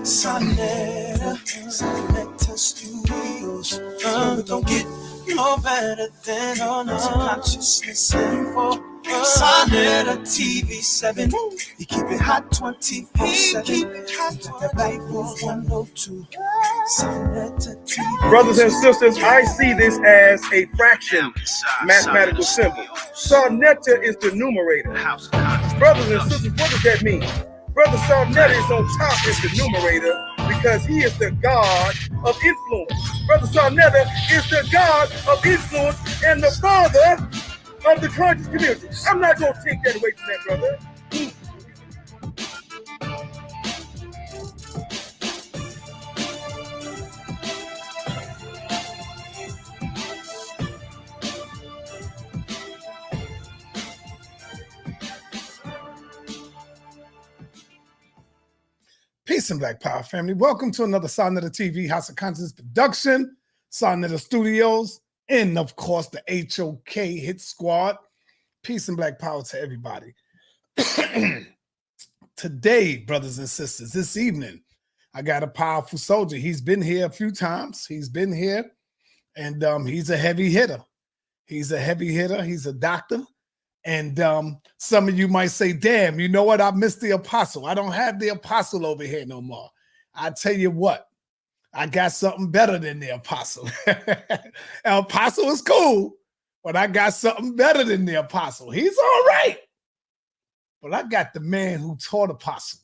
Sonetta Studios. We don't get no better than on us. Consciousness info. Sonetta TV7. You keep it hot 24/7. Keep it hot. The Bible 102. Sonetta TV. Brothers and sisters, I see this as a fraction mathematical symbol. Sonetta is the numerator. Brothers and sisters, what does that mean? Brother Sonetta is on top as the numerator because he is the God of influence. Brother Sonetta is the God of influence and the father of the conscious community. I'm not going to take that away from that, brother. Peace and Black Power family. Welcome to another Sonetta TV House of Conscience production, Sonetta Studios, and of course the HOK Hit Squad. Peace and Black Power to everybody. Today, brothers and sisters, this evening, I got a powerful soldier. He's been here a few times. He's been here, and he's a heavy hitter. He's a heavy hitter. He's a doctor. And some of you might say, damn, you know what? I missed the apostle. I don't have the apostle over here no more. I tell you what, I got something better than the apostle. The apostle is cool, but I got something better than the apostle. He's all right. But I got the man who taught apostle.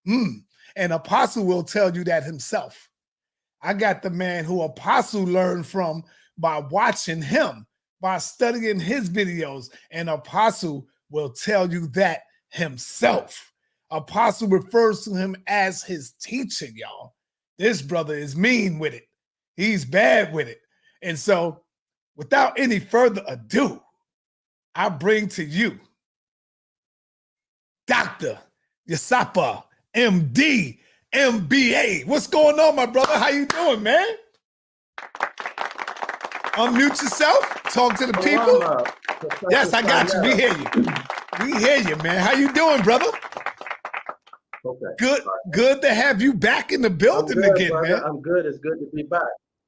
And apostle will tell you that himself. I got the man who apostle learned from by watching him, by studying his videos, and apostle will tell you that himself. Apostle refers to him as his teacher, y'all. This brother is mean with it. He's bad with it. And so without any further ado, I bring to you DrYasapa, MD, MBA. What's going on, my brother? How you doing, man? Unmute yourself. Talk to the people. Yes, I got you. We hear you. We hear you, man. How you doing, brother? Okay. Good to have you back in the building again, brother, man. I'm good. It's good to be back.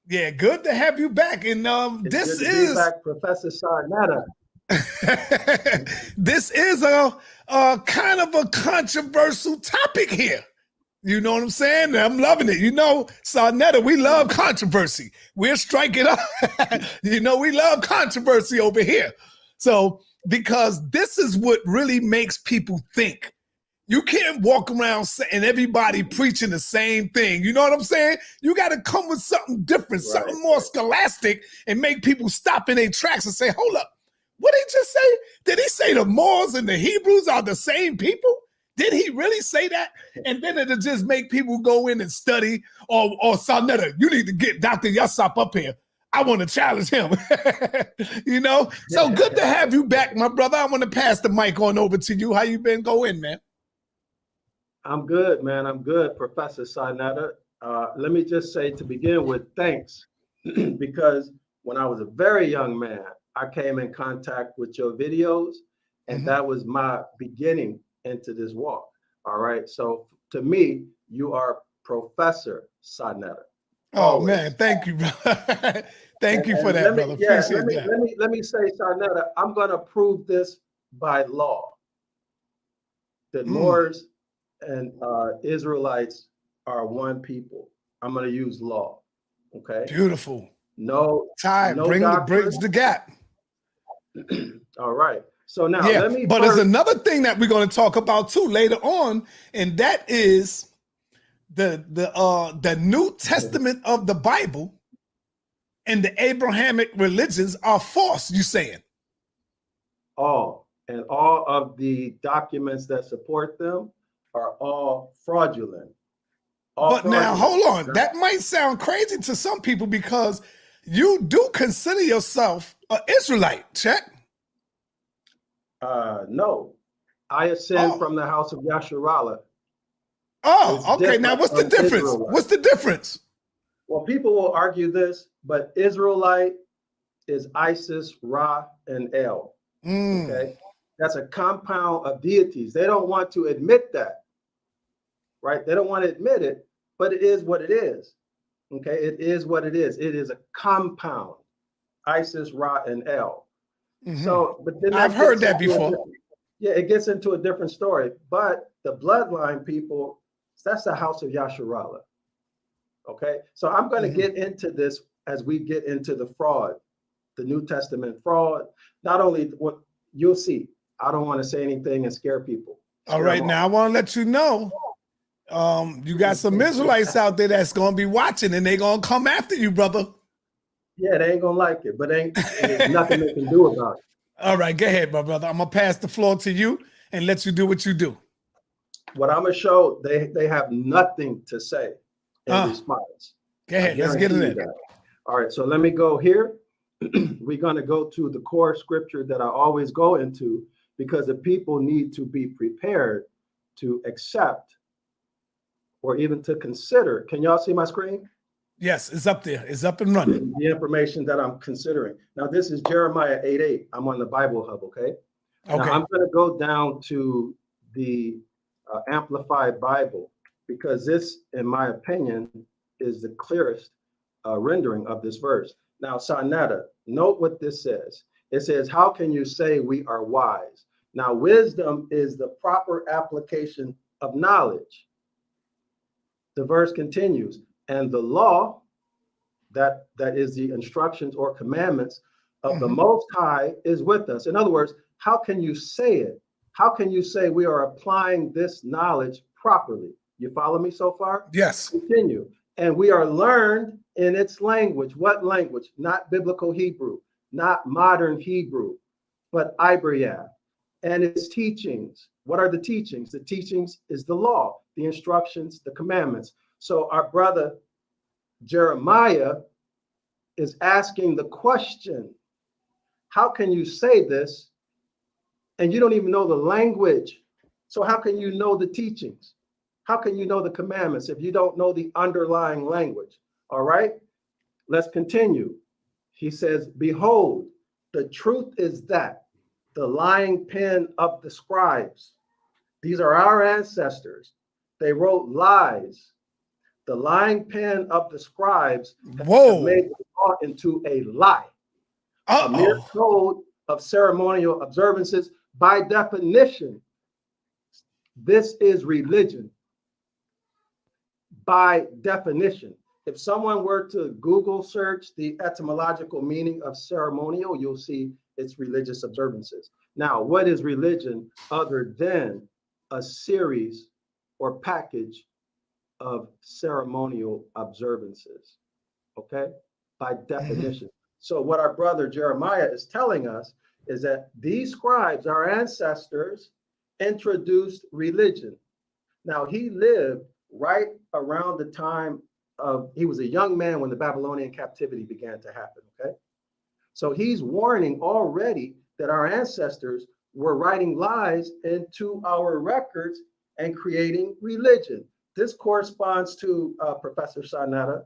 Yeah, good to have you back. And this is back, Professor Sonetta. This is a kind of a controversial topic here. You know what I'm saying? I'm loving it. You know, Sonetta, we love controversy. We'll strike it up. You know, we love controversy over here. So, because this is what really makes people think. You can't walk around and everybody preaching the same thing. You know what I'm saying? You got to come with something different, something more scholastic, and make people stop in their tracks and say, hold up, what did he just say? Did he say the Moors and the Hebrews are the same people? Did he really say that? And then it'll just make people go in and study. Or Sonetta, you need to get DrYasapa up here. I want to challenge him. You know? So good to have you back, my brother. I want to pass the mic on over to you. How you been going, man? I'm good, man. I'm good, Professor Sonetta. Let me just say to begin with, thanks. Because when I was a very young man, I came in contact with your videos, and that was my beginning into this walk. All right. So to me, you are Professor Sonetta. Oh, always. Man, thank you, brother. Thank you for that, brother. Let me say, Sonetta, I'm going to prove this by law. That Moors and Israelites are one people. I'm going to use law. Okay. Beautiful. No. Bridge the gap. All right. So now but there's another thing that we're going to talk about too later on, and that is the New Testament of the Bible and the Abrahamic religions are false, you saying? All of the documents that support them are all fraudulent. Now hold on, that might sound crazy to some people because you do consider yourself an Israelite, check? No, I ascend from the house of Yasharallah. Oh, okay. Now, what's the difference? Israelite. What's the difference? Well, people will argue this, but Israelite is Isis, Ra, and El. Okay, that's a compound of deities. They don't want to admit that, right? They don't want to admit it, but it is what it is. Okay, it is what it is. It is a compound, Isis, Ra, and El. So, but then I've heard that before. Yeah, it gets into a different story. But the bloodline people, that's the house of Yasharallah. Okay, so I'm going to get into this as we get into the fraud, the New Testament fraud. Not only what you'll see, I don't want to say anything and scare people. All right, now I want to let you know, you got some Israelites out there that's going to be watching, and they're going to come after you, brother. Yeah, they ain't going to like it, but there's nothing they can do about it. All right, go ahead, my brother. I'm going to pass the floor to you and let you do what you do. What I'm going to show, they have nothing to say in response. Go ahead, let's get into that. All right, so let me go here. We're going to go to the core scripture that I always go into, because the people need to be prepared to accept or even to consider. Can y'all see my screen? Yes, it's up there. It's up and running. The information that I'm considering. Now, this is Jeremiah 8:8. I'm on the Bible Hub, okay? Now, I'm going to go down to the Amplified Bible, because this, in my opinion, is the clearest rendering of this verse. Now, Sarnetta, note what this says. It says, how can you say we are wise? Now, wisdom is the proper application of knowledge. The verse continues, and the law, that is the instructions or commandments of the Most High, is with us. In other words, how can you say it? How can you say we are applying this knowledge properly? You follow me so far? Yes. Continue. And we are learned in its language. What language? Not biblical Hebrew, not modern Hebrew, but Ibaryath. And its teachings. What are the teachings? The teachings is the law, the instructions, the commandments. So our brother Jeremiah is asking the question, how can you say this and you don't even know the language? So how can you know the teachings? How can you know the commandments if you don't know the underlying language? All right, let's continue. He says, behold, the truth is that the lying pen of the scribes, these are our ancestors, they wrote lies. The lying pen of the scribes have made the law into a lie. A mere code of ceremonial observances. By definition, this is religion. By definition. If someone were to Google search the etymological meaning of ceremonial, you'll see it's religious observances. Now, what is religion other than a series or package of ceremonial observances? Okay, by definition. So what our brother Jeremiah is telling us is that these scribes, our ancestors, introduced religion. Now, he lived right around the time of, he was a young man when the Babylonian captivity began to happen, okay? So he's warning already that our ancestors were writing lies into our records and creating religion. This corresponds to, Professor Sarnetta,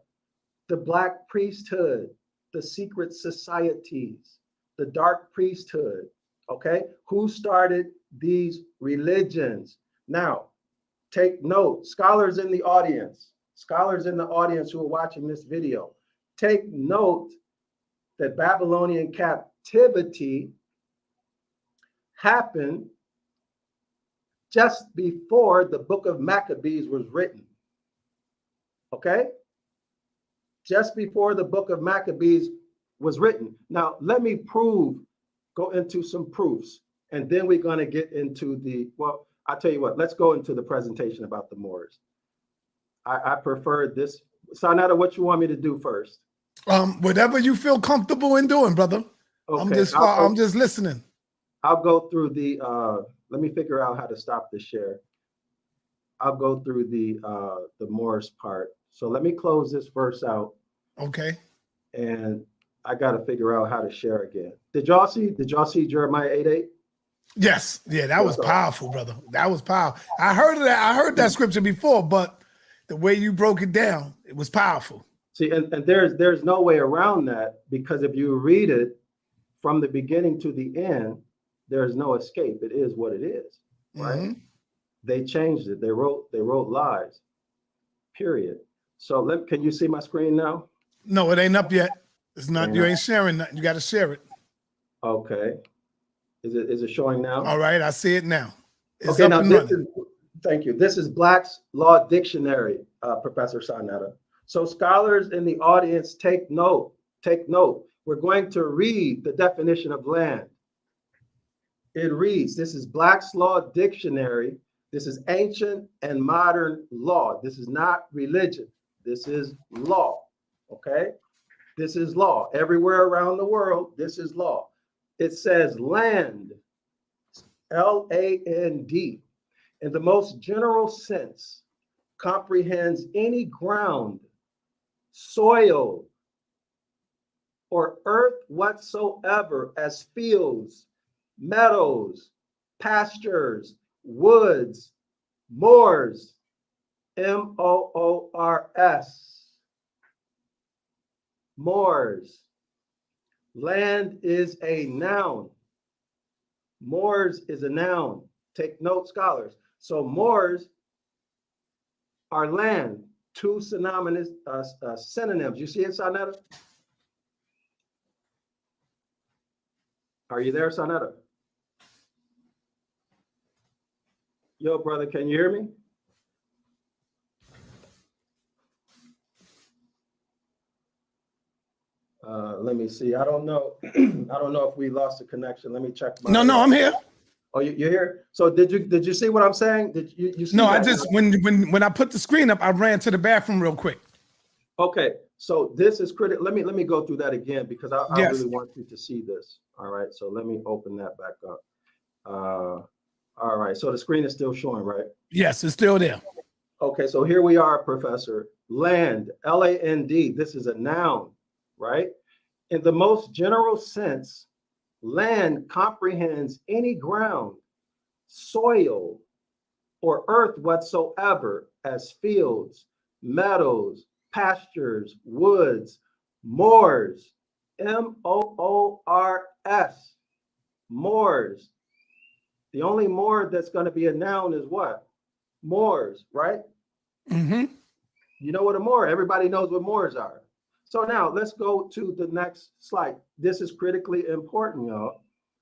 the Black priesthood, the secret societies, the dark priesthood, okay? Who started these religions? Now, take note, scholars in the audience who are watching this video, take note that Babylonian captivity happened just before the book of Maccabees was written, okay? Just before the book of Maccabees was written. Now, let me go into some proofs, and then we're going to get into well, I'll tell you what, let's go into the presentation about the Moors. I prefer this. Sarnetta, what you want me to do first? Whatever you feel comfortable in doing, brother. Okay, I'm just listening. I'll go through the, let me figure out how to stop the share. I'll go through the Moors part. So let me close this verse out. Okay. And I got to figure out how to share again. Did y'all see Jeremiah 8:8? Yes. Yeah, that was powerful, brother. That was powerful. I heard that scripture before, but the way you broke it down, it was powerful. See, and there's no way around that, because if you read it from the beginning to the end, there's no escape. It is what it is, right? They changed it. They wrote lies. period. So can you see my screen now? No, it ain't up yet. It's not. You ain't sharing nothing. You got to share it. Okay. Is it showing now? All right, I see it now. It's okay, up now and this running. is, thank you. This is Black's Law Dictionary, Professor Sarnetta. So scholars in the audience, take note. Take note. We're going to read the definition of land. It reads, this is Black's Law Dictionary. This is ancient and modern law. This is not religion. This is law, okay? This is law. Everywhere around the world, this is law. It says land, L-A-N-D, in the most general sense, comprehends any ground, soil, or earth whatsoever as fields, meadows, pastures, woods, moors, M-O-O-R-S, moors. Land is a noun. Moors is a noun. Take note, scholars. So moors are land, two synonymous synonyms. You see it, Sarnetta? Are you there, Sarnetta? Yo, brother, can you hear me? Let me see. I don't know. I don't know if we lost the connection. Let me check. No, I'm here. Oh, you're here. So did you see what I'm saying? Did you see? No, that? I just when I put the screen up, I ran to the bathroom real quick. Okay, so this is critical. Let me go through that again because I Yes. really want you to see this. All right, so let me open that back up. All right, so the screen is still showing, right? Yes, it's still there. Okay, so here we are, Professor. Land, L-A-N-D. This is a noun, right? In the most general sense, land comprehends any ground, soil, or earth whatsoever as fields, meadows, pastures, woods, moors, M-O-O-R-S, moors. The only moor that's going to be a noun is what? Moors, right? Mm-hmm. You know what a moor? Everybody knows what moors are. So now let's go to the next slide. This is critically important, y'all.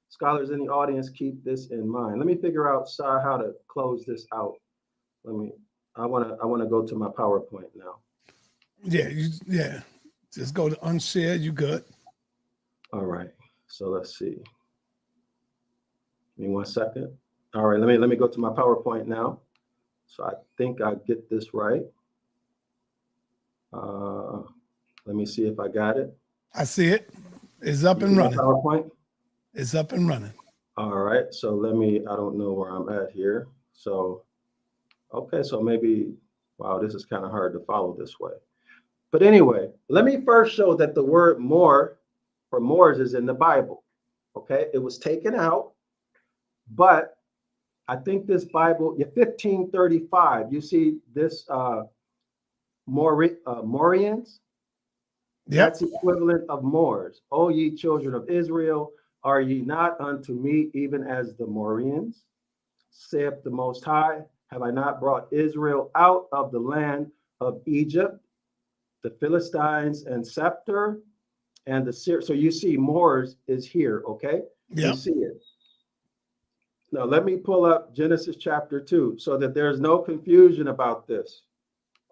Scholars in the audience, keep this in mind. Let me figure out how to close this out. I want to go to my PowerPoint now. Yeah. Just go to unshare. You good? All right. So let's see. Give me 1 second. All right. Let me go to my PowerPoint now. So I think I get this right. Let me see if I got it. I see it. It's up and running. PowerPoint. It's up and running. All right. So I don't know where I'm at here. So, okay. So maybe, wow, this is kind of hard to follow this way. But anyway, let me first show that the word moor for moors is in the Bible. Okay. It was taken out, but I think this Bible, 1535, you see this Morians? Yep. That's equivalent of Moors. O ye children of Israel, are ye not unto me even as the Morians? Saith the Most High, have I not brought Israel out of the land of Egypt, the Philistines and Scepter, and the Syrians? So you see Moors is here, okay? Yep. You see it. Now let me pull up Genesis chapter 2 so that there's no confusion about this,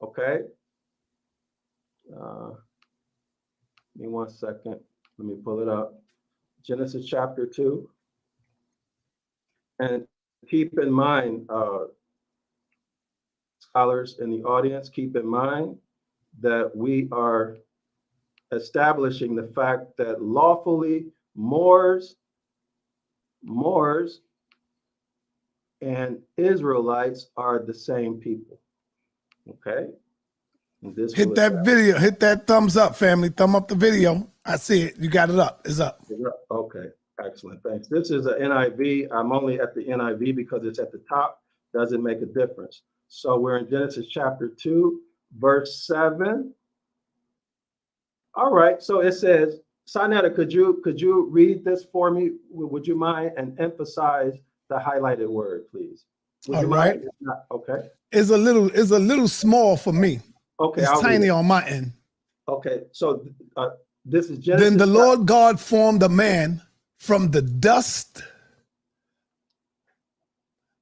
okay? Give me 1 second. Let me pull it up. Genesis chapter 2. And keep in mind, scholars in the audience, keep in mind that we are establishing the fact that lawfully Moors and Israelites are the same people. Okay? Hit that video. Hit that thumbs up, family. Thumb up the video. I see it. You got it up. It's up. Okay. Excellent. Thanks. This is an NIV. I'm only at the NIV because it's at the top. Doesn't make a difference. So we're in Genesis chapter 2, verse 7. All right. So it says, Sarnetta, could you read this for me? Would you mind, and emphasize the highlighted word, please? All right. Okay. It's a little small for me. Okay, It's I'll read tiny it. on my end. Okay, so this is Genesis. Then the Lord God formed a man from the dust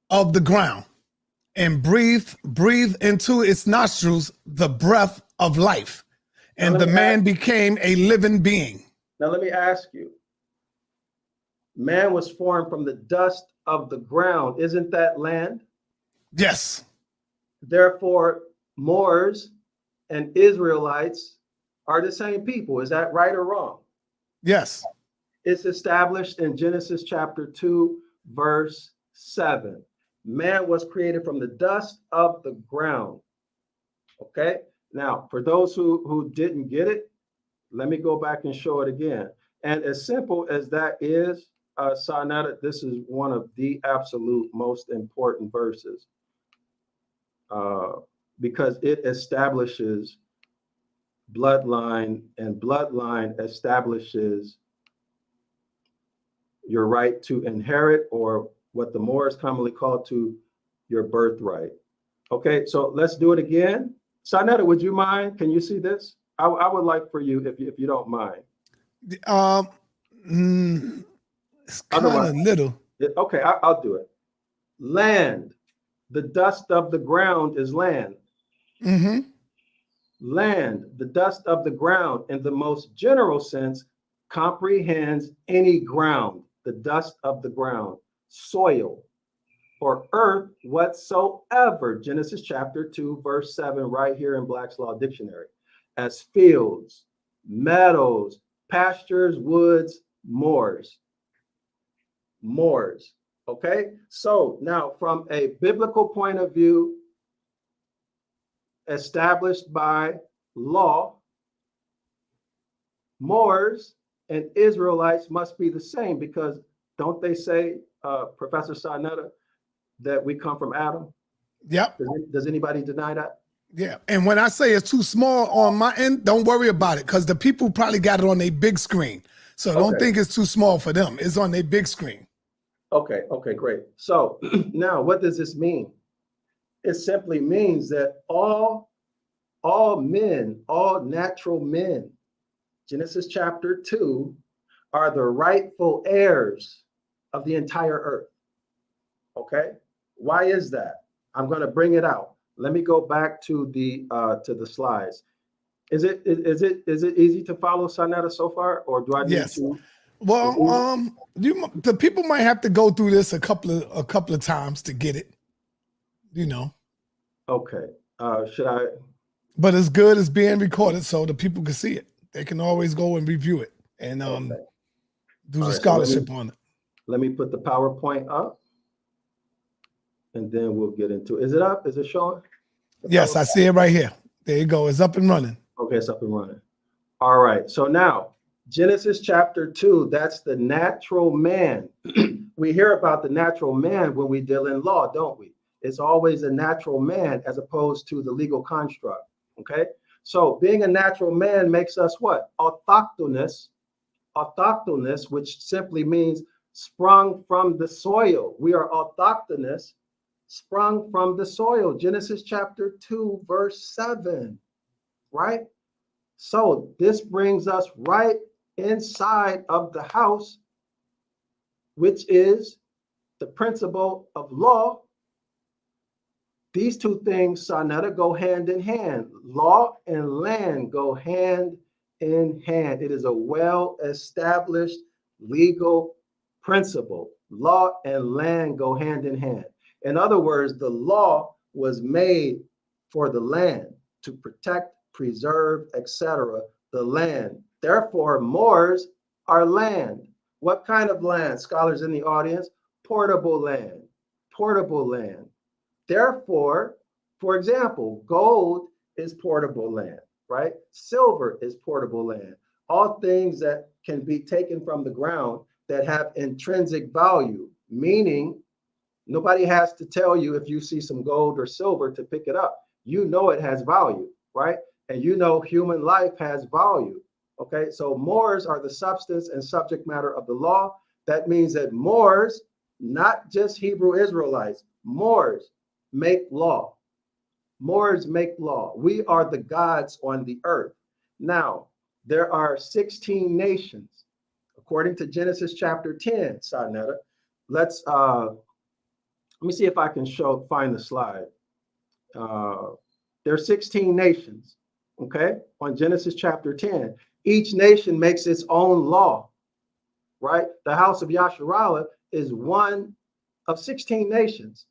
of the ground and breathed into its nostrils the breath of life. And the man became a living being. Now let me ask you. Man was formed from the dust of the ground. Isn't that land? Yes. Therefore, Moors and Israelites are the same people. Is that right or wrong? Yes. It's established in Genesis chapter 2, verse 7. Man was created from the dust of the ground. Okay? Now, for those who didn't get it, let me go back and show it again. And as simple as that is, Sarnetta, this is one of the absolute most important verses because it establishes bloodline, and bloodline establishes your right to inherit, or what the Moors commonly call to your birthright. Okay, so let's do it again. Sarnetta, would you mind? Can you see this? I would like for you, if you don't mind. It's kind of little. Okay, I'll do it. Land. The dust of the ground is land. Mm-hmm. Land, the dust of the ground, in the most general sense, comprehends any ground, the dust of the ground, soil, or earth whatsoever. Genesis chapter 2, verse 7, right here in Black's Law Dictionary, as fields, meadows, pastures, woods, moors. Moors. Okay, so now from a biblical point of view, established by law, Moors and Israelites must be the same, because don't they say, Professor Sarnetta, that we come from Adam? Yep. Does anybody deny that? Yeah. And when I say it's too small on my end, don't worry about it, because the people probably got it on their big screen. So don't think it's too small for them. It's on their big screen. Okay, great. So now what does this mean? It simply means that all men, all natural men, Genesis chapter 2, are the rightful heirs of the entire earth. Okay? Why is that? I'm going to bring it out. Let me go back to the slides. Is it easy to follow, Sarnetta, so far, or do I need to? Well, the people might have to go through this a couple of times to get it. You know. Okay. Should I? But it's good as being recorded, so the people can see it. They can always go and review it and do the scholarship on it. Let me put the PowerPoint up, and then we'll get into it. Is it up? Is it showing? Yes, I see it right here. There you go. It's up and running. Okay, it's up and running. All right. So now, Genesis chapter 2, that's the natural man. We hear about the natural man when we deal in law, don't we? It's always a natural man as opposed to the legal construct. Okay. So being a natural man makes us what? Autochthonous, which simply means sprung from the soil. We are autochthonous, sprung from the soil. Genesis chapter 2, verse 7, right? So this brings us right inside of the house, which is the principle of law. These two things, Sarnetta, go hand in hand. Law and land go hand in hand. It is a well-established legal principle. Law and land go hand in hand. In other words, the law was made for the land to protect, preserve, etc., the land. Therefore, Moors are land. What kind of land? Scholars in the audience, portable land. Portable land. Therefore, for example, gold is portable land, right? Silver is portable land. All things that can be taken from the ground that have intrinsic value, meaning nobody has to tell you if you see some gold or silver to pick it up. You know it has value, right? And you know human life has value, okay? So Moors are the substance and subject matter of the law. That means that Moors, not just Hebrew Israelites, Moors make law. Moors make law. We are the gods on the earth. Now, there are 16 nations, according to Genesis chapter 10, Sarnetta. Let me see if I can find the slide. There are 16 nations, okay, on Genesis chapter 10. Each nation makes its own law, right? The house of Yasharallah is one of 16 nations.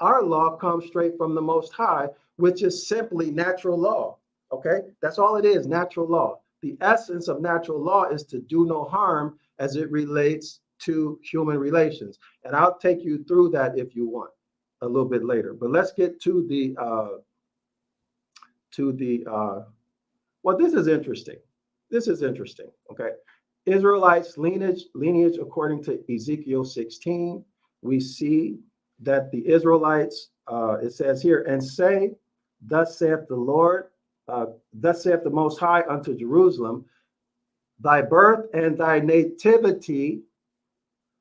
Our law comes straight from the Most High, which is simply natural law, okay? That's all it is, natural law. The essence of natural law is to do no harm as it relates to human relations. And I'll take you through that if you want a little bit later. But let's get to well, this is interesting. This is interesting, okay? Israelites lineage according to Ezekiel 16, we see that the Israelites, it says here, and say, thus saith the Lord, thus saith the Most High unto Jerusalem, thy birth and thy nativity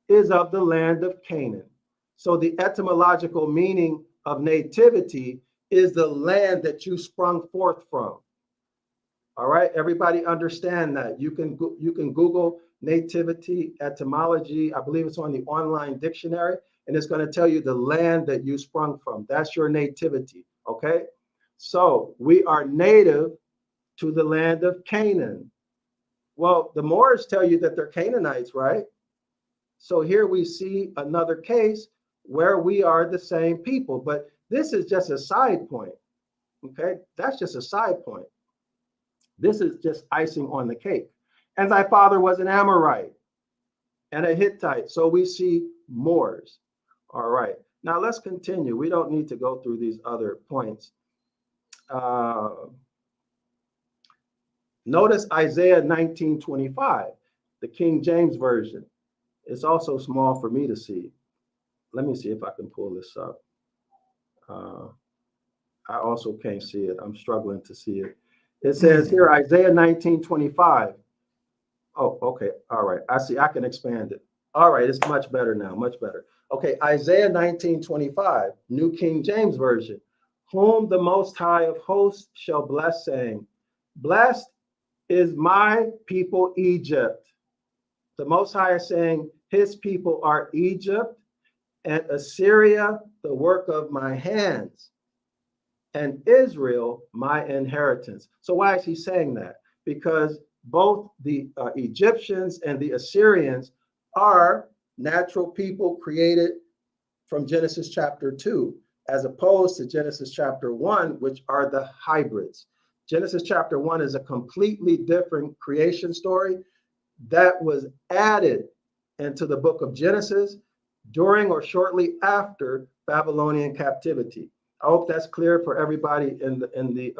is of the land of Canaan. So the etymological meaning of nativity is the land that you sprung forth from. All right, everybody understand that. You can Google nativity etymology. I believe it's on the online dictionary, and it's going to tell you the land that you sprung from. That's your nativity, okay? So we are native to the land of Canaan. Well, the Moors tell you that they're Canaanites, right? So here we see another case where we are the same people, but this is just a side point, okay? That's just a side point. This is just icing on the cake. And thy father was an Amorite and a Hittite. So we see Moors. All right. Now let's continue. We don't need to go through these other points. Notice Isaiah 19:25, the King James Version. It's also small for me to see. Let me see if I can pull this up. I also can't see it. I'm struggling to see it. It says here, Isaiah 19:25. Oh, okay. All right. I see. I can expand it. All right. It's much better now. Much better. Okay. Isaiah 19:25, New King James Version. Whom the Most High of hosts shall bless, saying, blessed is my people Egypt. The Most High is saying his people are Egypt and Assyria, the work of my hands, and Israel, my inheritance. So why is he saying that? Because both the Egyptians and the Assyrians are natural people created from Genesis chapter 2, as opposed to Genesis chapter 1, which are the hybrids. Genesis chapter 1 is a completely different creation story that was added into the book of Genesis during or shortly after Babylonian captivity. I hope that's clear for everybody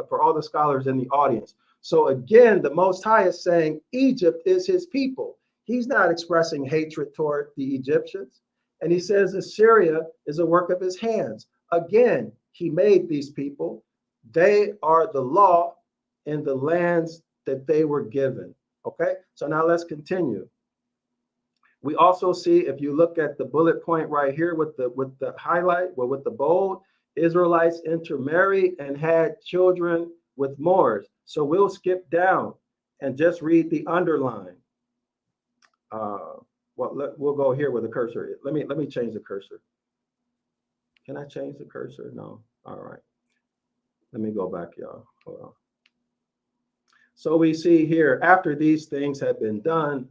for all the scholars in the audience. So again, the Most High is saying Egypt is his people. He's not expressing hatred toward the Egyptians. And he says Assyria is a work of his hands. Again, he made these people. They are the law in the lands that they were given. Okay, so now let's continue. We also see, if you look at the bullet point right here with the highlight, well, with the bold, Israelites intermarried and had children with Moors. So we'll skip down and just read the underline. We'll go here with the cursor. Let me change the cursor. Can I change the cursor? No. All right. Let me go back, y'all. Hold on. So we see here, after these things had been done,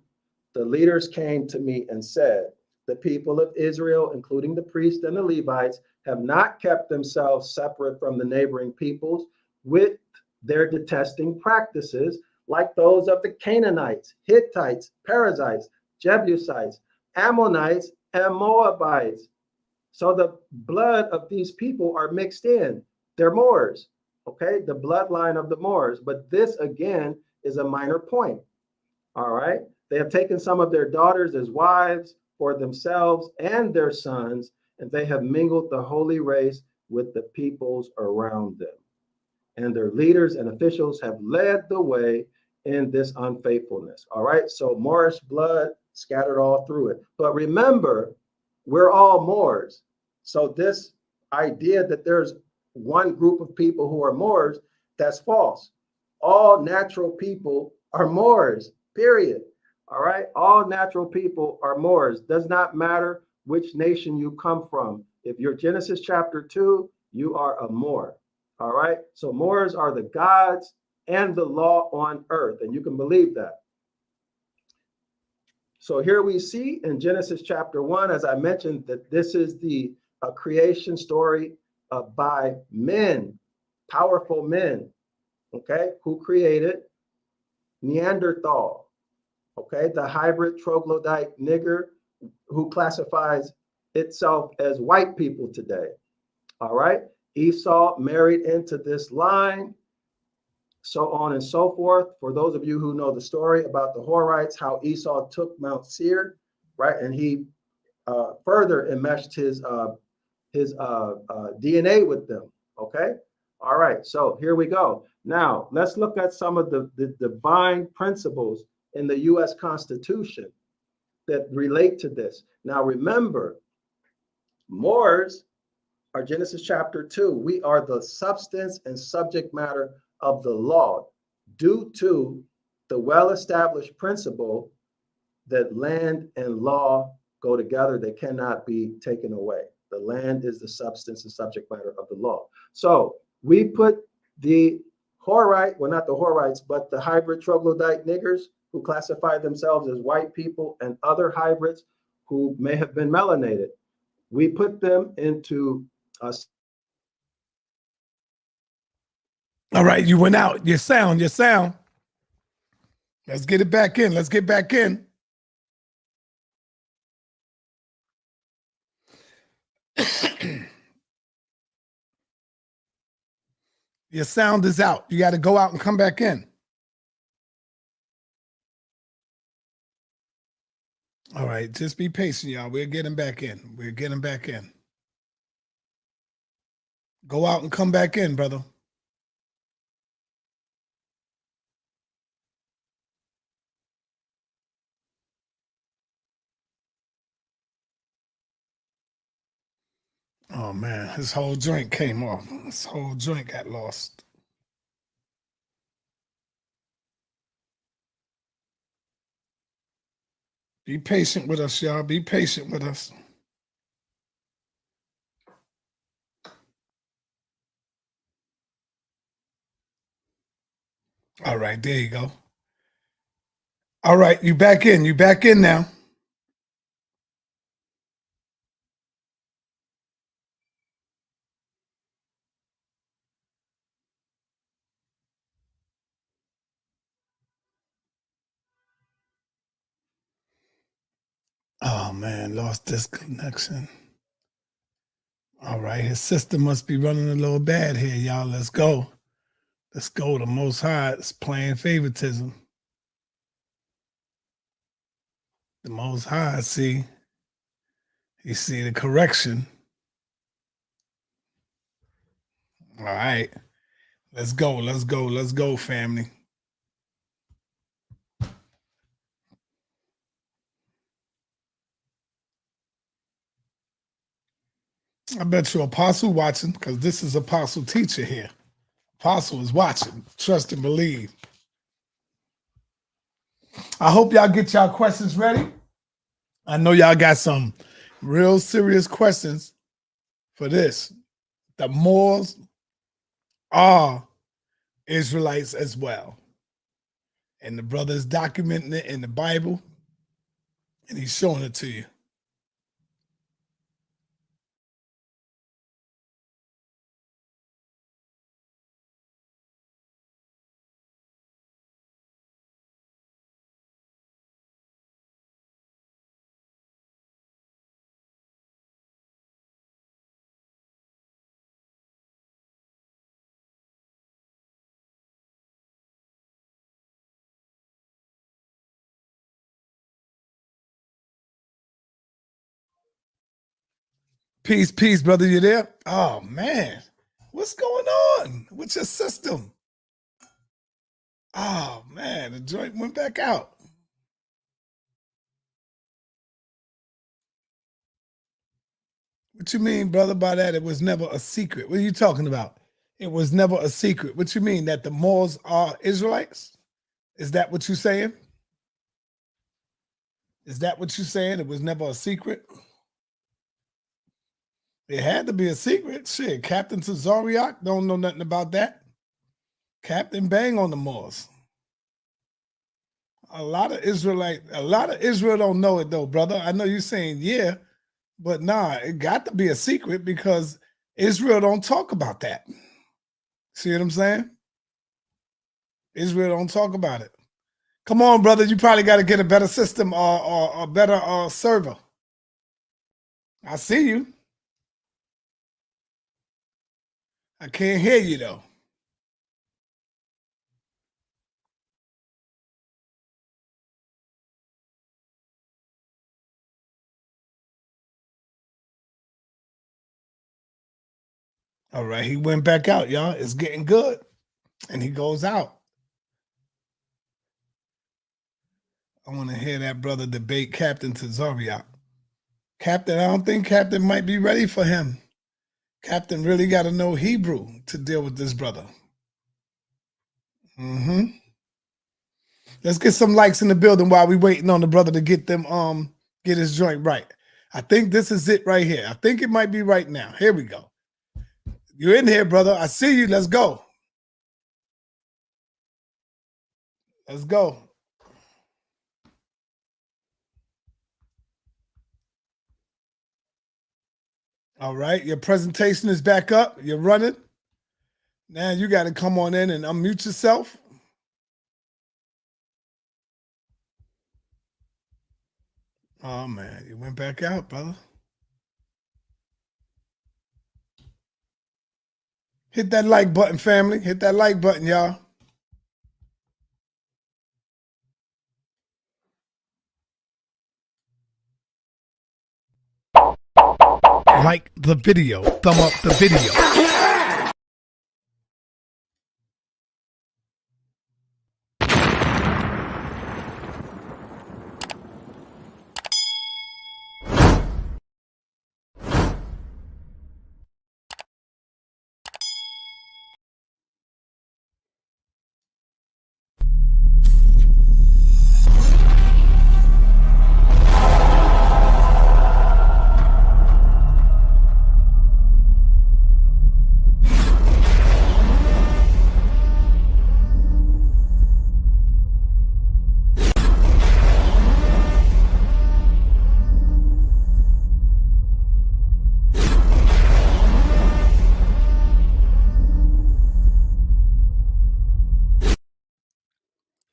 the leaders came to me and said, the people of Israel, including the priests and the Levites, have not kept themselves separate from the neighboring peoples with their detesting practices, like those of the Canaanites, Hittites, Perizzites, Jebusites, Ammonites, and Moabites. So the blood of these people are mixed in. They're Moors, okay? The bloodline of the Moors. But this, again, is a minor point, all right? They have taken some of their daughters as wives for themselves and their sons, and they have mingled the holy race with the peoples around them. And their leaders and officials have led the way in this unfaithfulness. All right, so Moorish blood scattered all through it. But remember, we're all Moors. So this idea that there's one group of people who are Moors, that's false. All natural people are Moors, period. All right. All natural people are Moors. Does not matter which nation you come from. If you're Genesis chapter 2, you are a Moor. All right. So Moors are the gods and the law on earth. And you can believe that. So here we see in Genesis chapter 1, as I mentioned, that this is the creation story by men, powerful men, okay, who created Neanderthal, okay, the hybrid troglodyte nigger who classifies itself as white people today. All right. Esau married into this line, so on and so forth. For those of you who know the story about the Horites, how Esau took Mount Seir, right, and he further enmeshed his DNA with them. Okay. All right. So here we go. Now let's look at some of the divine principles in the U.S. Constitution that relate to this. Now remember, Moors are Genesis chapter 2. We are the substance and subject matter of the law due to the well-established principle that land and law go together. They cannot be taken away. The land is the substance and subject matter of the law. So we put the Horite, well, not the Horites, but the hybrid troglodyte niggers who classify themselves as white people and other hybrids who may have been melanated. We put them into us. All right, you went out. Your sound. Let's get it back in. Let's get back in. Your sound is out. You got to go out and come back in. All right, just be patient, y'all. We're getting back in. We're getting back in. Go out and come back in, brother. Oh, man, his whole joint came off. His whole joint got lost. Be patient with us, y'all. Be patient with us. All right, there you go. All right, you back in. You back in now. Oh, man, lost this connection. All right, his system must be running a little bad here, y'all. Let's go. Let's go. The Most High is playing favoritism. The Most High, see, you see the correction. All right, let's go. Let's go. Let's go, family. I bet you Apostle watching, because this is Apostle teacher here. Apostle is watching. Trust and believe. I hope y'all get y'all questions ready. I know y'all got some real serious questions for this. The Moors are Israelites as well. And the brother is documenting it in the Bible, and he's showing it to you. Peace, peace, brother. You there? Oh, man. What's going on with your system? Oh, man. The joint went back out. What you mean, brother, by that? It was never a secret. What are you talking about? It was never a secret. What you mean, that the Moors are Israelites? Is that what you're saying? Is that what you're saying? It was never a secret? It had to be a secret. Shit, Captain Tazariak don't know nothing about that. Captain Bang on the Moors. A lot of Israel don't know it though, brother. I know you're saying yeah, but nah, it got to be a secret because Israel don't talk about that. See what I'm saying? Israel don't talk about it. Come on, brother. You probably got to get a better system or a better server. I see you. I can't hear you though. All right, he went back out, y'all. It's getting good. And he goes out. I want to hear that brother debate Captain Tazariak. Captain, I don't think Captain might be ready for him. Captain really got to know Hebrew to deal with this brother. Let's get some likes in the building while we waiting on the brother to get them get his joint right. I think this is it right here. I think it might be right now. Here we go. You're in here, brother. I see you. Let's go. Let's go. All right. Your presentation is back up. You're running. Now you got to come on in and unmute yourself. Oh, man. You went back out, brother. Hit that like button, family. Hit that like button, y'all. Like the video. Thumb up the video.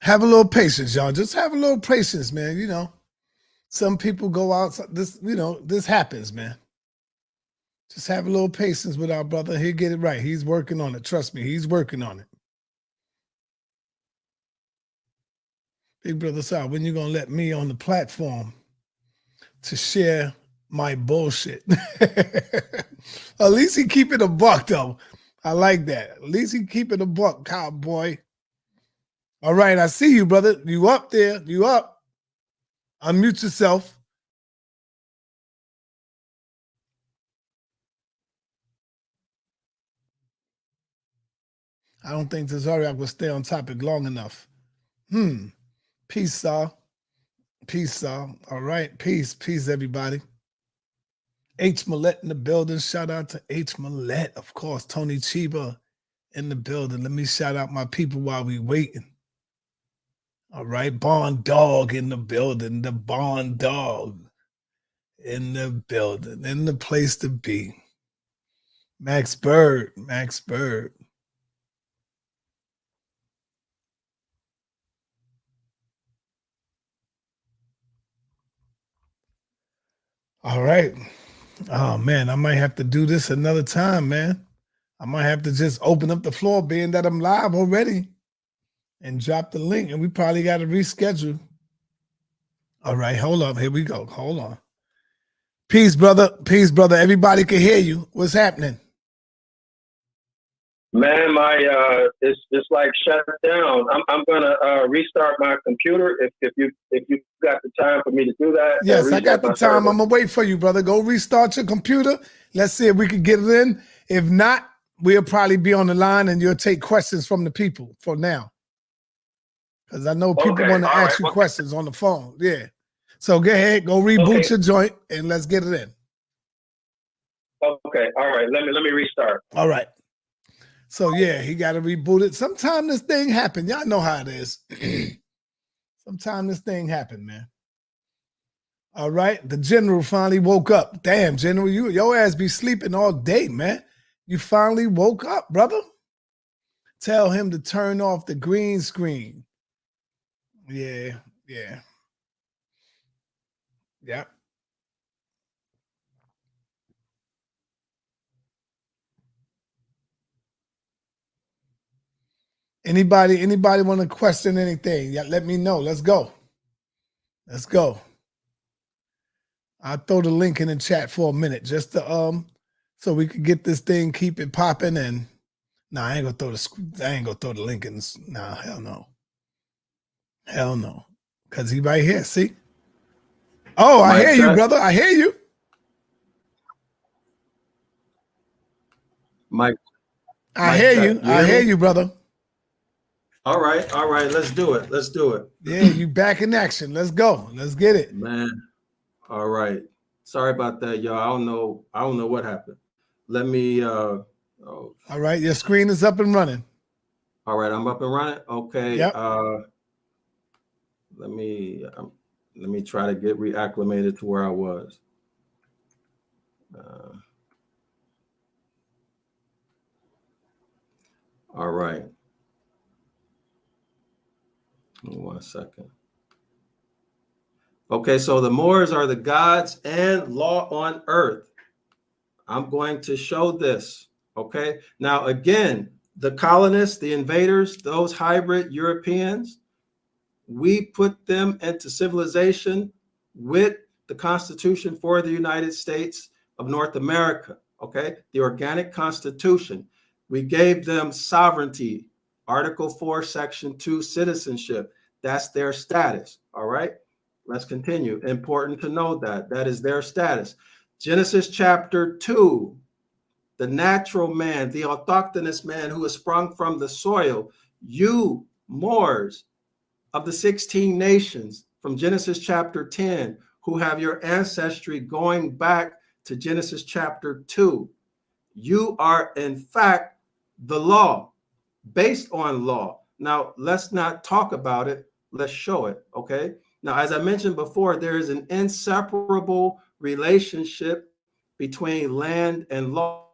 Have a little patience, y'all. Just have a little patience, man. You know, some people go out. This, you know, this happens, man. Just have a little patience with our brother. He'll get it right. He's working on it. Trust me, he's working on it. Big brother Sal, when you gonna let me on the platform to share my bullshit? At least he keep it a buck, though. I like that. At least he keep it a buck, cowboy. All right, I see you, brother. You up there. You up. Unmute yourself. I don't think Tazariak will stay on topic long enough. Peace, Saul. Peace, Saul. All right. Peace. Peace, everybody. H. Millette in the building. Shout out to H. Millette. Of course, Tony Chiba in the building. Let me shout out my people while we waiting. All right. Bond Dog in the building. The Bond Dog in the building. In the place to be. Max Bird. Max Bird. All right. Oh, man, I might have to do this another time, man. I might have to just open up the floor, being that I'm live already, and drop the link, and we probably got to reschedule. All right, hold on. Here we go. Hold on. Peace, brother. Peace, brother. Everybody can hear you. What's happening? Man, my it's like shut down. I'm gonna restart my computer if you got the time for me to do that. Yes, I got Reset the my time. server. I'm gonna wait for you, brother. Go restart your computer. Let's see if we can get it in. If not, we'll probably be on the line and you'll take questions from the people for now. Because I know people want to ask you questions on the phone. Yeah. So go ahead, go reboot your joint and let's get it in. Okay, all right. Let me restart. All right. So yeah, he got to reboot it. Sometime this thing happen. Y'all know how it is. Sometime this thing happen, man. All right. The general finally woke up. Damn, General, your ass be sleeping all day, man. You finally woke up, brother. Tell him to turn off the green screen. Yeah. Yep. Anybody want to question anything? Yeah, let me know. Let's go. I'll throw the link in the chat for a minute just to so we could get this thing, keep it popping. And nah, I ain't gonna throw the link in. Nah, hell no. Cause he right here. See? Oh, I hear you, brother. I hear you. Mike. I hear you, brother. All right. Let's do it. Yeah, you back in action. Let's go. Let's get it, man. All right. Sorry about that, y'all. I don't know what happened. Let me. All right, your screen is up and running. All right, I'm up and running. Okay. Yep. Let me try to get reacclimated to where I was. All right. 1 second. Okay, so the Moors are the gods and law on earth. I'm going to show this. Okay. Now, again, the colonists, the invaders, those hybrid Europeans, we put them into civilization with the Constitution for the United States of North America. Okay. The organic Constitution. We gave them sovereignty, Article 4, Section 2, citizenship. That's their status. All right. Let's continue. Important to know that is their status. Genesis chapter 2, the natural man, the autochthonous man who is sprung from the soil, you Moors of the 16 nations from Genesis chapter 10, who have your ancestry going back to Genesis chapter 2. You are in fact the law, based on law. Now, let's not talk about it. Let's show it, okay? Now, as I mentioned before, there is an inseparable relationship between land and law.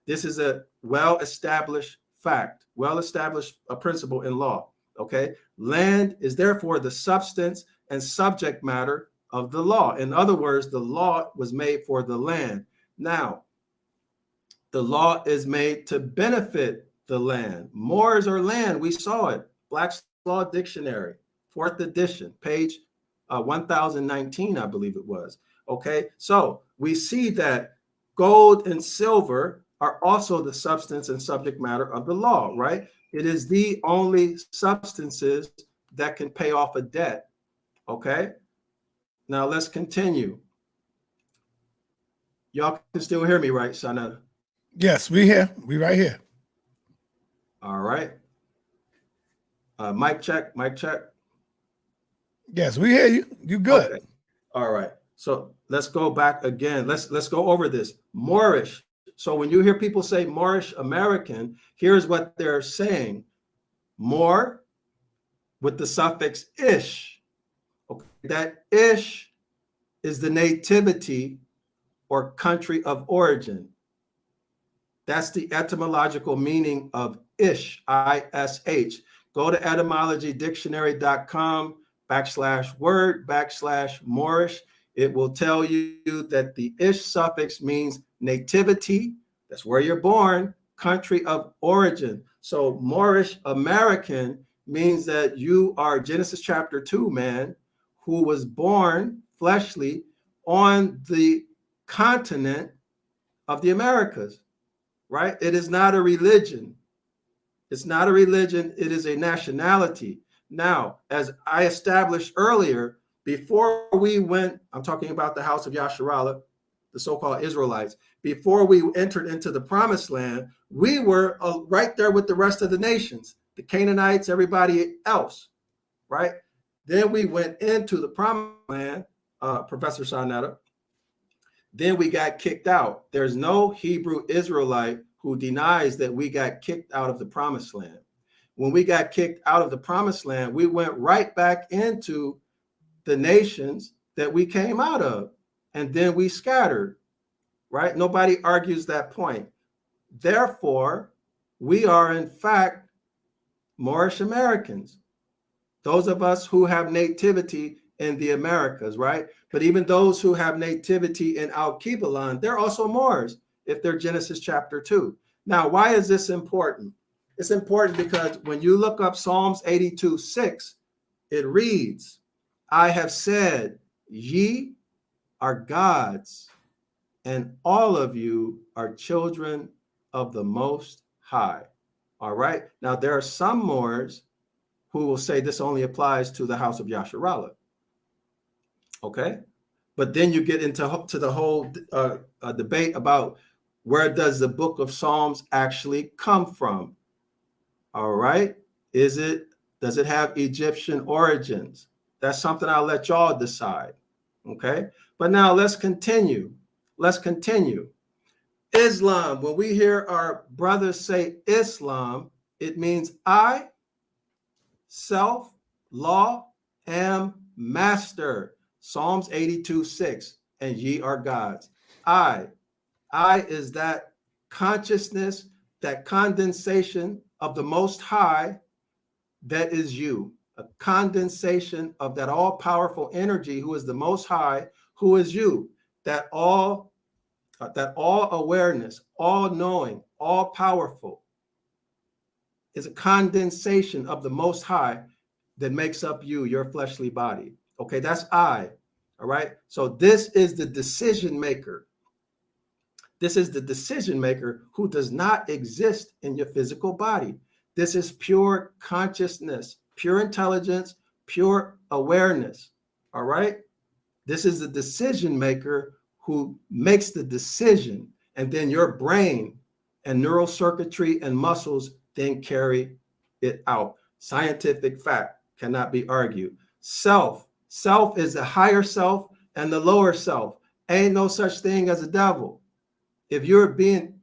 This is a well-established fact, well-established principle in law, okay? Land is therefore the substance and subject matter of the law. In other words, the law was made for the land. Now, the law is made to benefit the land. Moors or land, we saw it. Black's Law Dictionary, 4th edition, page 1019, I believe it was. Okay, so we see that gold and silver are also the substance and subject matter of the law, right? It is the only substances that can pay off a debt. Okay, now let's continue. Y'all can still hear me, right, Sana? Yes, we here. We right here. All right. Mic check. Yes, we hear you. You good. Okay. All right. So let's go back again. Let's go over this. Moorish. So when you hear people say Moorish American, here's what they're saying. Moor with the suffix ish. Okay. That ish is the nativity or country of origin. That's the etymological meaning of ish, I-S-H. Go to etymologydictionary.com/word/Moorish. It will tell you that the ish suffix means nativity. That's where you're born, country of origin. So Moorish American means that you are Genesis chapter 2 man who was born fleshly on the continent of the Americas, right? It is not a religion. It's not a religion. It is a nationality. Now, as I established earlier, before we went, I'm talking about the house of Yasharallah, the so-called Israelites, before we entered into the promised land, we were right there with the rest of the nations, the Canaanites, everybody else, right? Then we went into the promised land, Professor Sarnetta. Then we got kicked out. There's no Hebrew Israelite who denies that we got kicked out of the promised land. When we got kicked out of the promised land, we went right back into the nations that we came out of, and then we scattered, right? Nobody argues that point. Therefore, we are in fact Moorish Americans, those of us who have nativity in the Americas, right? But even those who have nativity in Al-Kibalan, they're also Moors if they're Genesis chapter 2. Now, why is this important? It's important because when you look up Psalms 82:6, it reads, I have said, ye are gods, and all of you are children of the Most High. All right. Now, there are some Moors who will say this only applies to the house of Yasharallah. Okay. But then you get into the whole debate about where does the book of Psalms actually come from? All right. Does it have Egyptian origins? That's something I'll let y'all decide. Okay. But now let's continue. Let's continue. Islam, when we hear our brothers say Islam, it means I, self, law, am master. Psalms 82:6, and ye are gods. I is that consciousness, that condensation of the Most High that is you, a condensation of that all-powerful energy who is the Most High, who is you, that all awareness, all knowing, all powerful is a condensation of the Most High that makes up you, your fleshly body. Okay, that's I. All right. So this is the decision maker. This is the decision maker who does not exist in your physical body. This is pure consciousness, pure intelligence, pure awareness. All right. This is the decision maker who makes the decision, and then your brain and neural circuitry and muscles then carry it out. Scientific fact cannot be argued. Self is the higher self and the lower self. Ain't no such thing as a devil. If you're being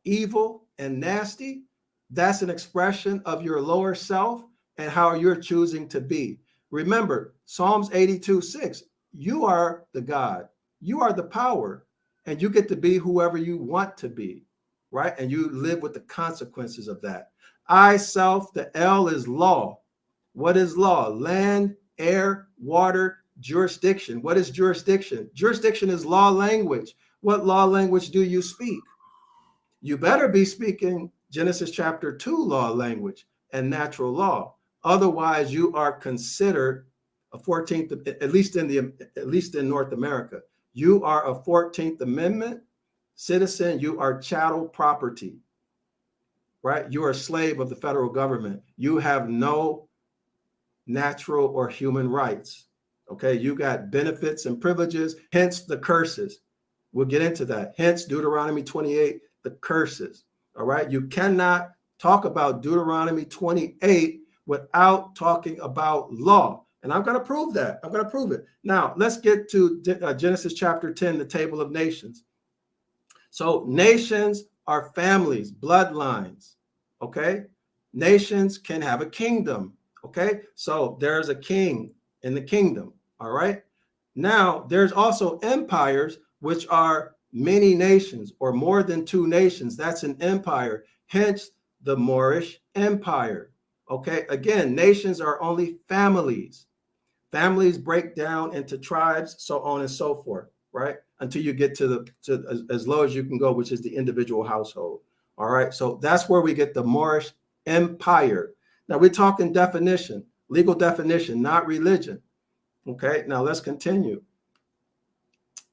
evil and nasty, that's an expression of your lower self and how you're choosing to be. Remember, Psalms 82:6, you are the God, you are the power, and you get to be whoever you want to be, right? And you live with the consequences of that. I, self, the L is law. What is law? Land, air, water, jurisdiction. What is jurisdiction? Jurisdiction is law language. What law language do you speak? You better be speaking Genesis chapter 2 law language and natural law. Otherwise, you are considered a 14th, at least in North America, you are a 14th Amendment citizen. You are chattel property, right? You are a slave of the federal government. You have no natural or human rights. Okay, you got benefits and privileges, hence the curses. We'll get into that. Hence Deuteronomy 28, the curses. All right, you cannot talk about Deuteronomy 28 without talking about law. And I'm going to prove that. I'm going to prove it. Now, let's get to Genesis chapter 10, the table of nations. So nations are families, bloodlines, okay? Nations can have a kingdom, okay? So there's a king in the kingdom, all right? Now, there's also empires, which are many nations or more than two nations. That's an empire, hence the Moorish Empire, okay? Again, nations are only families. Families break down into tribes, so on and so forth, right? Until you get to as low as you can go, which is the individual household. All right. So that's where we get the Moorish Empire. Now we're talking definition, legal definition, not religion. Okay. Now let's continue.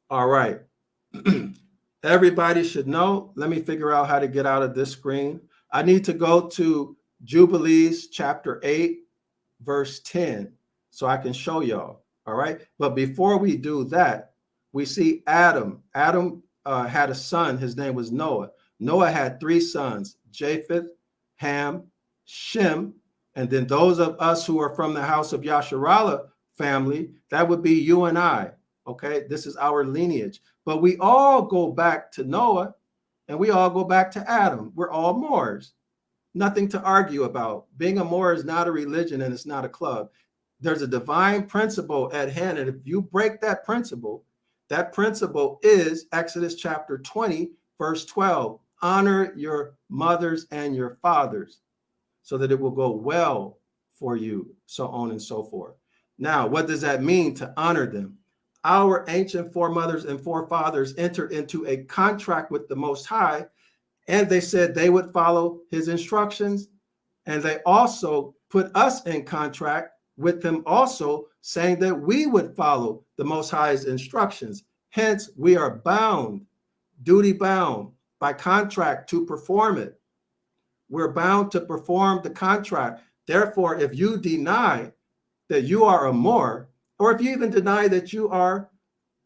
All right. Everybody should know. Let me figure out how to get out of this screen. I need to go to Jubilees chapter 8, verse 10, so I can show y'all. All right. But before we do that, we see Adam. Adam had a son. His name was Noah. Noah had 3 sons, Japheth, Ham, Shem. And then those of us who are from the house of Yasharallah family, that would be you and I. Okay. This is our lineage. But we all go back to Noah and we all go back to Adam. We're all Moors. Nothing to argue about. Being a Moor is not a religion and it's not a club. There's a divine principle at hand. And if you break that principle is Exodus chapter 20, verse 12. Honor your mothers and your fathers so that it will go well for you, so on and so forth. Now, what does that mean to honor them? Our ancient foremothers and forefathers entered into a contract with the Most High, and they said they would follow his instructions. And they also put us in contract with him also, saying that we would follow the Most High's instructions. Hence, we are bound, duty bound by contract to perform it. We're bound to perform the contract. Therefore, if you deny that you are a Moor, or if you even deny that you are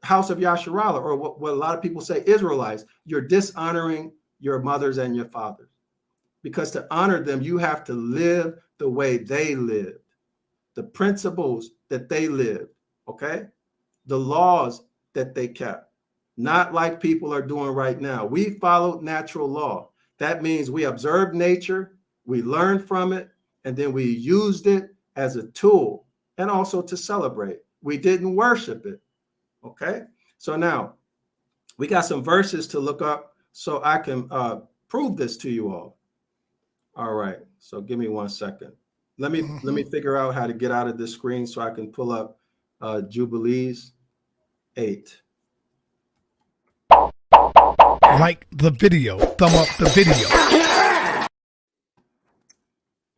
House of Yasharallah, or what a lot of people say, Israelites, you're dishonoring your mothers and your fathers. Because to honor them, you have to live the way they lived, the principles that they lived, okay? The laws that they kept, not like people are doing right now. We followed natural law. That means we observed nature, we learned from it, and then we used it as a tool and also to celebrate. We didn't worship it, okay? So now we got some verses to look up so I can prove this to you all. All right, so give me 1 second. Let me figure out how to get out of this screen so I can pull up Jubilees 8. Like the video, thumb up the video.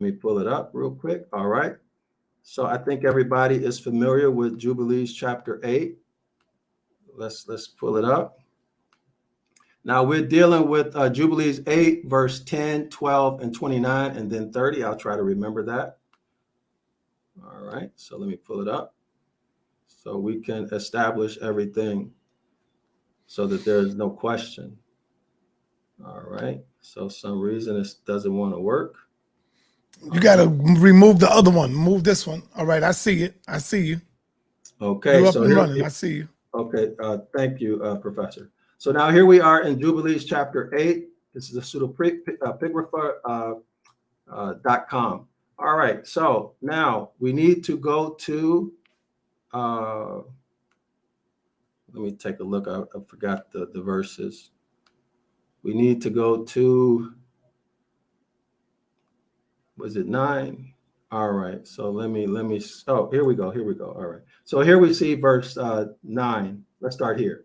Let me pull it up real quick. All right. So I think everybody is familiar with Jubilees chapter 8. Let's pull it up. Now we're dealing with Jubilees 8, verse 10, 12, and 29, and then 30. I'll try to remember that. All right. So let me pull it up so we can establish everything so that there is no question. All right. So some reason this doesn't want to work. You got to remove the other one. Move this one. All right. I see it. I see you. Okay. You're up so and running. I see you. Okay. Thank you, Professor. So now here we are in Jubilees chapter 8. This is the pseudopigrapher.com. All right. So now we need to go to, let me take a look. I forgot the verses. We need to go to, was it 9? All right. So let me, oh, here we go. All right. So here we see verse 9. Let's start here.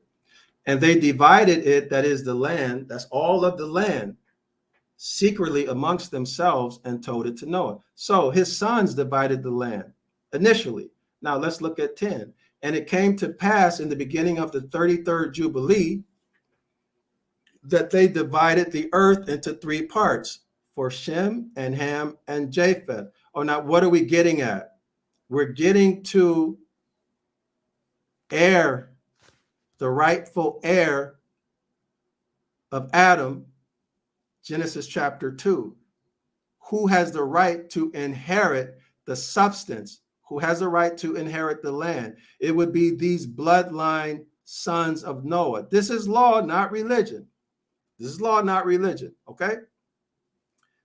And they divided it, that is the land, that's all of the land, secretly amongst themselves and told it to Noah. So his sons divided the land initially. Now let's look at 10. And it came to pass in the beginning of the 33rd Jubilee that they divided the earth into 3 parts for Shem and Ham and Japheth. Oh, now what are we getting at? We're getting to heir, the rightful heir of Adam, Genesis chapter 2. Who has the right to inherit the substance? Who has the right to inherit the land? It would be these bloodline sons of Noah. This is law, not religion. This is law, not religion, okay?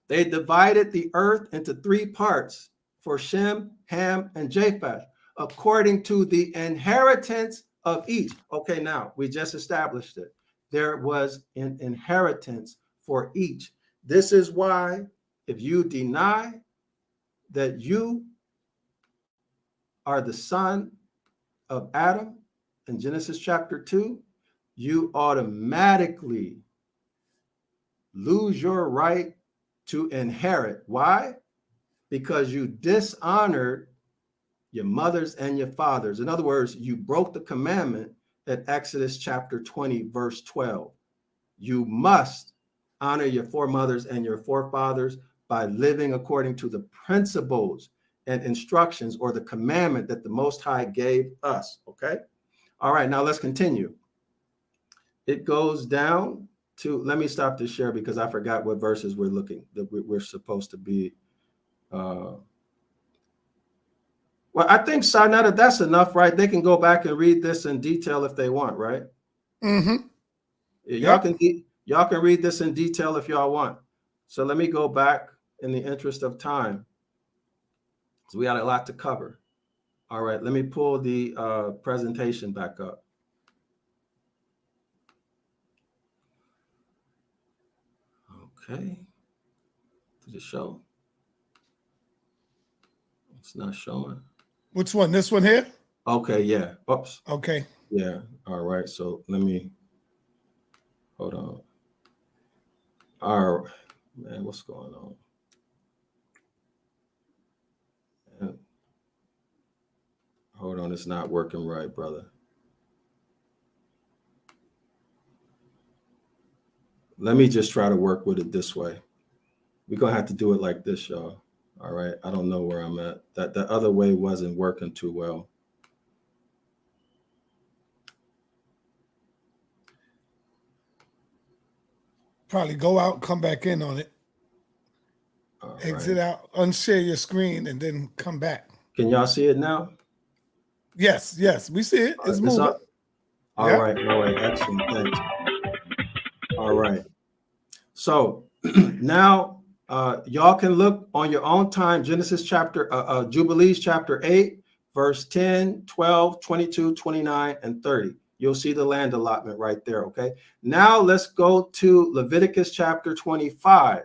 They divided the earth into 3 parts for Shem, Ham, and Japheth, according to the inheritance of each. Okay, now we just established it. There was an inheritance for each. This is why if you deny that you are the son of Adam in Genesis chapter 2, you automatically lose your right to inherit. Why? Because you dishonored your mothers and your fathers. In other words, you broke the commandment at Exodus chapter 20, verse 12. You must honor your foremothers and your forefathers, by living according to the principles and instructions or the commandment that the Most High gave us. Okay. All right. Now let's continue. It goes down to, let me stop the share because I forgot what verses we're supposed to be. Well, I think, Sarnetta, that's enough, right? They can go back and read this in detail if they want, right? Mm-hmm. Y'all can read this in detail if y'all want. So let me go back in the interest of time. So we got a lot to cover. All right, let me pull the presentation back up. Okay, did it show? It's not showing. Which one? This one here? Okay, yeah. Oops. Okay. Yeah. All right. So let me hold on. All right, man. What's going on? Man. Hold on. It's not working right, brother. Let me just try to work with it this way. We're gonna have to do it like this, y'all. All right. I don't know where I'm at. That the other way wasn't working too well. Probably go out, come back in on it. All Exit right. out, unshare your screen, and then come back. Can y'all see it now? Yes, we see it. It's moving. All right. Excellent. Thanks. All right. So now y'all can look on your own time, Genesis chapter, Jubilees chapter 8, verse 10, 12, 22, 29, and 30. You'll see the land allotment right there, okay? Now let's go to Leviticus chapter 25,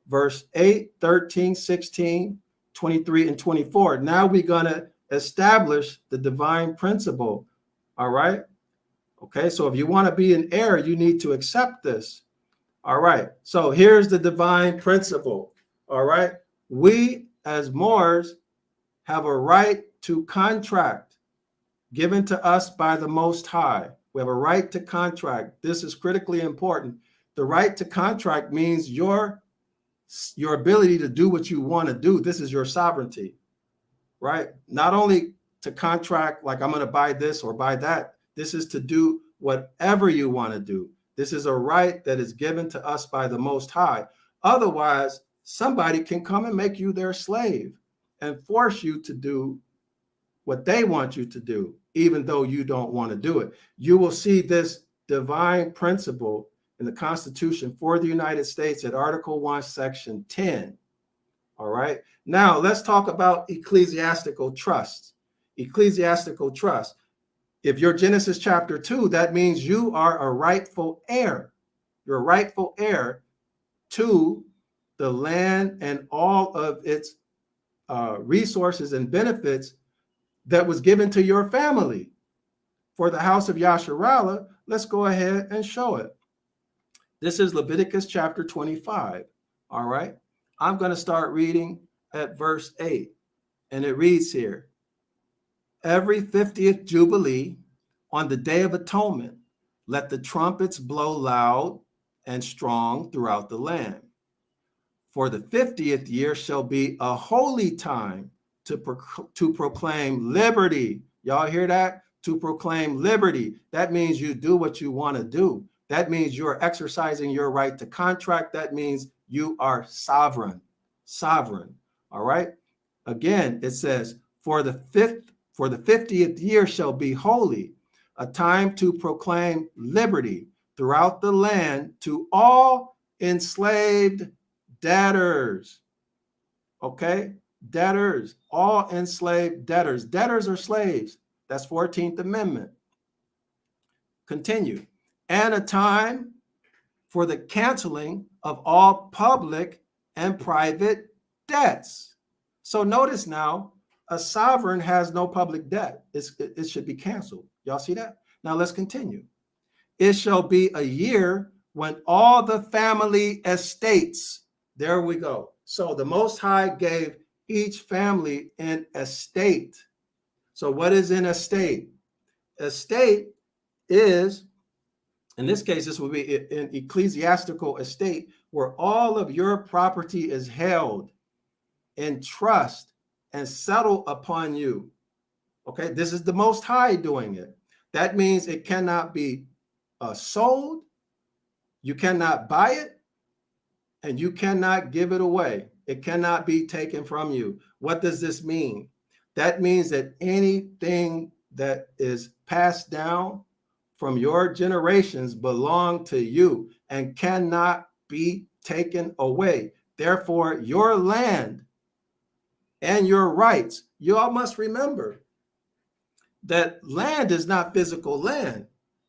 verse 8, 13, 16, 23, and 24. Now we're going to establish the divine principle, all right? Okay, so if you want to be an heir, you need to accept this. All right, so here's the divine principle. All right, we as Moors have a right to contract given to us by the Most High. We have a right to contract. This is critically important. The right to contract means your ability to do what you want to do. This is your sovereignty, right? Not only to contract like I'm going to buy this or buy that. This is to do whatever you want to do. This is a right that is given to us by the Most High. Otherwise, somebody can come and make you their slave and force you to do what they want you to do, even though you don't want to do it. You will see this divine principle in the Constitution for the United States at Article 1, Section 10. All right. Now, let's talk about ecclesiastical trust. Ecclesiastical trust. If you're Genesis chapter 2, that means you are a rightful heir. You're a rightful heir to the land and all of its resources and benefits that was given to your family. For the house of Yasharallah, let's go ahead and show it. This is Leviticus chapter 25. All right. I'm going to start reading at verse 8. And it reads here, every 50th Jubilee on the Day of Atonement, let the trumpets blow loud and strong throughout the land. For the 50th year shall be a holy time to proclaim liberty. Y'all hear that? To proclaim liberty. That means you do what you want to do. That means you're exercising your right to contract. That means you are sovereign. Sovereign. All right. Again, it says, for the 50th year shall be holy, a time to proclaim liberty throughout the land to all enslaved debtors. Okay. Debtors, all enslaved debtors. Debtors are slaves. That's 14th Amendment. Continue. And a time for the canceling of all public and private debts. So notice now, a sovereign has no public debt. It should be canceled. Y'all see that? Now let's continue. It shall be a year when all the family estates, there we go. So the Most High gave each family an estate. So what is an estate? Estate is, in this case, this will be an ecclesiastical estate where all of your property is held in trust and settled upon you. Okay, this is the Most High doing it. That means it cannot be sold, you cannot buy it, and you cannot give it away. It cannot be taken from you. What does this mean? That means that anything that is passed down from your generations belong to you and cannot be taken away. Therefore, your land and your rights, you all must remember that land is not physical land.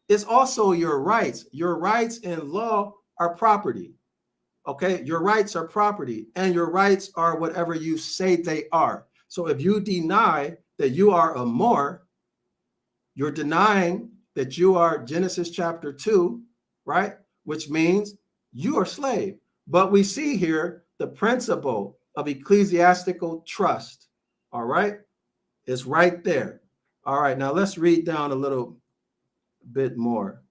It's also your rights. Your rights in law are property. Okay, your rights are property, and your rights are whatever you say they are. So if you deny that you are a Moor, you're denying that you are Genesis chapter 2, right? Which means you are slave. But we see here the principle of ecclesiastical trust, all right? It's right there. All right, now let's read down a little bit more.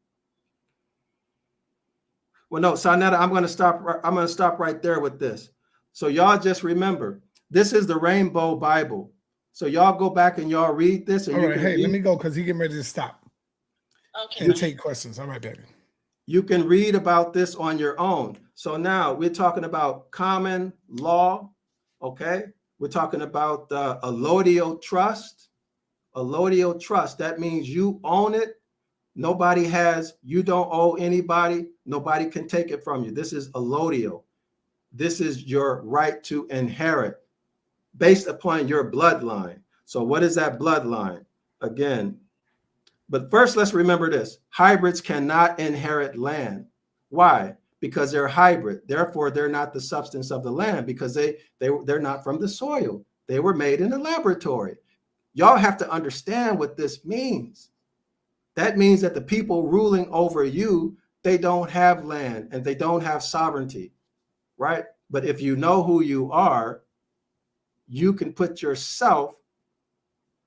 Well, no, Sarnetta, I'm going to stop right there with this. So y'all just remember, this is the Rainbow Bible. So y'all go back and y'all read this. And all right, hey, let me go because he's getting ready to stop. Okay. And take questions. All right, baby. You can read about this on your own. So now we're talking about common law, okay? We're talking about allodial trust. Allodial trust, that means you own it. Nobody has, you don't owe anybody. Nobody can take it from you. This is allodial. This is your right to inherit based upon your bloodline. So what is that bloodline? Again, but first let's remember this. Hybrids cannot inherit land. Why? Because they're hybrid. Therefore, they're not the substance of the land because they're not from the soil. They were made in a laboratory. Y'all have to understand what this means. That means that the people ruling over you, they don't have land and they don't have sovereignty, right? But if you know who you are, you can put yourself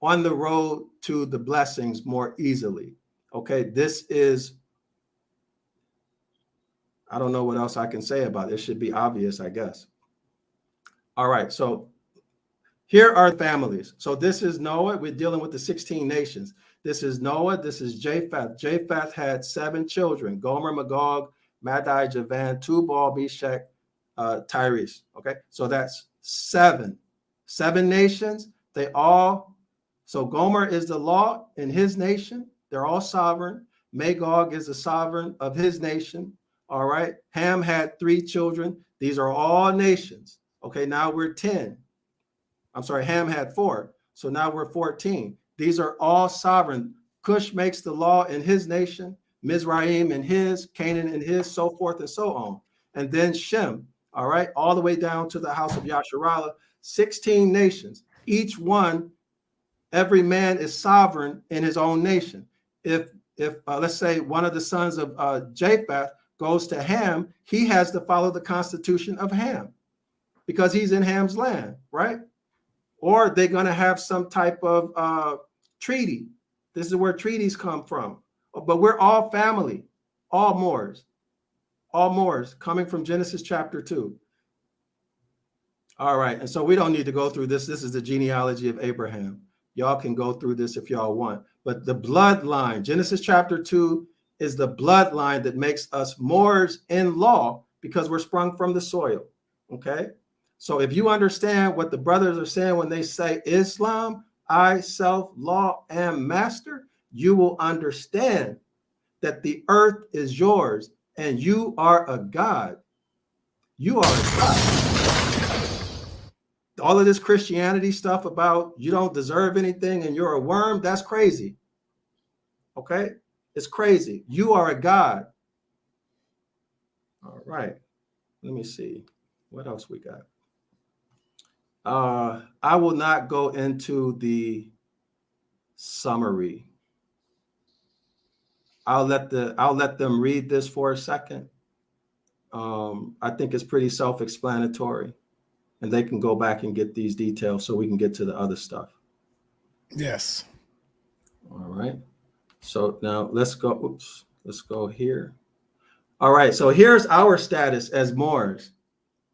on the road to the blessings more easily. Okay, this is, I don't know what else I can say about it. It should be obvious, I guess. All right, so here are families. So this is Noah. We're dealing with the 16 nations. This is Noah. This is Japheth. Japheth had 7 children: Gomer, Magog, Madai, Javan, Tubal, Meshach, Tyrese. Okay, so that's 7 nations. They all, so Gomer is the law in his nation. They're all sovereign. Magog is the sovereign of his nation. All right. Ham had 3 children. These are all nations. Okay, now we're 10. I'm sorry, Ham had 4. So now we're 14. These are all sovereign. Cush makes the law in his nation, Mizraim in his, Canaan in his, so forth and so on. And then Shem, all right, all the way down to the house of Yasharallah, 16 nations. Each one, every man is sovereign in his own nation. If let's say one of the sons of Japheth goes to Ham, he has to follow the constitution of Ham because he's in Ham's land, right? Or they're going to have some type of treaty. This is where treaties come from. But we're all family, all Moors coming from Genesis chapter 2. All right. And so we don't need to go through this. This is the genealogy of Abraham. Y'all can go through this if y'all want. But the bloodline, Genesis chapter 2 is the bloodline that makes us Moors in law because we're sprung from the soil. Okay. So if you understand what the brothers are saying when they say Islam, I, self, law, am master, you will understand that the earth is yours and you are a God. You are a God. All of this Christianity stuff about you don't deserve anything and you're a worm, that's crazy. Okay? It's crazy. You are a God. All right. Let me see. What else we got? I will not go into the summary. I'll let them read this for a second. I think it's pretty self-explanatory, and they can go back and get these details so we can get to the other stuff. Yes. All right. So now let's go. Oops. Let's go here. All right, so here's our status as Moors,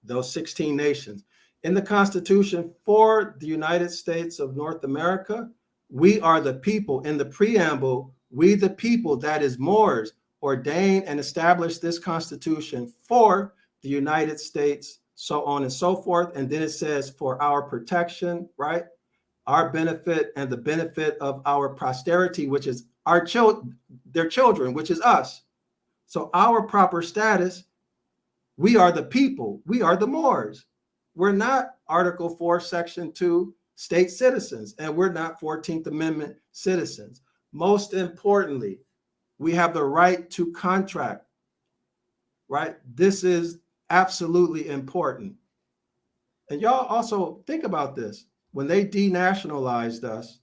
those 16 nations. In the Constitution for the United States of North America, we are the people. In the preamble, we the people, that is Moors, ordain and establish this Constitution for the United States, so on and so forth. And then it says for our protection, right? Our benefit and the benefit of our posterity, which is our their children, which is us. So our proper status, we are the people, we are the Moors. We're not Article 4, Section 2 state citizens, and we're not 14th Amendment citizens. Most importantly, we have the right to contract, right? This is absolutely important. And y'all also think about this. When they denationalized us,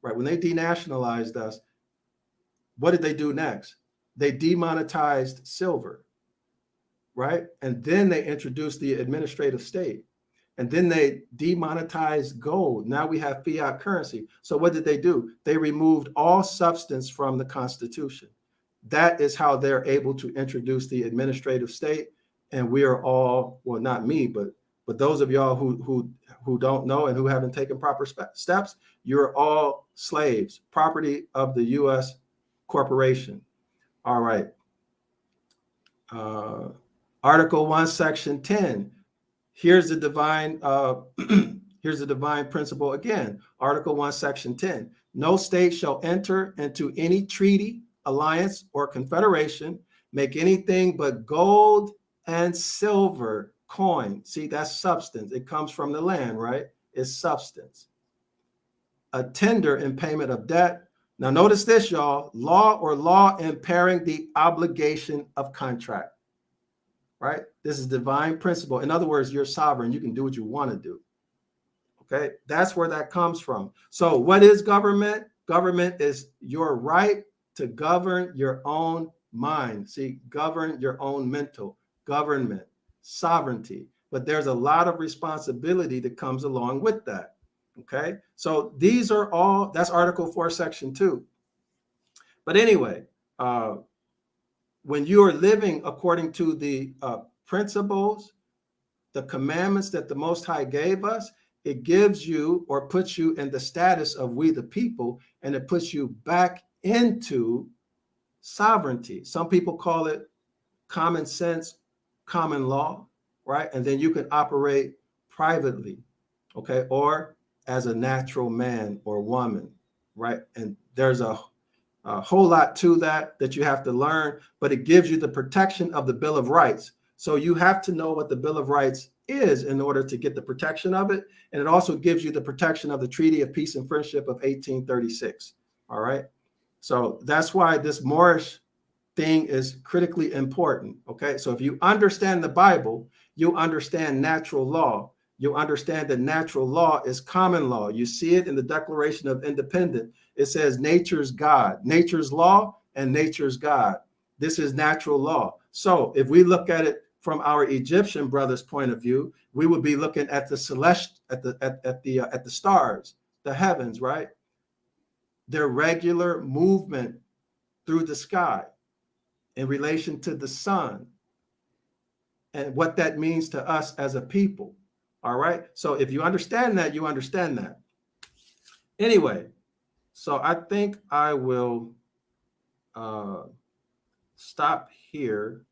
right? When they denationalized us, what did they do next? They demonetized silver, right? And then they introduced the administrative state. And then they demonetized gold. Now we have fiat currency. So what did they do? They removed all substance from the Constitution. That is how they're able to introduce the administrative state. And we are all, well, not me, but those of y'all who don't know and who haven't taken proper steps, you're all slaves, property of the U.S. corporation. All right. Article 1, Section 10. Here's the divine here's the divine principle again. Article 1, Section 10. No state shall enter into any treaty, alliance, or confederation, make anything but gold and silver coin. See, that's substance. It comes from the land, right? It's substance. A tender in payment of debt. Now notice this, y'all. Law or law impairing the obligation of contract. Right? This is divine principle. In other words, you're sovereign. You can do what you want to do. Okay? That's where that comes from. So what is government? Government is your right to govern your own mind. See, govern your own mental, government, sovereignty. But there's a lot of responsibility that comes along with that. Okay? So these are all, that's Article 4, Section 2. But anyway, when you are living according to the principles, the commandments that the Most High gave us, it gives you or puts you in the status of we the people, and it puts you back into sovereignty. Some people call it common sense, common law, right? And then you can operate privately, okay? Or as a natural man or woman, right? And there's a whole lot to that you have to learn, but it gives you the protection of the Bill of Rights. So you have to know what the Bill of Rights is in order to get the protection of it. And it also gives you the protection of the Treaty of Peace and Friendship of 1836. All right. So that's why this Moorish thing is critically important. Okay. So if you understand the Bible, you understand natural law. You understand that natural law is common law. You see it in the Declaration of Independence. It says nature's God, nature's law, and nature's God. This is natural law. So if we look at it from our Egyptian brothers' point of view, we would be looking at the at the stars, the heavens, right? Their regular movement through the sky in relation to the sun and what that means to us as a people. All right. So if you understand that, you understand that. Anyway, so I think I will stop here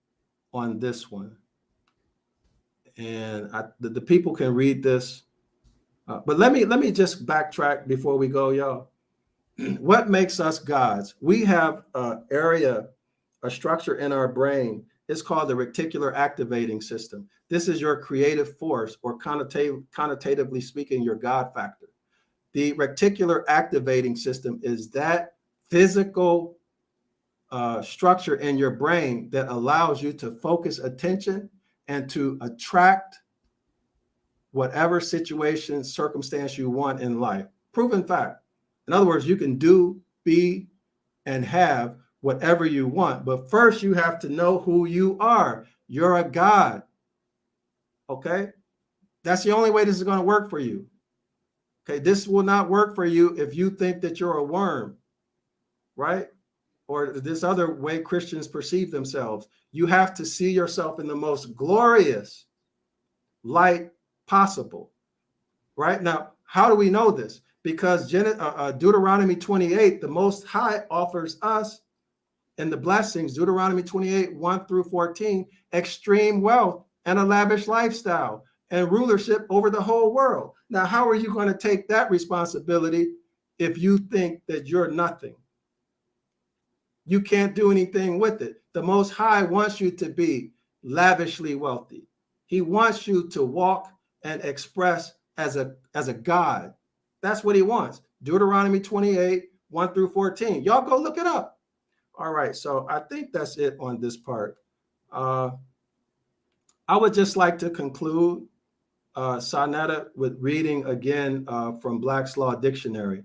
on this one. And the people can read this. But let me just backtrack before we go, y'all. What makes us gods? We have a structure in our brain. It's called the reticular activating system. This is your creative force, or connotatively speaking, your God factor. The reticular activating system is that physical structure in your brain that allows you to focus attention and to attract whatever situation, circumstance you want in life. Proven fact. In other words, you can do, be, and have whatever you want. But first, you have to know who you are. You're a God. Okay? That's the only way this is going to work for you. Okay? This will not work for you if you think that you're a worm, right? or this other way Christians perceive themselves. You have to see yourself in the most glorious light possible. Right? Now, how do we know this? Because Deuteronomy 28, the Most High offers us in the blessings, Deuteronomy 28, 1 through 14, extreme wealth and a lavish lifestyle and rulership over the whole world. Now, how are you going to take that responsibility if you think that you're nothing? You can't do anything with it. The Most High wants you to be lavishly wealthy. He wants you to walk and express as a God. That's what he wants. Deuteronomy 28, 1 through 14. Y'all go look it up. All right, so I think that's it on this part. I would just like to conclude, Sarnetta, with reading again from Black's Law Dictionary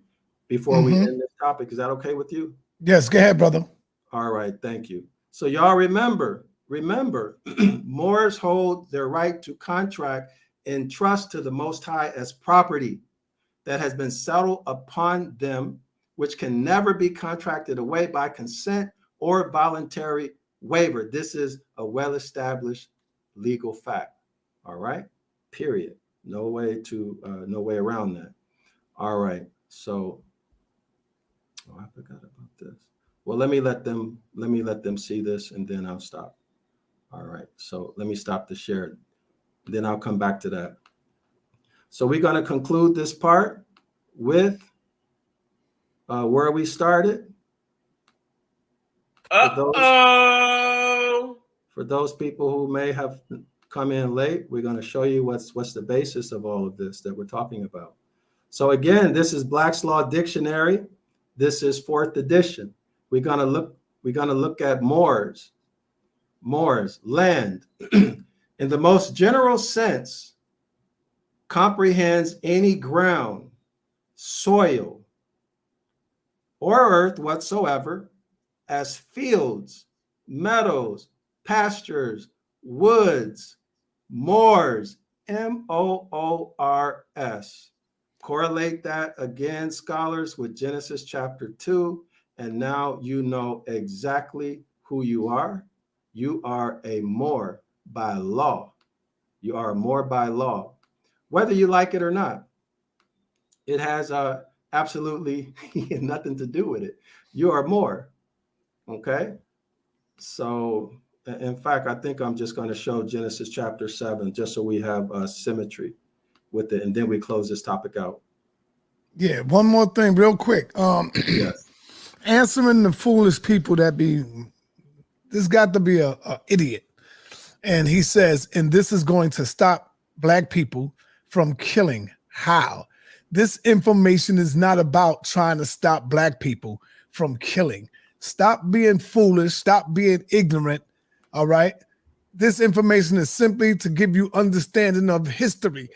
before we end this topic. Is that okay with you? Yes, go ahead, brother. All right, thank you. So y'all remember, Moors hold their right to contract in trust to the Most High as property that has been settled upon them, which can never be contracted away by consent or voluntary waiver. This is a well-established legal fact. All right, period. No way around that. All right, so I forgot about this. Well, let me let them see this, and then I'll stop. All right, so let me stop the share. Then I'll come back to that. So we're going to conclude this part with where we started. For those people who may have come in late, we're going to show you what's the basis of all of this that we're talking about. So again, this is Black's Law Dictionary. This is 4th edition. We're going to look at Moors, land. In the most general sense, comprehends any ground, soil, or earth whatsoever, as fields, meadows, pastures, woods, moors, M-O-O-R-S. Correlate that again, scholars, with Genesis chapter 2, and now you know exactly who you are. You are a Moor by law. You are a Moor by law, whether you like it or not. It has absolutely nothing to do with it. You are Moor. Okay, so in fact, I think I'm just going to show Genesis chapter 7 just so we have symmetry with it, and then we close this topic out. Yeah, one more thing real quick. Yes. Answering the foolish people that be, this got to be a idiot. And he says, and this is going to stop black people from killing. How? This information is not about trying to stop black people from killing. Stop being foolish. Stop being ignorant. All right. This information is simply to give you understanding of history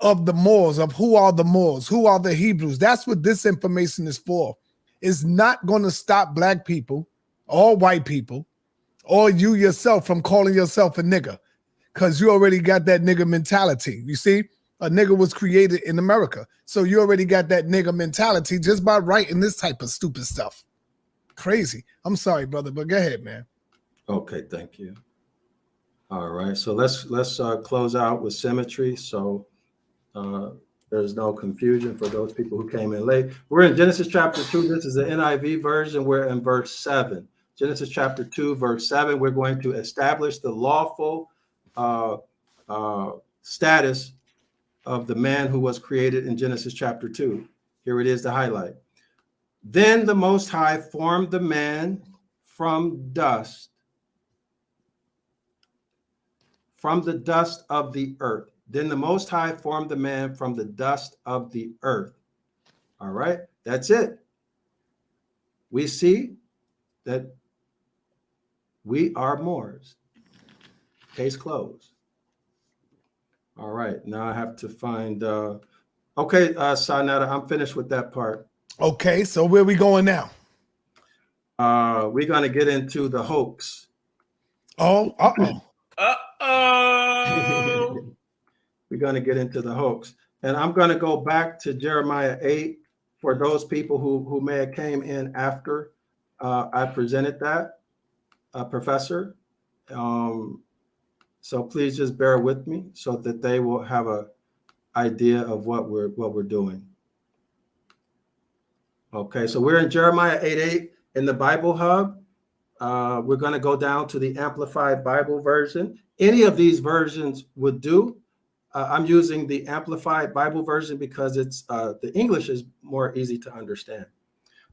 of the Moors, of who are the Moors, who are the Hebrews. That's what this information is for. It's not going to stop black people or white people or you yourself from calling yourself a nigger, because you already got that nigger mentality. You see, a nigger was created in America. So you already got that nigger mentality just by writing this type of stupid stuff. Crazy. I'm sorry, brother, but go ahead, man. Okay, thank you. All right, so let's close out with symmetry. So there's no confusion for those people who came in late. We're in Genesis chapter 2. This is the NIV version. We're in verse 7. Genesis chapter 2, verse 7. We're going to establish the lawful status of the man who was created in Genesis chapter 2. Here it is, the highlight. Then the Most High formed the man from dust, from the dust of the earth. Then the Most High formed the man from the dust of the earth. All right, that's it. We see that we are Moors. Case closed. All right, now I have to find, okay, Sarnetta, I'm finished with that part. Okay, so where are we going now? We're going to get into the hoax. Oh, uh-oh. We're going to get into the hoax. And I'm going to go back to Jeremiah 8 for those people who may have came in after I presented that, Professor. So please just bear with me so that they will have an idea of what we're doing. Okay, so we're in Jeremiah 8:8 in the Bible Hub. We're going to go down to the Amplified Bible version. Any of these versions would do. I'm using the Amplified Bible version because it's the English is more easy to understand.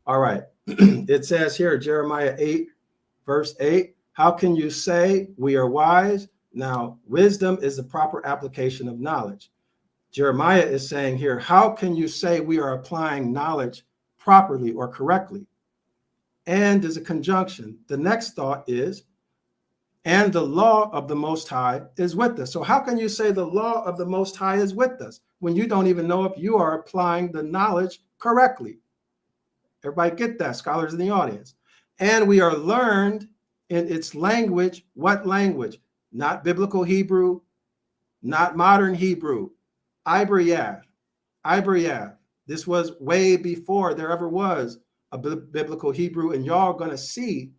All right, it says here, Jeremiah 8, verse 8, how can you say we are wise? Now, wisdom is the proper application of knowledge. Jeremiah is saying here, how can you say we are applying knowledge properly or correctly? And is a conjunction. The next thought is, and the law of the Most High is with us. So how can you say the law of the Most High is with us when you don't even know if you are applying the knowledge correctly? Everybody get that, scholars in the audience. And we are learned in its language. What language? Not biblical Hebrew, not modern Hebrew. Ibaryath. This was way before there ever was a biblical Hebrew, and y'all gonna see,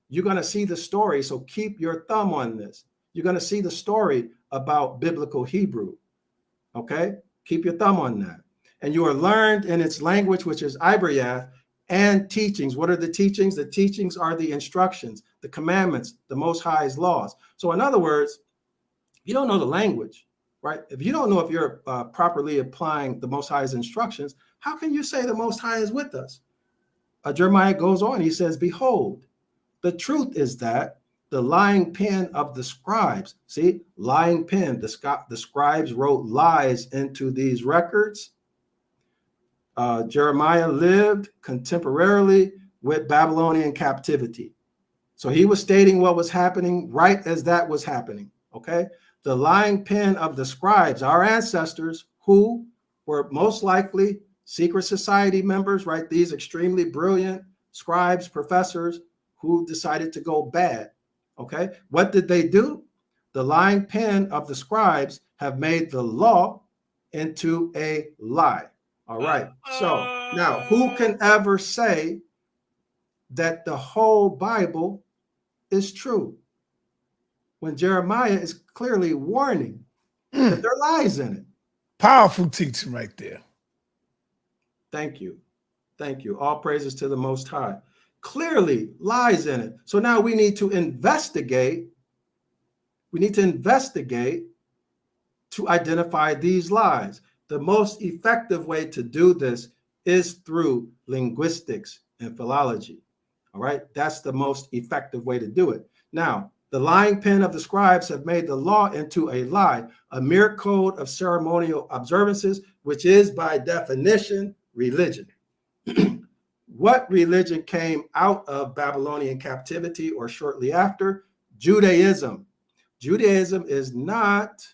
you're gonna see the story. So keep your thumb on this. You're gonna see the story about biblical Hebrew. Okay, keep your thumb on that. And you are learned in its language, which is Ibaryath, and teachings. What are the teachings? The teachings are the instructions, the commandments, the Most High's laws. So in other words, you don't know the language, right? If you don't know if you're properly applying the Most High's instructions, how can you say the Most High is with us? Jeremiah goes on, he says, behold, the truth is that the lying pen of the scribes, see, lying pen, the scribes wrote lies into these records. Jeremiah lived contemporarily with Babylonian captivity. So he was stating what was happening right as that was happening, okay? The lying pen of the scribes, our ancestors, who were most likely secret society members, right? These extremely brilliant scribes, professors who decided to go bad, okay? What did they do? The lying pen of the scribes have made the law into a lie. All right. So now, who can ever say that the whole Bible is true when Jeremiah is clearly warning that there are lies in it? Powerful teaching right there. Thank you. Thank you. All praises to the Most High. Clearly lies in it. So now we need to investigate. We need to investigate to identify these lies. The most effective way to do this is through linguistics and philology. All right, that's the most effective way to do it. Now, the lying pen of the scribes have made the law into a lie, a mere code of ceremonial observances, which is by definition religion. What religion came out of Babylonian captivity or shortly after? Judaism. Judaism is not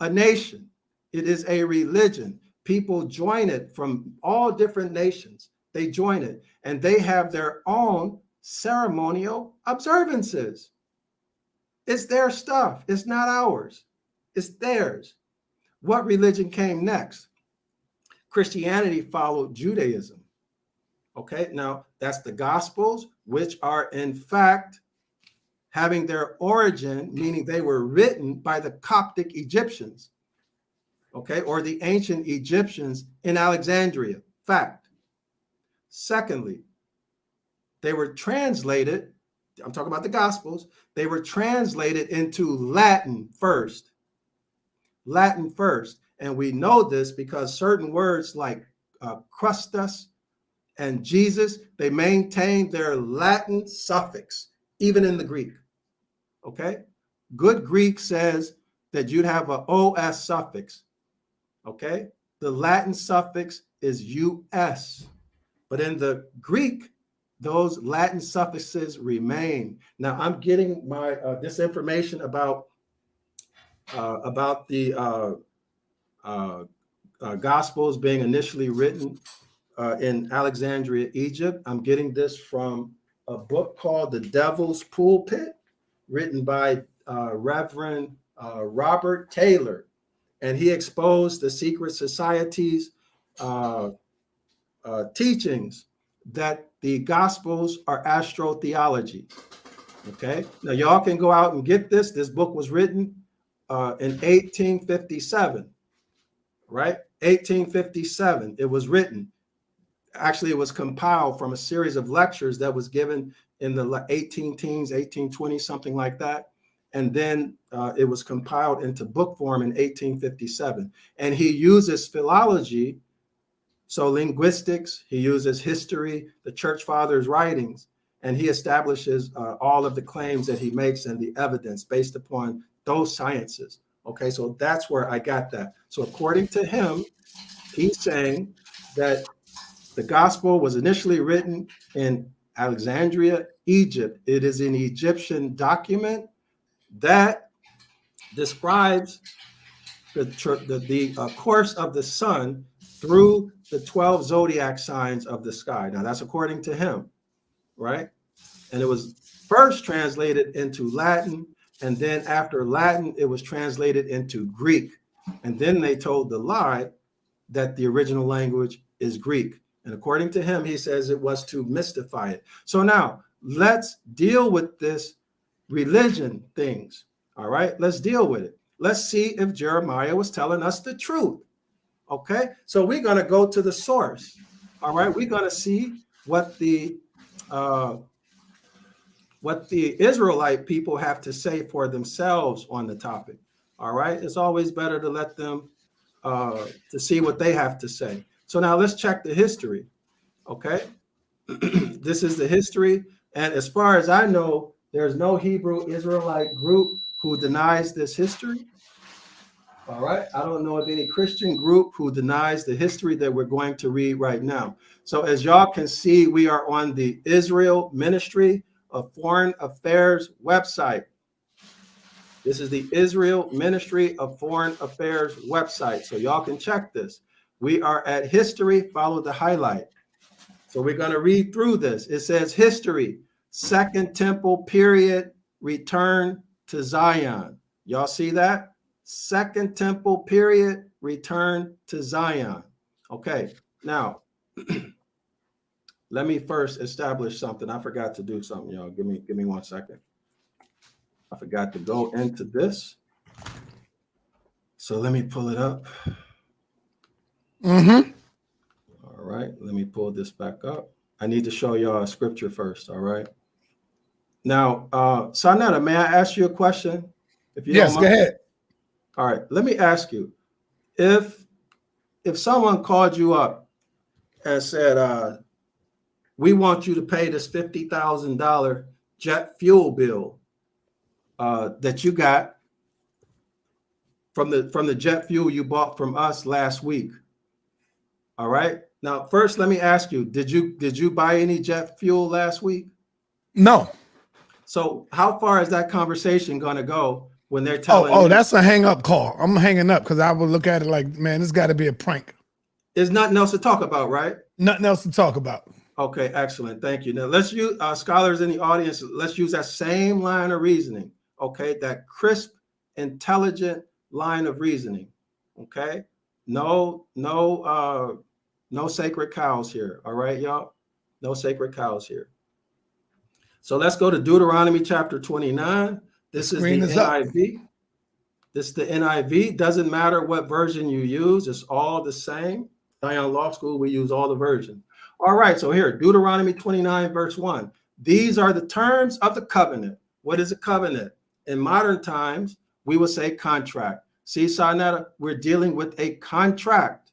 a nation. It is a religion. People join it from all different nations. They join it, and they have their own ceremonial observances. It's their stuff. It's not ours. It's theirs. What religion came next? Christianity followed Judaism. Okay, now that's the Gospels, which are in fact having their origin, meaning they were written by the Coptic Egyptians, okay, or the ancient Egyptians in Alexandria. Fact. Secondly, they were translated, I'm talking about the Gospels, they were translated into Latin first. Latin first. And we know this because certain words like Christus and Jesus, they maintain their Latin suffix, even in the Greek. Okay? Good Greek says that you'd have an OS suffix. Okay? The Latin suffix is US. But in the Greek, those Latin suffixes remain. Now, I'm getting my this information about the Gospels being initially written in Alexandria, Egypt. I'm getting this from a book called The Devil's Pulpit, written by Reverend Robert Taylor. And he exposed the secret society's teachings that the Gospels are astrotheology. Okay, now y'all can go out and get this. This book was written in 1857, right? 1857, it was written. Actually, it was compiled from a series of lectures that was given in the 18 teens, 1820, something like that. And then it was compiled into book form in 1857. And he uses philology, so linguistics, he uses history, the church fathers' writings, and he establishes all of the claims that he makes and the evidence based upon those sciences. Okay, so that's where I got that. So according to him, he's saying that the gospel was initially written in Alexandria, Egypt. It is an Egyptian document that describes the course of the sun through the 12 zodiac signs of the sky. Now, that's according to him, right? And it was first translated into Latin, and then after Latin, it was translated into Greek. And then they told the lie that the original language is Greek. And according to him, he says it was to mystify it. So now let's deal with this religion things. All right, let's deal with it. Let's see if Jeremiah was telling us the truth. Okay, so we're going to go to the source. All right, we're going to see what the Israelite people have to say for themselves on the topic. All right, it's always better to let them to see what they have to say. So now let's check the history. Okay, this is the history, and as far as I know, there's no Hebrew Israelite group who denies this history. All right, I don't know of any Christian group who denies the history that we're going to read right now. So as y'all can see, we are on the Israel Ministry of Foreign Affairs website. This is the Israel Ministry of Foreign Affairs website. So y'all can check this. We are at history, follow the highlight. So we're going to read through this. It says history, Second Temple period, return to Zion. Y'all see that? Second Temple period, return to Zion. Okay, now let me first establish something. I forgot to do something, y'all. Give me 1 second. I forgot to go into this. So let me pull it up. Mm-hmm. All right, let me pull this back up. I need to show y'all a scripture first. All right. Now, Sanetta, may I ask you a question? If you Yes, don't mind. go ahead. All right, let me ask you, if someone called you up and said, we want you to pay this $50,000 jet fuel bill that you got from the jet fuel you bought from us last week. All right. Now, first, let me ask you, did you buy any jet fuel last week? No. So how far is that conversation going to go when they're telling Oh, you? that's a hang up call. I'm hanging up because I would look at it like, man, this got to be a prank. There's nothing else to talk about, right? Nothing else to talk about. Okay, excellent. Thank you. Now let's use scholars in the audience. Let's use that same line of reasoning. Okay, that crisp, intelligent line of reasoning. Okay, no sacred cows here. All right, y'all. No sacred cows here. So let's go to Deuteronomy chapter 29. This is the NIV. This is the NIV. Doesn't matter what version you use. It's all the same. Zion Law School, we use all the versions. All right, so here, Deuteronomy 29, verse 1. These are the terms of the covenant. What is a covenant? In modern times, we would say contract. See, Sanetta, we're dealing with a contract.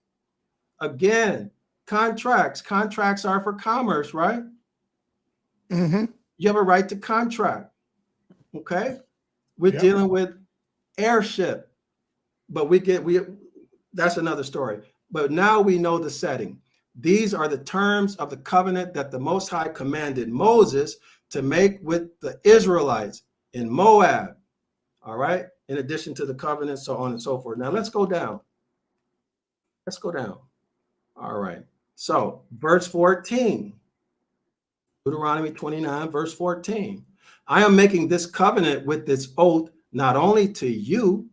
Again, contracts. Contracts are for commerce, right? Mm-hmm. You have a right to contract. Okay? We're dealing with airship, but that's another story. But now we know the setting. These are the terms of the covenant that the Most High commanded Moses to make with the Israelites in Moab. All right. In addition to the covenant, so on and so forth. Now let's go down. Let's go down. All right. So verse 14, Deuteronomy 29, verse 14. I am making this covenant with this oath, not only to you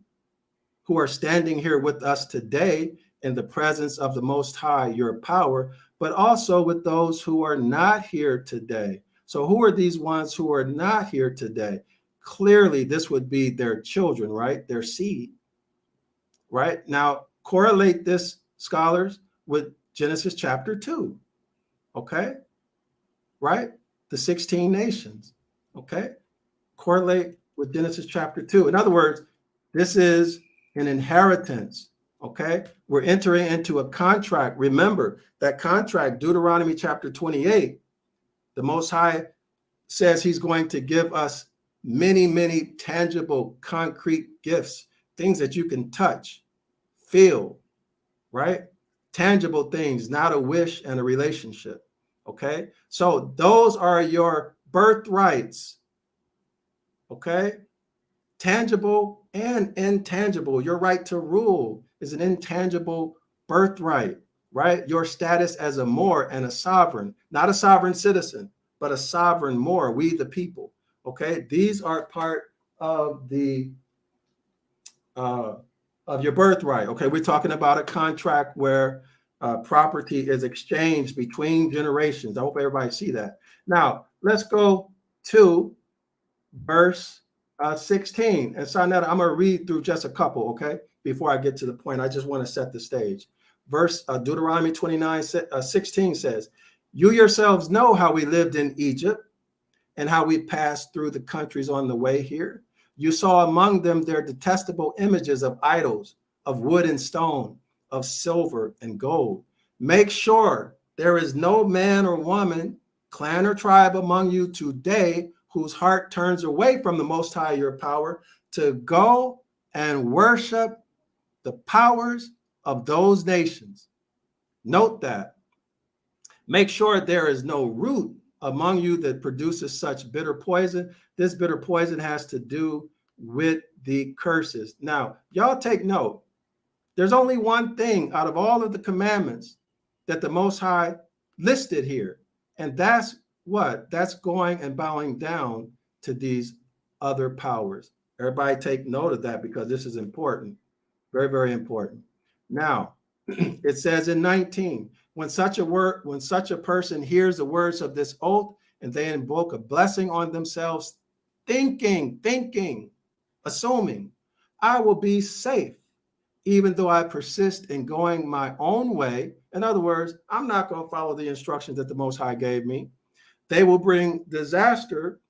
who are standing here with us today in the presence of the Most High, your power, but also with those who are not here today. So who are these ones who are not here today? Clearly, this would be their children, right? Their seed, right? Now, correlate this, scholars, with Genesis chapter 2, okay? Right? The 16 nations, okay? Correlate with Genesis chapter 2. In other words, this is an inheritance, okay? We're entering into a contract. Remember that contract, Deuteronomy chapter 28, the Most High says he's going to give us many, many tangible, concrete gifts, things that you can touch, feel, right? Tangible things, not a wish and a relationship, okay? So those are your birthrights, okay? Tangible and intangible. Your right to rule is an intangible birthright, right? Your status as a Moor and a sovereign, not a sovereign citizen, but a sovereign Moor, we the people, okay? These are part of the of your birthright, okay? We're talking about a contract where property is exchanged between generations. I hope everybody see that. Now, let's go to verse 16. And Sonetta, I'm going to read through just a couple, okay? Before I get to the point, I just want to set the stage. Verse Deuteronomy 29:16 says, "You yourselves know how we lived in Egypt and how we passed through the countries on the way here. You saw among them their detestable images of idols, of wood and stone, of silver and gold. Make sure there is no man or woman, clan or tribe among you today whose heart turns away from the Most High, your power, to go and worship the powers of those nations." Note that. Make sure there is no root among you that produces such bitter poison. This bitter poison has to do with the curses. Now, y'all take note. There's only one thing out of all of the commandments that the Most High listed here, and that's what? That's going and bowing down to these other powers. Everybody take note of that because this is important. Very, very important. Now, it says in 19, when such a person hears the words of this oath and they invoke a blessing on themselves, thinking, assuming, I will be safe, even though I persist in going my own way. In other words, I'm not going to follow the instructions that the Most High gave me. They will bring disaster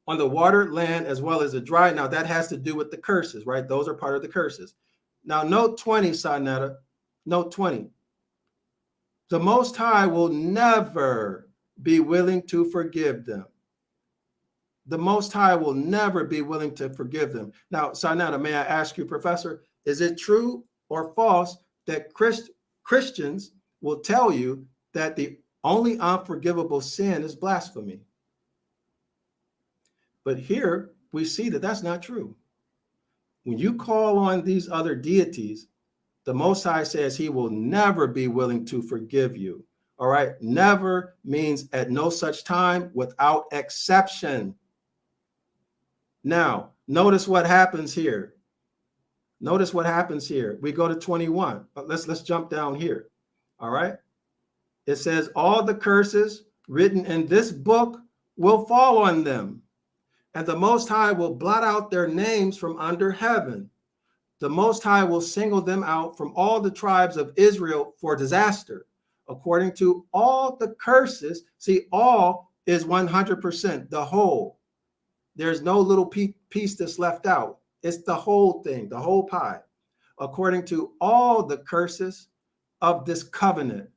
on the watered land as well as the dry. Now, that has to do with the curses, right? Those are part of the curses. Now, note 20, Sonetta, note 20. The Most High will never be willing to forgive them. The Most High will never be willing to forgive them. Now, Sonetta, may I ask you, Professor, is it true or false that Christians will tell you that the only unforgivable sin is blasphemy? But here we see that that's not true. When you call on these other deities, the Most High says he will never be willing to forgive you. All right. Never means at no such time, without exception. Now, notice what happens here. Notice what happens here. We go to 21. Let's jump down here. All right. It says, all the curses written in this book will fall on them, and the Most High will blot out their names from under heaven. The Most High will single them out from all the tribes of Israel for disaster, according to all the curses. See, all is 100%, the whole. There's no little piece that's left out. It's the whole thing, the whole pie, according to all the curses of this covenant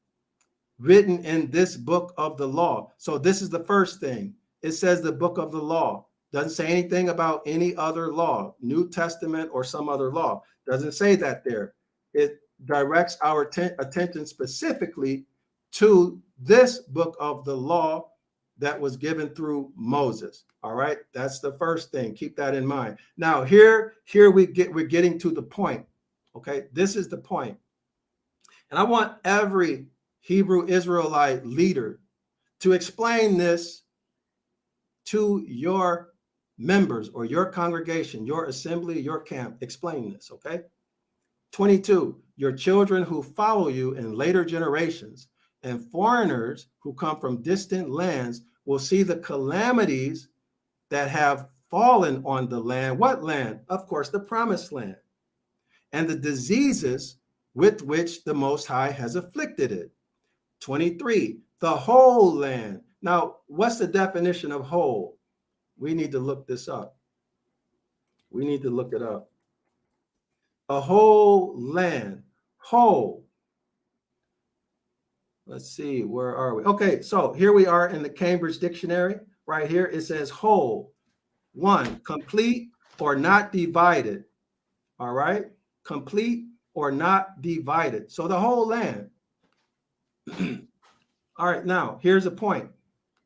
written in this book of the law. So this is the first thing. It says the book of the law. Doesn't say anything about any other law, New Testament or some other law. Doesn't say that there. It directs our attention specifically to this book of the law that was given through Moses. All right, that's the first thing. Keep that in mind. Now, we're getting to the point. Okay, this is the point. And I want every Hebrew Israelite leader to explain this to your members or your congregation, your assembly, your camp. Explain this, okay? 22, your children who follow you in later generations and foreigners who come from distant lands will see the calamities that have fallen on the land. What land? Of course, the promised land. And the diseases with which the Most High has afflicted it. 23, the whole land. Now, what's the definition of whole? We need to look this up. We need to look it up. A whole land, whole. Let's see, where are we? Okay, so here we are in the Cambridge Dictionary. Right here, it says whole. 1, complete or not divided. All right, complete or not divided. So the whole land. All right, now here's a point.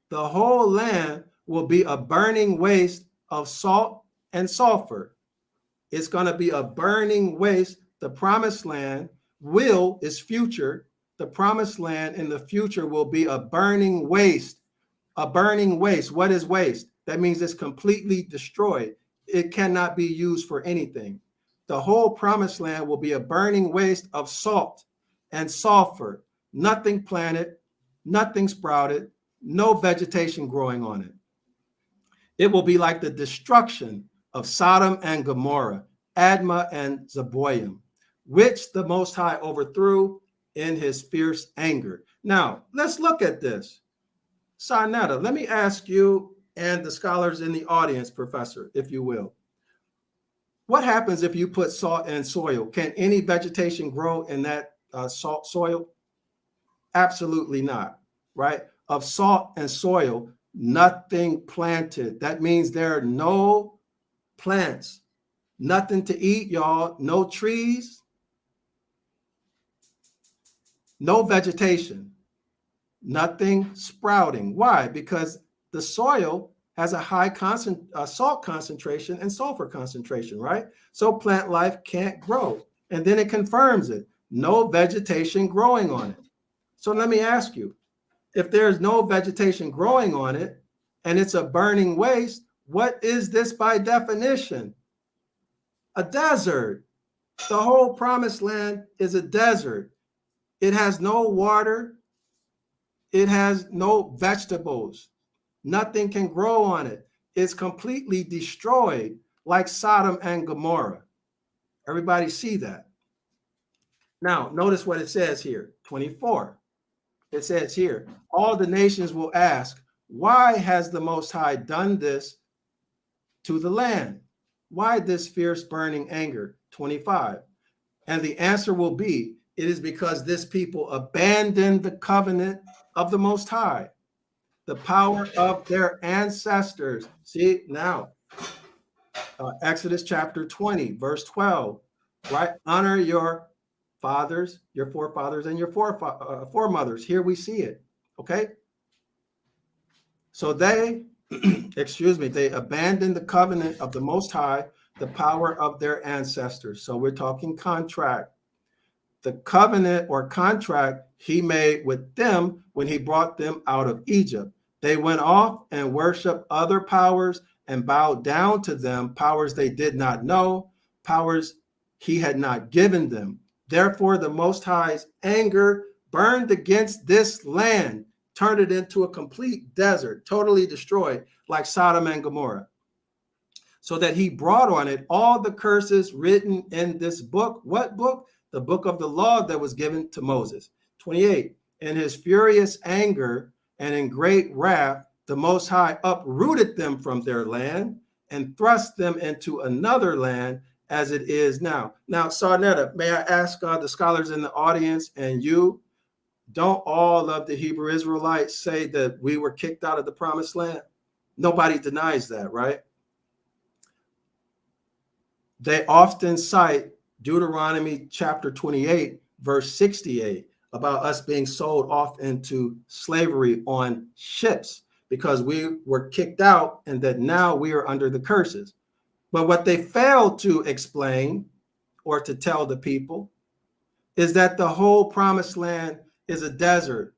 The whole land will be a burning waste of salt and sulfur. It's going to be a burning waste. The promised land is future. The promised land in the future will be a burning waste. A burning waste. What is waste? That means it's completely destroyed. It cannot be used for anything. The whole promised land will be a burning waste of salt and sulfur. Nothing planted, nothing sprouted, no vegetation growing on it. It will be like the destruction of Sodom and Gomorrah, Admah and Zeboim, which the Most High overthrew in his fierce anger. Now, let's look at this. Sarnetta, let me ask you and the scholars in the audience, Professor, if you will. What happens if you put salt in soil? Can any vegetation grow in that salt soil? Absolutely not, right? Of salt and soil, nothing planted. That means there are no plants, nothing to eat, y'all, no trees, no vegetation, nothing sprouting. Why? Because the soil has a high salt concentration and sulfur concentration, right? So plant life can't grow. And then it confirms it. No vegetation growing on it. So let me ask you, if there's no vegetation growing on it and it's a burning waste, what is this by definition? A desert. The whole promised land is a desert. It has no water. It has no vegetables. Nothing can grow on it. It's completely destroyed like Sodom and Gomorrah. Everybody see that? Now, notice what it says here, 24. It says here, all the nations will ask, why has the Most High done this to the land? Why this fierce burning anger? 25. And the answer will be, it is because this people abandoned the covenant of the Most High, the power of their ancestors. See, now, Exodus chapter 20, verse 12, right? Honor your fathers, your forefathers, and your foremothers. Here we see it, okay? So they, they abandoned the covenant of the Most High, the power of their ancestors. So we're talking contract. The covenant or contract he made with them when he brought them out of Egypt. They went off and worshiped other powers and bowed down to them, powers they did not know, powers he had not given them. Therefore, the Most High's anger burned against this land, turned it into a complete desert, totally destroyed, like Sodom and Gomorrah, so that he brought on it all the curses written in this book. What book? The book of the law that was given to Moses. 28, in his furious anger and in great wrath, the Most High uprooted them from their land and thrust them into another land as it is now. Now, Sarnetta, may I ask the scholars in the audience and you, don't all of the Hebrew Israelites say that we were kicked out of the promised land? Nobody denies that, right? They often cite Deuteronomy chapter 28, verse 68, about us being sold off into slavery on ships because we were kicked out and that now we are under the curses. But what they failed to explain or to tell the people is that the whole promised land is a desert.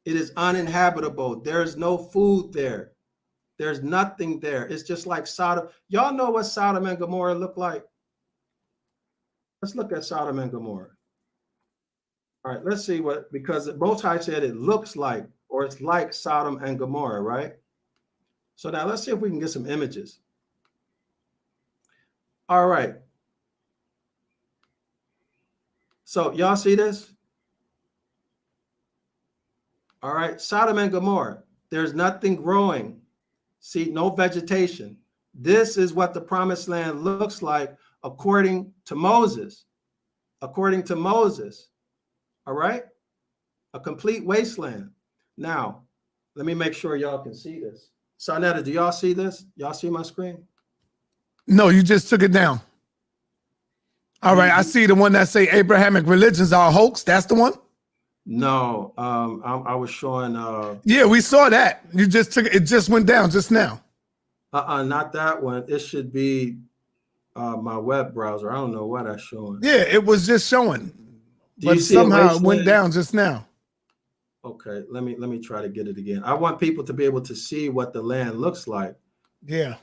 It is uninhabitable. There's no food there. There's nothing there. It's just like Sodom. Y'all know what Sodom and Gomorrah look like? Let's look at Sodom and Gomorrah. All right, let's see what, because the Most High said it looks like, or it's like Sodom and Gomorrah, right? So now let's see if we can get some images. All right. So y'all see this? All right, Sodom and Gomorrah, there's nothing growing. See, no vegetation. This is what the promised land looks like according to Moses. According to Moses, all right? A complete wasteland. Now, let me make sure y'all can see this. Sarnetta, do y'all see this? Y'all see my screen? No, you just took it down. All right, I see the one that say Abrahamic religions are a hoax. That's the one? No, I was showing. Yeah, we saw that. You just took it. It just went down just now. Not that one. It should be my web browser. I don't know what that's showing. Yeah, it was just showing. Do but you see somehow it went down just now. Okay, let me try to get it again. I want people to be able to see what the land looks like. Yeah.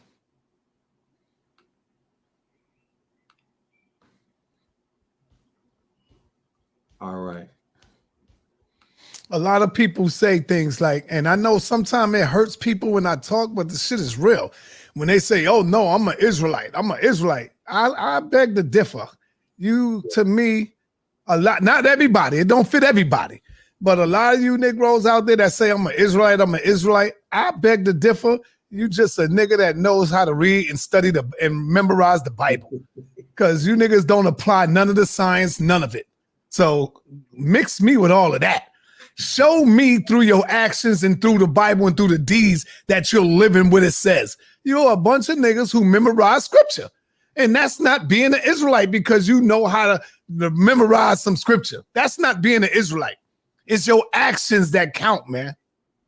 All right. A lot of people say things like, and I know sometimes it hurts people when I talk, but the shit is real. When they say, oh no, I'm an Israelite. I'm an Israelite. I beg to differ. You, to me, a lot, not everybody, it don't fit everybody, but a lot of you Negroes out there that say I'm an Israelite, I beg to differ. You just a nigga that knows how to read and study and memorize the Bible. Because you niggas don't apply none of the science, none of it. So mix me with all of that. Show me through your actions and through the Bible and through the deeds that you're living what it says. You're a bunch of niggas who memorize scripture. And that's not being an Israelite because you know how to memorize some scripture. That's not being an Israelite. It's your actions that count, man.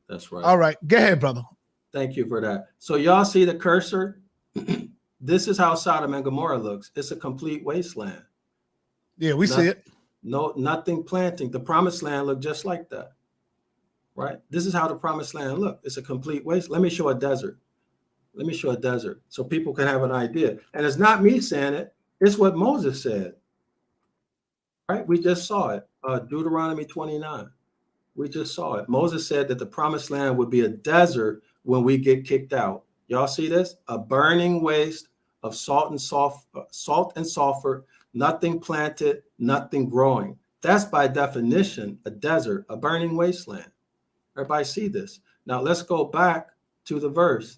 That's right. All right. Go ahead, brother. Thank you for that. So y'all see the cursor? This is how Sodom and Gomorrah looks. It's a complete wasteland. Yeah, we see it. No, nothing planting. The promised land looked just like that, right? This is how the promised land looked. It's a complete waste. Let me show a desert. Let me show a desert so people can have an idea. And it's not me saying it. It's what Moses said, right? We just saw it. Deuteronomy 29. We just saw it. Moses said that the promised land would be a desert when we get kicked out. Y'all see this? A burning waste of salt and sulfur, nothing planted, nothing growing. That's by definition a desert, a burning wasteland. Everybody see this? Now let's go back to the verse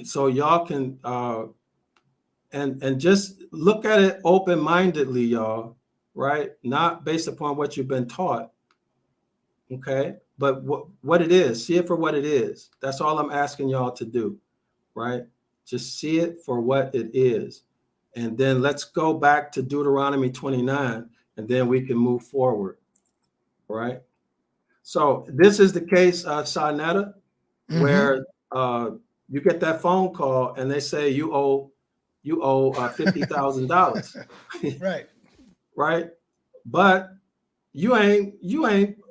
so y'all can and just look at it open-mindedly, y'all, right? Not based upon what you've been taught, okay? But what it is, see it for what it is. That's all I'm asking y'all to do, right? Just see it for what it is. And then let's go back to Deuteronomy 29, and then we can move forward, right? So this is the case, Sarnetta, where you get that phone call and they say you owe $50,000, Right? right? But you ain't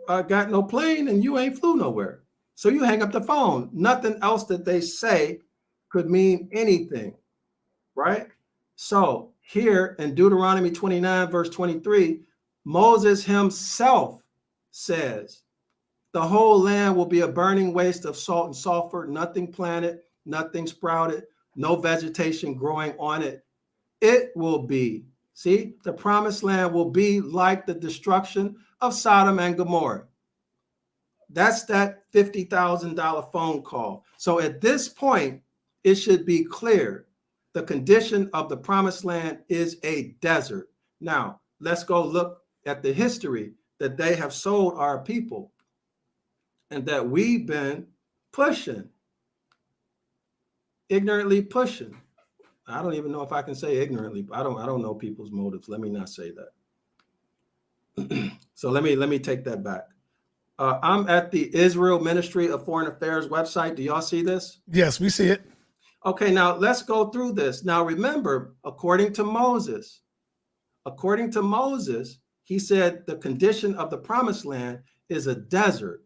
got no plane and you ain't flew nowhere, so you hang up the phone. Nothing else that they say could mean anything, right? So here in Deuteronomy 29, verse 23, Moses himself says, the whole land will be a burning waste of salt and sulfur, nothing planted, nothing sprouted, no vegetation growing on it. It will be, see, the promised land will be like the destruction of Sodom and Gomorrah. That's that $50,000 phone call. So at this point, it should be clear. The condition of the promised land is a desert. Now, let's go look at the history that they have sold our people and that we've been pushing, ignorantly pushing. I don't even know if I can say ignorantly. I don't know people's motives. Let me not say that. So let me take that back. I'm at the Israel Ministry of Foreign Affairs website. Do y'all see this? Yes, we see it. Okay, now let's go through this. Now remember, according to Moses, he said the condition of the promised land is a desert.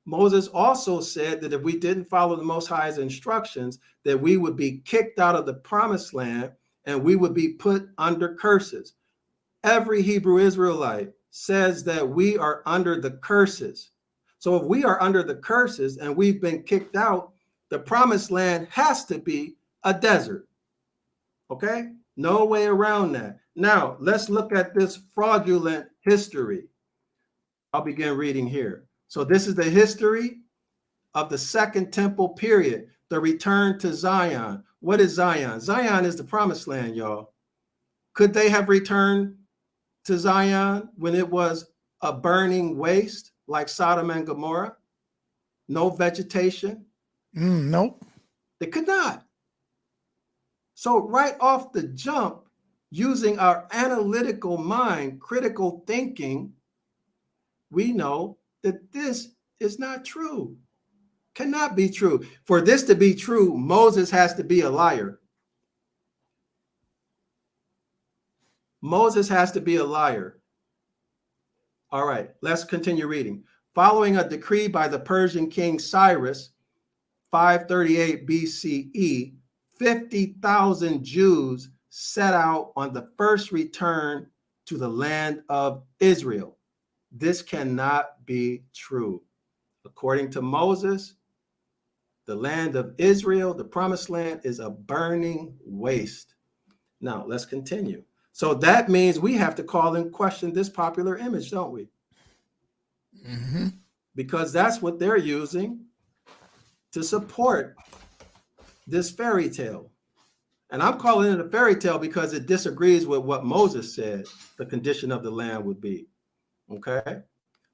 Moses also said that if we didn't follow the Most High's instructions, that we would be kicked out of the promised land and we would be put under curses. Every Hebrew Israelite says that we are under the curses. So if we are under the curses and we've been kicked out, the promised land has to be a desert. Okay? No way around that. Now, let's look at this fraudulent history. I'll begin reading here. So this is the history of the Second Temple period, the return to Zion. What is Zion? Zion is the promised land, y'all. Could they have returned to Zion when it was a burning waste like Sodom and Gomorrah? No vegetation? Nope. They could not. So right off the jump, using our analytical mind, critical thinking, we know that this is not true. Cannot be true. For this to be true, Moses has to be a liar. Moses has to be a liar. All right, let's continue reading. Following a decree by the Persian king Cyrus, 538 BCE, 50,000 Jews set out on the first return to the land of Israel. This cannot be true. According to Moses, the land of Israel, the promised land, is a burning waste. Now, let's continue. So that means we have to call in question this popular image, don't we? Mm-hmm. Because that's what they're using to support this fairy tale. And I'm calling it a fairy tale because it disagrees with what Moses said the condition of the land would be. Okay?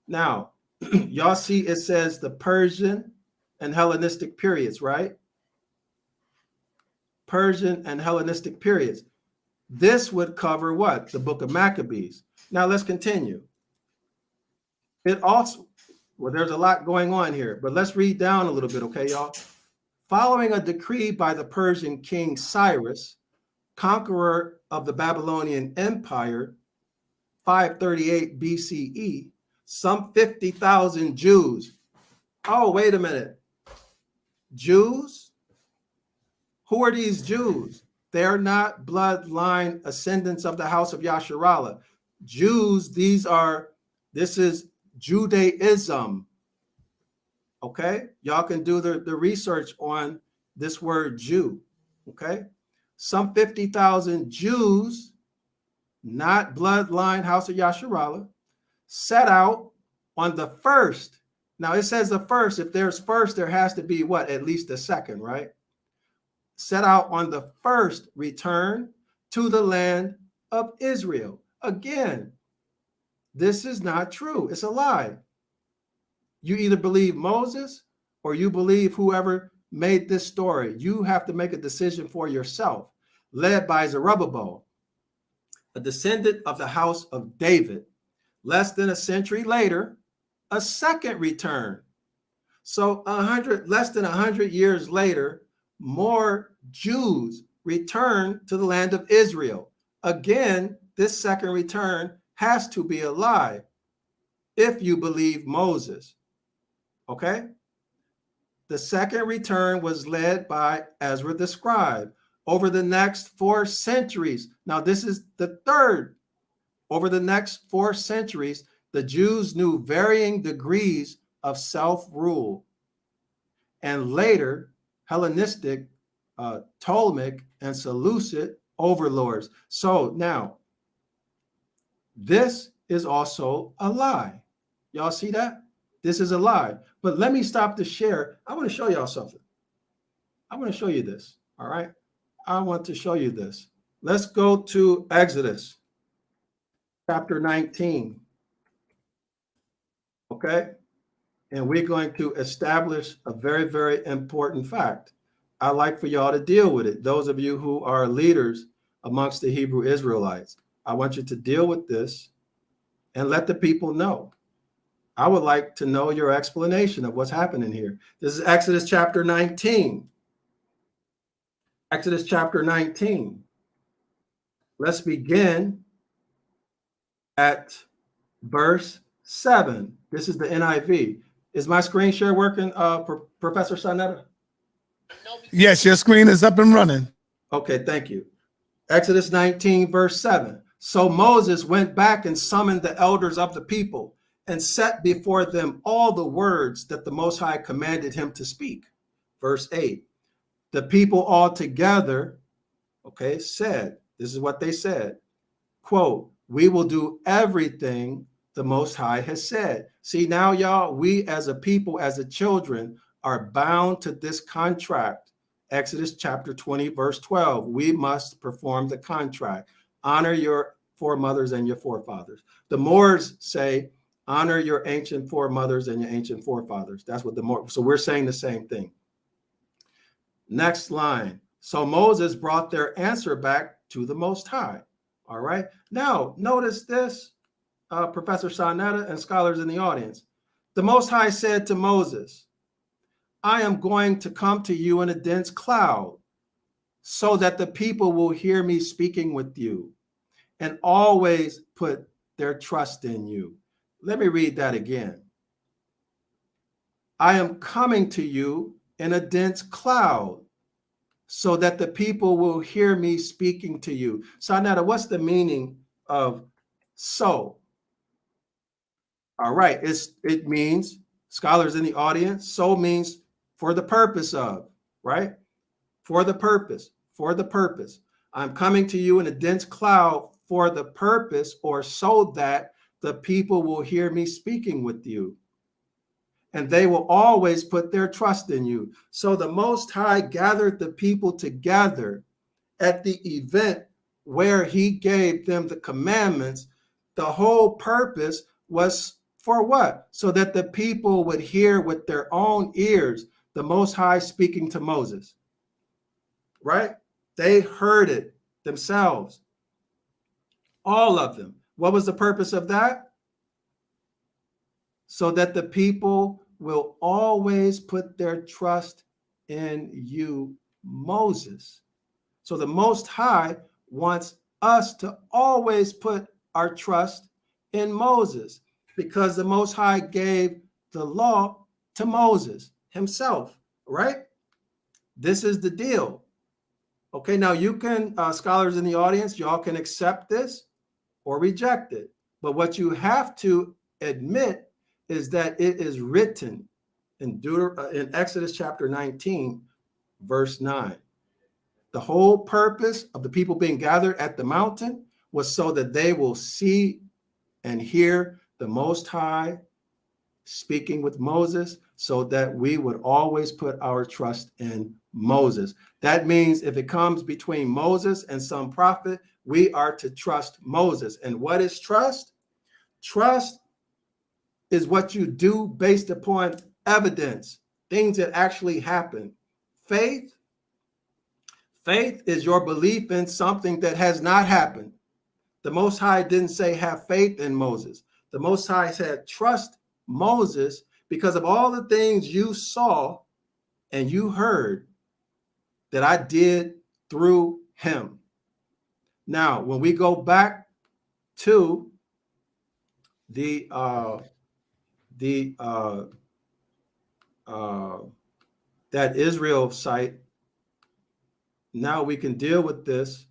Now, y'all see it says the Persian and Hellenistic periods, right? Persian and Hellenistic periods. This would cover what? The book of Maccabees. Now let's continue. It also, well, there's a lot going on here, but let's read down a little bit, okay, y'all? Following a decree by the Persian king Cyrus, conqueror of the Babylonian Empire, 538 BCE, some 50,000 Jews. Oh, wait a minute. Jews? Who are these Jews? They're not bloodline ascendants of the house of Yasharallah. Jews, this is Judaism. Okay? Y'all can do the research on this word Jew. Okay? Some 50,000 Jews, not bloodline house of Yasharallah, set out on the first. Now it says the first. If there's first, there has to be what? At least a second, right? Set out on the first return to the land of Israel. Again, this is not true. It's a lie. You either believe Moses or you believe whoever made this story. You have to make a decision for yourself. Led by Zerubbabel, a descendant of the house of David. Less than a century later, a second return. So less than 100 years later, more Jews return to the land of Israel. Again, this second return has to be a lie if you believe Moses. Okay? The second return was led by Ezra the scribe over the next 4 centuries. Now, this is the third. Over the next 4 centuries, the Jews knew varying degrees of self-rule. And later, Hellenistic, Ptolemaic, and Seleucid overlords. So now, this is also a lie. Y'all see that? This is a lie. But let me stop the share. I want to show y'all something. I want to show you this. All right? I want to show you this. Let's go to Exodus chapter 19. Okay? And we're going to establish a very, very important fact. I'd like for y'all to deal with it. Those of you who are leaders amongst the Hebrew Israelites, I want you to deal with this and let the people know. I would like to know your explanation of what's happening here. This is Exodus chapter 19. Exodus chapter 19. Let's begin at verse 7. This is the NIV. Is my screen share working, Professor Sanetta? Yes, your screen is up and running. Okay, thank you. Exodus 19, verse 7. So Moses went back and summoned the elders of the people and set before them all the words that the Most High commanded him to speak. Verse 8, the people all together, okay, said, this is what they said, quote, we will do everything the Most High has said. See, now, y'all, we as a people, as a children, are bound to this contract. Exodus chapter 20, verse 12, we must perform the contract. Honor your foremothers and your forefathers. The Moors say, honor your ancient foremothers and your ancient forefathers. That's what the Moors, so we're saying the same thing. Next line. So Moses brought their answer back to the Most High. All right. Now, notice this, Professor Sarnetta and scholars in the audience. The Most High said to Moses, I am going to come to you in a dense cloud so that the people will hear me speaking with you and always put their trust in you. Let me read that again. I am coming to you in a dense cloud so that the people will hear me speaking to you. Sarnetta, what's the meaning of so? All right, it means, scholars in the audience, so means for the purpose of, right? For the purpose. I'm coming to you in a dense cloud for the purpose, or so that the people will hear me speaking with you. And they will always put their trust in you. So the Most High gathered the people together at the event where he gave them the commandments. The whole purpose was for what? So that the people would hear with their own ears the Most High speaking to Moses, right? They heard it themselves, all of them. What was the purpose of that? So that the people will always put their trust in you, Moses. So the Most High wants us to always put our trust in Moses, because the Most High gave the law to Moses himself, right? This is the deal. Okay, now you can, scholars in the audience, y'all can accept this or reject it. But what you have to admit is that it is written in Exodus chapter 19, verse 9. The whole purpose of the people being gathered at the mountain was so that they will see and hear the Most High speaking with Moses, so that we would always put our trust in Moses. That means if it comes between Moses and some prophet, we are to trust Moses. And what is trust? Trust is what you do based upon evidence, things that actually happen. Faith is your belief in something that has not happened. The Most High didn't say have faith in Moses. The Most High said trust Moses because of all the things you saw and you heard that I did through him. Now, when we go back to that Israel site, now we can deal with this.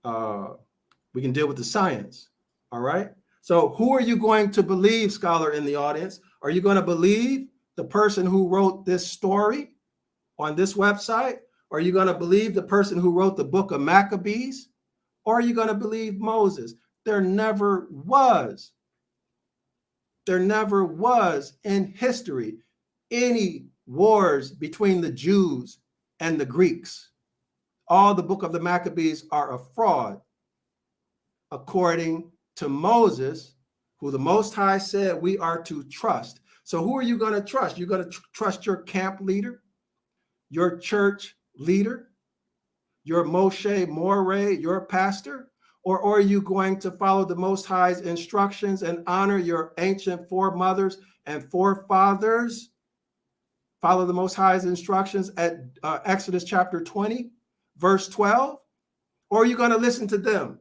We can deal with the science. All right. So who are you going to believe, scholar in the audience? Are you going to believe the person who wrote this story on this website? Or are you going to believe the person who wrote the book of Maccabees? Or are you going to believe Moses? There never was in history any wars between the Jews and the Greeks. All the book of the Maccabees are a fraud, according to Moses, who the Most High said we are to trust. So who are you going to trust? You're going to trust your camp leader, your church leader, your Moshe Moreh, your pastor? Or are you going to follow the Most High's instructions and honor your ancient foremothers and forefathers? Follow the Most High's instructions at Exodus chapter 20, verse 12? Or are you going to listen to them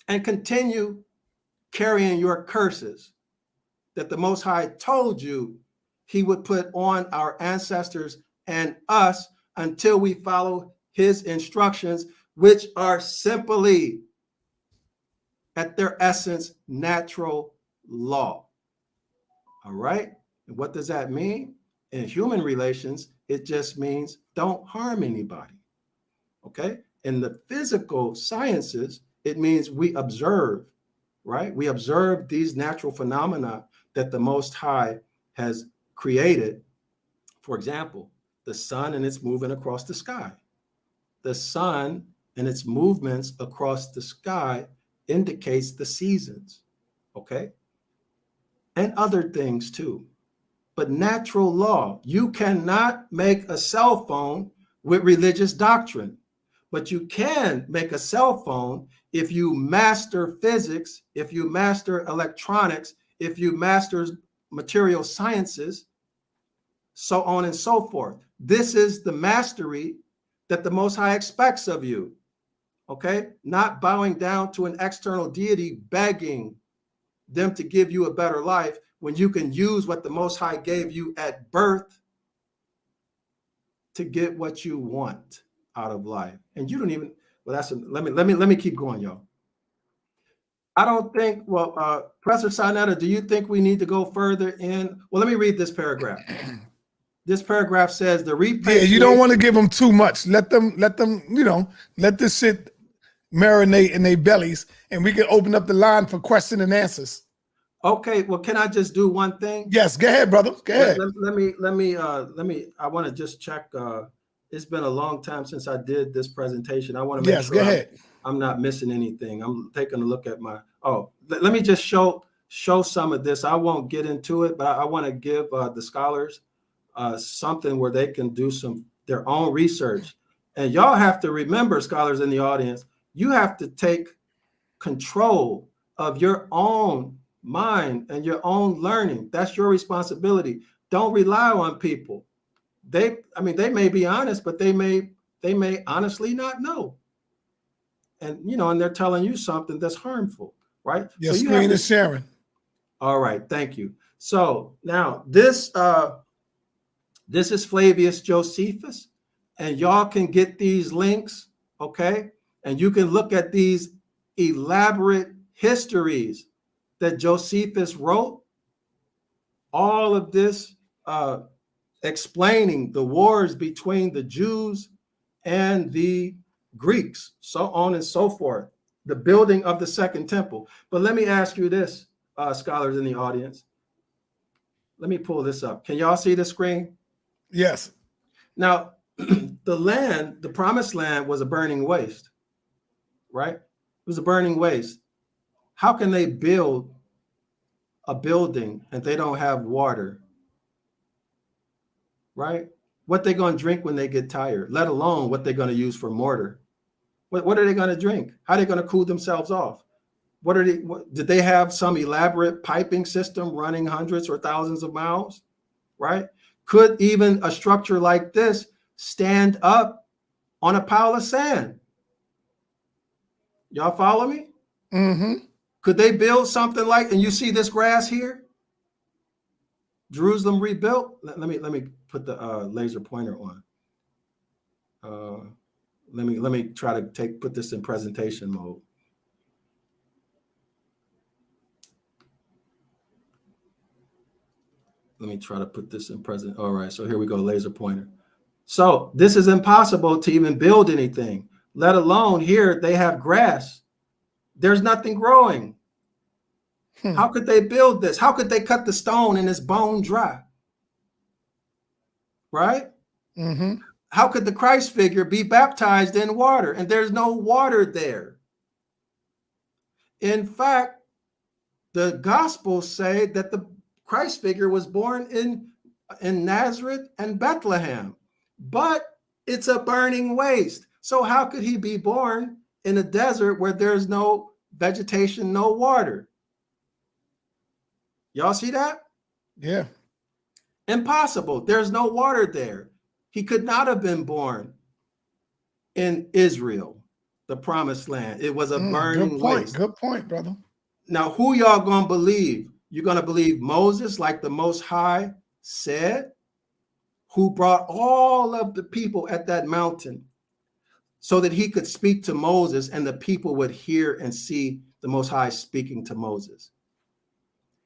and continue carrying your curses that the Most High told you he would put on our ancestors and us until we follow his instructions, which are simply at their essence, natural law. All right. And what does that mean? In human relations, it just means don't harm anybody. Okay. In the physical sciences, it means we observe, right? We observe these natural phenomena that the Most High has created. For example, the sun and its movement across the sky. The sun and its movements across the sky indicates the seasons, okay? And other things too. But natural law, you cannot make a cell phone with religious doctrine, but you can make a cell phone if you master physics, if you master electronics, if you master material sciences, so on and so forth. This is the mastery that the Most High expects of you, okay? Not bowing down to an external deity, begging them to give you a better life when you can use what the Most High gave you at birth to get what you want out of life. And you don't even, well, let me keep going, y'all. I don't think, well, Professor Sinetta, do you think we need to go further in? Well, let me read this paragraph. This paragraph says the repatriation. Yeah, you don't want to give them too much. Let them, let this shit marinate in their bellies, and we can open up the line for question and answers. Okay, well, can I just do one thing? Yes, go ahead, brother. Go ahead. Let me. I want to just check. It's been a long time since I did this presentation. I want to make sure go ahead. I'm not missing anything. I'm taking a look at my. Oh, let me just show some of this. I won't get into it, but I want to give the scholars something where they can do their own research. And y'all have to remember, scholars in the audience, you have to take control of your own mind and your own learning. That's your responsibility. Don't rely on people. They may be honest, but they may honestly not know. And and they're telling you something that's harmful, right? Your screen is sharing. All right, thank you. So now this is Flavius Josephus, and y'all can get these links, okay? And you can look at these elaborate histories that Josephus wrote, all of this explaining the wars between the Jews and the Greeks, so on and so forth, the building of the Second Temple. But let me ask you this, scholars in the audience. Let me pull this up. Can y'all see the screen? Yes. Now, the promised land was a burning waste, right? It was a burning waste. How can they build a building and they don't have water, right? What they going to drink when they get tired, let alone what they're going to use for mortar. What are they going to drink? How are they going to cool themselves off? Did they have some elaborate piping system running hundreds or thousands of miles, right? Could even a structure like this stand up on a pile of sand? Y'all follow me? Mm-hmm. Could they build something like, and you see this grass here? Jerusalem rebuilt. Let me put the laser pointer on. Let me try to put this in presentation mode. Let me try to put this in present. All right, so here we go, laser pointer. So this is impossible to even build anything, let alone here they have grass. There's nothing growing. How could they build this? How could they cut the stone and it's bone dry? Right? Mm-hmm. How could the Christ figure be baptized in water and there's no water there? In fact, the Gospels say that the Christ figure was born in Nazareth and Bethlehem, but it's a burning waste. So how could he be born in a desert where there's no vegetation, no water? Y'all see that? Yeah. Impossible. There's no water there. He could not have been born in Israel, the promised land. It was a burning waste. Good point, brother. Now, who y'all gonna believe? You're gonna believe Moses, like the Most High said, who brought all of the people at that mountain so that he could speak to Moses and the people would hear and see the Most High speaking to Moses.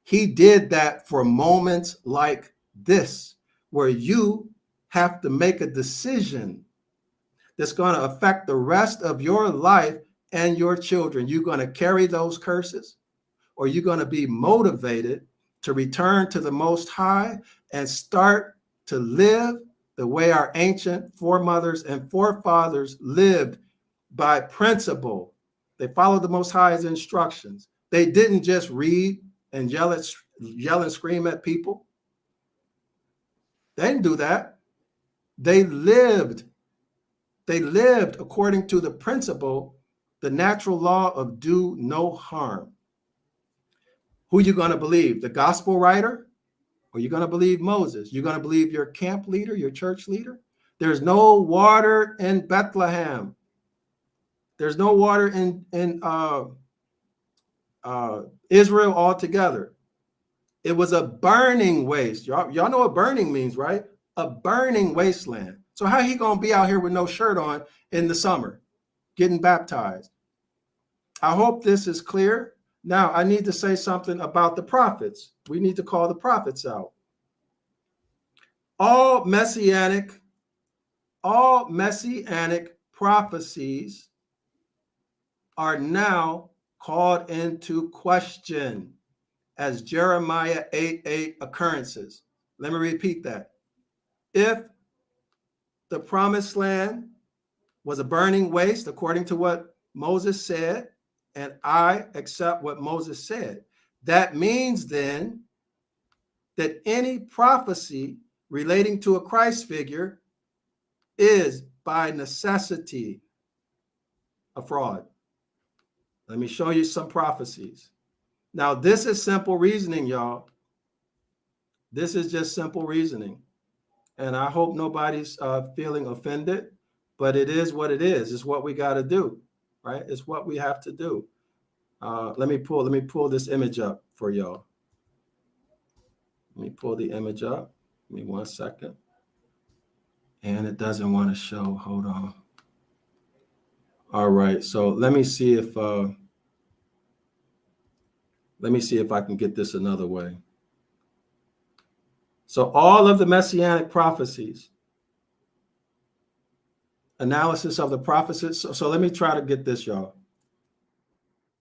He did that for moments like this, where you have to make a decision that's going to affect the rest of your life and your children. You're going to carry those curses, or you're going to be motivated to return to the Most High and start to live the way our ancient foremothers and forefathers lived, by principle. They followed the Most High's instructions. They didn't just read and yell and scream at people. They didn't do that. They lived according to the principle, the natural law of do no harm. Who you going to believe? The gospel writer? Or you're going to believe Moses? You're going to believe your camp leader, your church leader? There's no water in Bethlehem. There's no water in Israel altogether. It was a burning waste. Y'all know what burning means, right? A burning wasteland. So how he going to be out here with no shirt on in the summer, getting baptized? I hope this is clear. Now, I need to say something about the prophets. We need to call the prophets out. All messianic prophecies are now called into question as Jeremiah 8:8 occurrences. Let me repeat that. If the promised land was a burning waste, according to what Moses said, and I accept what Moses said, that means then that any prophecy relating to a Christ figure is by necessity a fraud. Let me show you some prophecies. Now, this is simple reasoning, y'all. This is just simple reasoning. And I hope nobody's feeling offended, but it is what it is. It's what we got to do, right? It's what we have to do. Let me pull this image up for y'all. Let me pull the image up. Give me 1 second. And it doesn't want to show. Hold on. All right. So let me see if I can get this another way. So all of the messianic prophecies, analysis of the prophecies. So let me try to get this, y'all.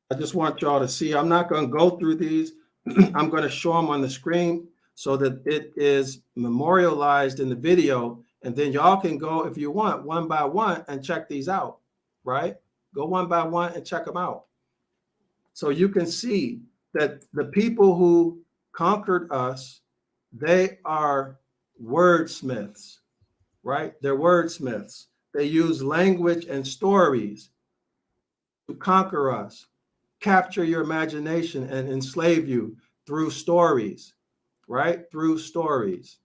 I just want y'all to see. I'm not going to go through these. I'm going to show them on the screen so that it is memorialized in the video. And then y'all can go, if you want, one by one and check these out, right? Go one by one and check them out. So you can see that the people who conquered us, they are wordsmiths, right? They're wordsmiths. They use language and stories to conquer us, capture your imagination and enslave you through stories, right? Through stories.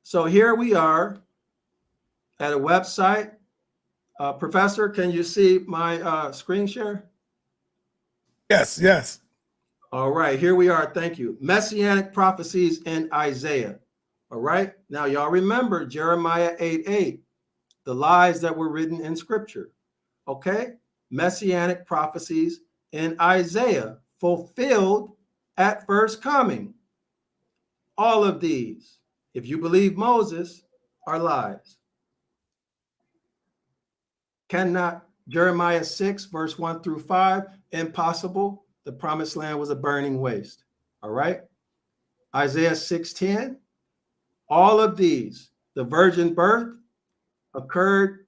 So here we are at a website. Professor, can you see my screen share? Yes, yes. All right, here we are. Thank you. Messianic prophecies in Isaiah. All right. Now, y'all remember Jeremiah 8:8, the lies that were written in scripture. Okay. Messianic prophecies in Isaiah fulfilled at first coming. All of these, if you believe Moses, are lies. Cannot, Jeremiah 6, verse 1 through 5, impossible. The promised land was a burning waste. All right. Isaiah 6:10, all of these, the virgin birth occurred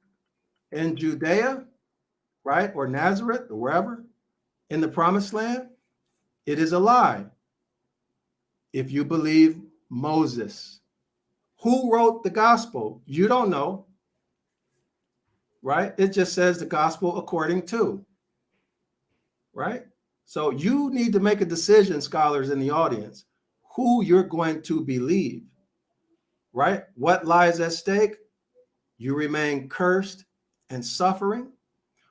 in Judea, right? Or Nazareth, or wherever, in the promised land. It is a lie. If you believe Moses, who wrote the gospel? You don't know, right? It just says the gospel according to, right? So you need to make a decision, scholars in the audience, who you're going to believe, right? What lies at stake? You remain cursed and suffering,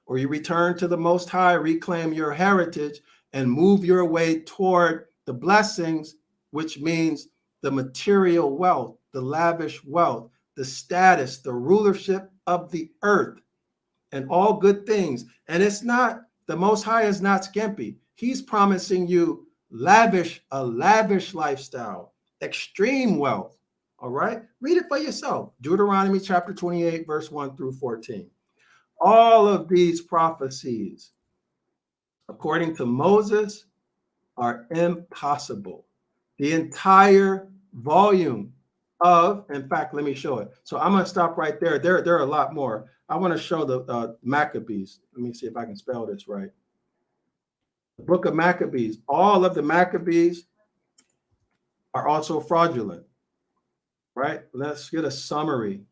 or you return to the Most High, reclaim your heritage, and move your way toward the blessings, which means the material wealth, the lavish wealth, the status, the rulership of the earth, and all good things. And it's not The Most High is not skimpy. He's promising you a lavish lifestyle, extreme wealth. All right, read it for yourself. Deuteronomy chapter 28, verse 1 through 14. All of these prophecies, according to Moses, are impossible. The entire volume of, in fact, let me show it. So I'm going to stop right there. There are a lot more. I want to show the Maccabees. Let me see if I can spell this right. The book of Maccabees. All of the Maccabees are also fraudulent, right? Let's get a summary.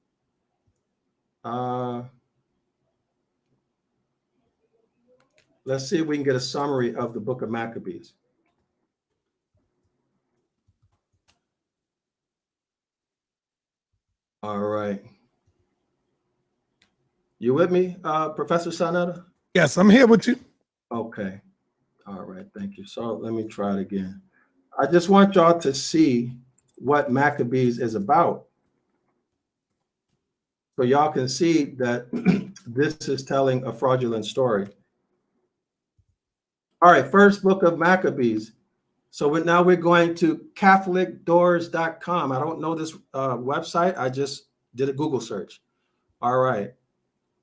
Let's see if we can get a summary of the book of Maccabees. All right. You with me, Professor Sanetta? Yes, I'm here with you. Okay. All right. Thank you. So let me try it again. I just want y'all to see what Maccabees is about. So y'all can see that this is telling a fraudulent story. All right. First book of Maccabees. So now we're going to CatholicDoors.com. I don't know this website. I just did a Google search. All right.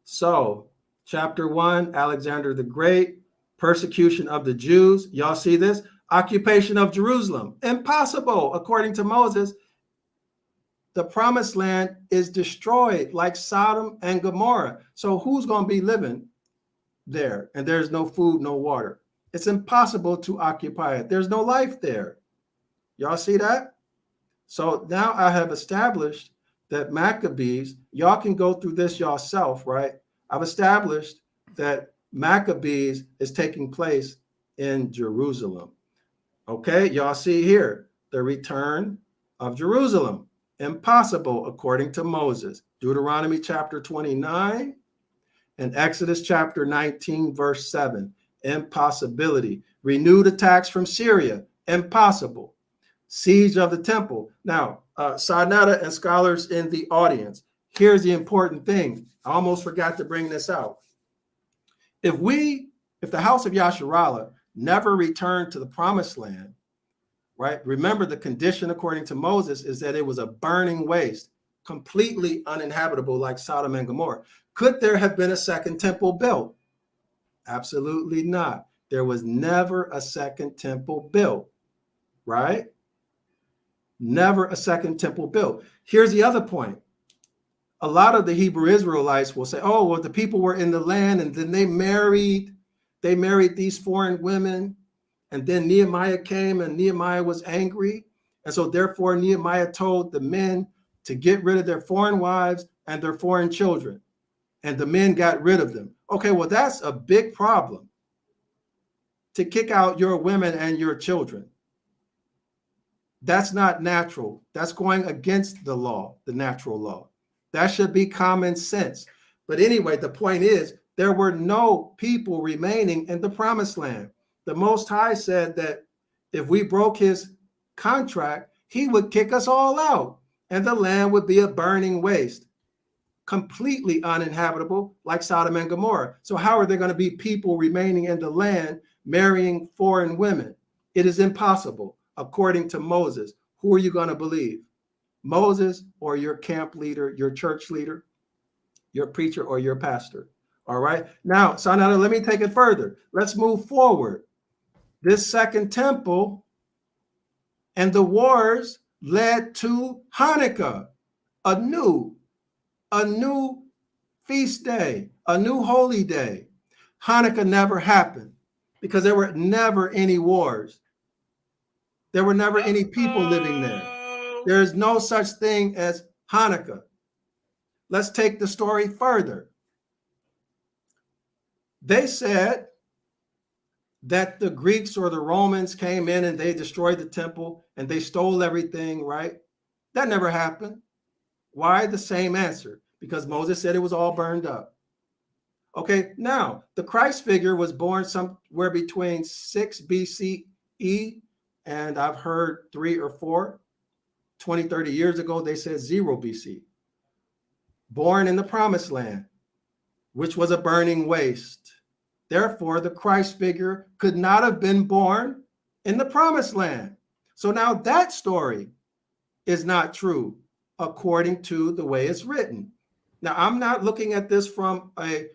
So chapter 1, Alexander the Great, persecution of the Jews. Y'all see this? Occupation of Jerusalem. Impossible. According to Moses, the promised land is destroyed like Sodom and Gomorrah. So who's going to be living there? And there's no food, no water. It's impossible to occupy it. There's no life there. Y'all see that? So now I have established that Maccabees, y'all can go through this yourself, right? I've established that Maccabees is taking place in Jerusalem. Okay, y'all see here, the return of Jerusalem. Impossible according to Moses. Deuteronomy chapter 29 and Exodus chapter 19, verse 7. Impossibility. Renewed attacks from Syria. Impossible. Siege of the temple. Now, Sanetta and scholars in the audience, here's the important thing. I almost forgot to bring this out. If the house of Yasharallah never returned to the promised land, right? Remember, the condition according to Moses is that it was a burning waste, completely uninhabitable like Sodom and Gomorrah. Could there have been a second temple built? Absolutely not. There was never a second temple built, right? Never a second temple built. Here's the other point. A lot of the Hebrew Israelites will say, oh, well, the people were in the land and then they married these foreign women. And then Nehemiah came and Nehemiah was angry. And so therefore Nehemiah told the men to get rid of their foreign wives and their foreign children. And the men got rid of them. Okay, well, that's a big problem, to kick out your women and your children. That's not natural. That's going against the law, the natural law. That should be common sense. But anyway, the point is, there were no people remaining in the promised land. The Most High said that if we broke his contract, he would kick us all out and the land would be a burning waste, completely uninhabitable like Sodom and Gomorrah. So how are there going to be people remaining in the land marrying foreign women? It is impossible according to Moses. Who are you going to believe? Moses or your camp leader, your church leader, your preacher or your pastor? All right. Now, Sanada, let me take it further. Let's move forward. This second temple and the wars led to Hanukkah, a new feast day, a new holy day. Hanukkah never happened because there were never any wars. There were never any people living there. There is no such thing as Hanukkah. Let's take the story further. They said that the Greeks or the Romans came in and they destroyed the temple and they stole everything, right? That never happened. Why? The same answer. Because Moses said it was all burned up. Okay, now the Christ figure was born somewhere between 6 BCE and I've heard 3 or 4. 20, 30 years ago, they said 0 BC. Born in the promised land, which was a burning waste. Therefore, the Christ figure could not have been born in the promised land. So now that story is not true according to the way it's written. Now, I'm not looking at this from a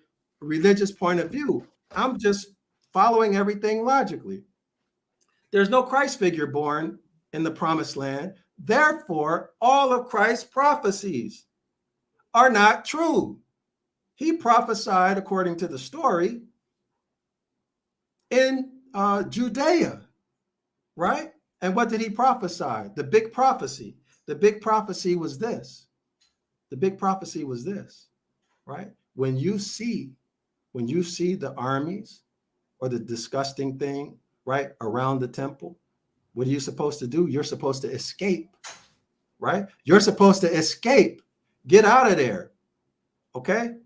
religious point of view. I'm just following everything logically. There's no Christ figure born in the promised land. Therefore, all of Christ's prophecies are not true. He prophesied, according to the story, in Judea, right? And what did he prophesy? The big prophecy. The big prophecy was this. The big prophecy was this, right? When you see the armies or the disgusting thing, right, around the temple, what are you supposed to do? You're supposed to escape, right? You're supposed to escape. Get out of there, okay?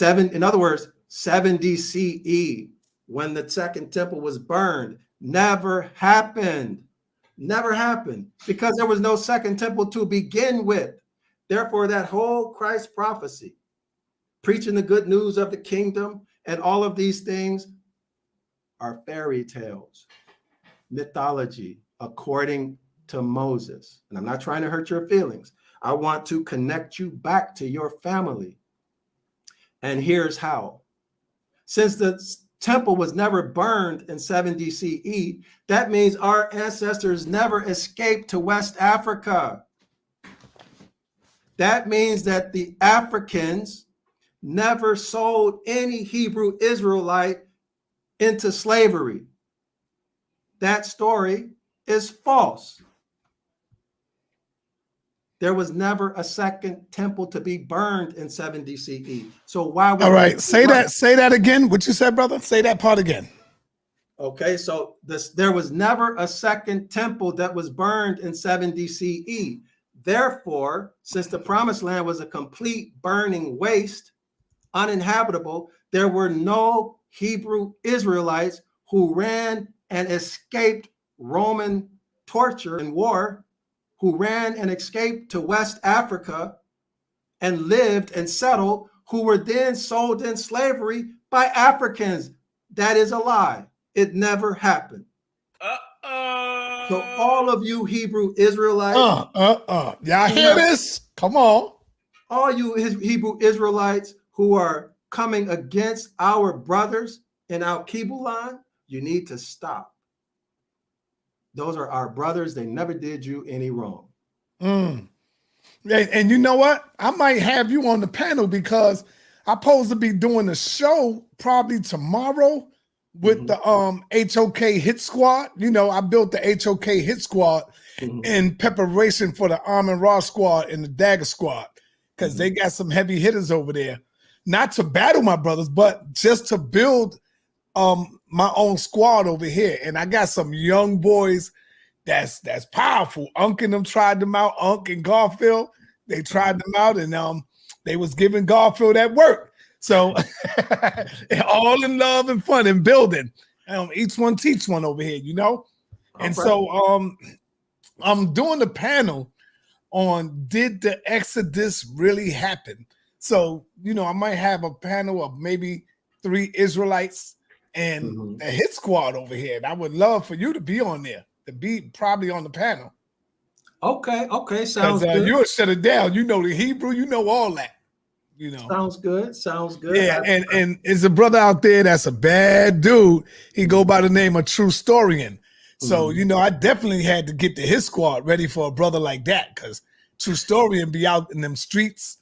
In other words, 70 CE, when the second temple was burned, never happened. Never happened because there was no second temple to begin with. Therefore, that whole Christ prophecy, preaching the good news of the kingdom and all of these things are fairy tales, mythology, according to Moses. And I'm not trying to hurt your feelings. I want to connect you back to your family. And here's how. Since the temple was never burned in 70 CE, that means our ancestors never escaped to West Africa. That means that the Africans never sold any Hebrew Israelite into slavery. That story is false. There was never a second temple to be burned in 70 CE. So why would— All right, say that again. What you said, brother? Say that part again. Okay, so there was never a second temple that was burned in 70 CE. Therefore, since the promised land was a complete burning waste, uninhabitable, there were no Hebrew Israelites who ran and escaped Roman torture and war, who ran and escaped to West Africa and lived and settled, who were then sold in slavery by Africans. That is a lie. It never happened. So all of you Hebrew Israelites, y'all hear this? Come on. all you Hebrew Israelites who are coming against our brothers in Al Kibulan, you need to stop. Those are our brothers. They never did you any wrong. And you know what? I might have you on the panel because I'm supposed to be doing a show probably tomorrow with the HOK Hit Squad. You know, I built the HOK Hit Squad in preparation for the Arm and Raw Squad and the Dagger Squad because they got some heavy hitters over there. Not to battle my brothers, but just to build my own squad over here. And I got some young boys that's powerful. Unc and them tried them out. Unc and Garfield, they tried them out, and they was giving Garfield that work. So all in love and fun and building. Each one teach one over here, you know? And so I'm doing the panel on did the Exodus really happen? So, you know, I might have a panel of maybe 3 Israelites and a hit squad over here. And I would love for you to be on there, to be probably on the panel. Okay, sounds good. You'll shut it down. You know the Hebrew, you know all that. You know. Sounds good. Yeah, and there's a brother out there that's a bad dude. He go by the name of TruStorian. So, you know, I definitely had to get the his squad ready for a brother like that because TruStorian be out in them streets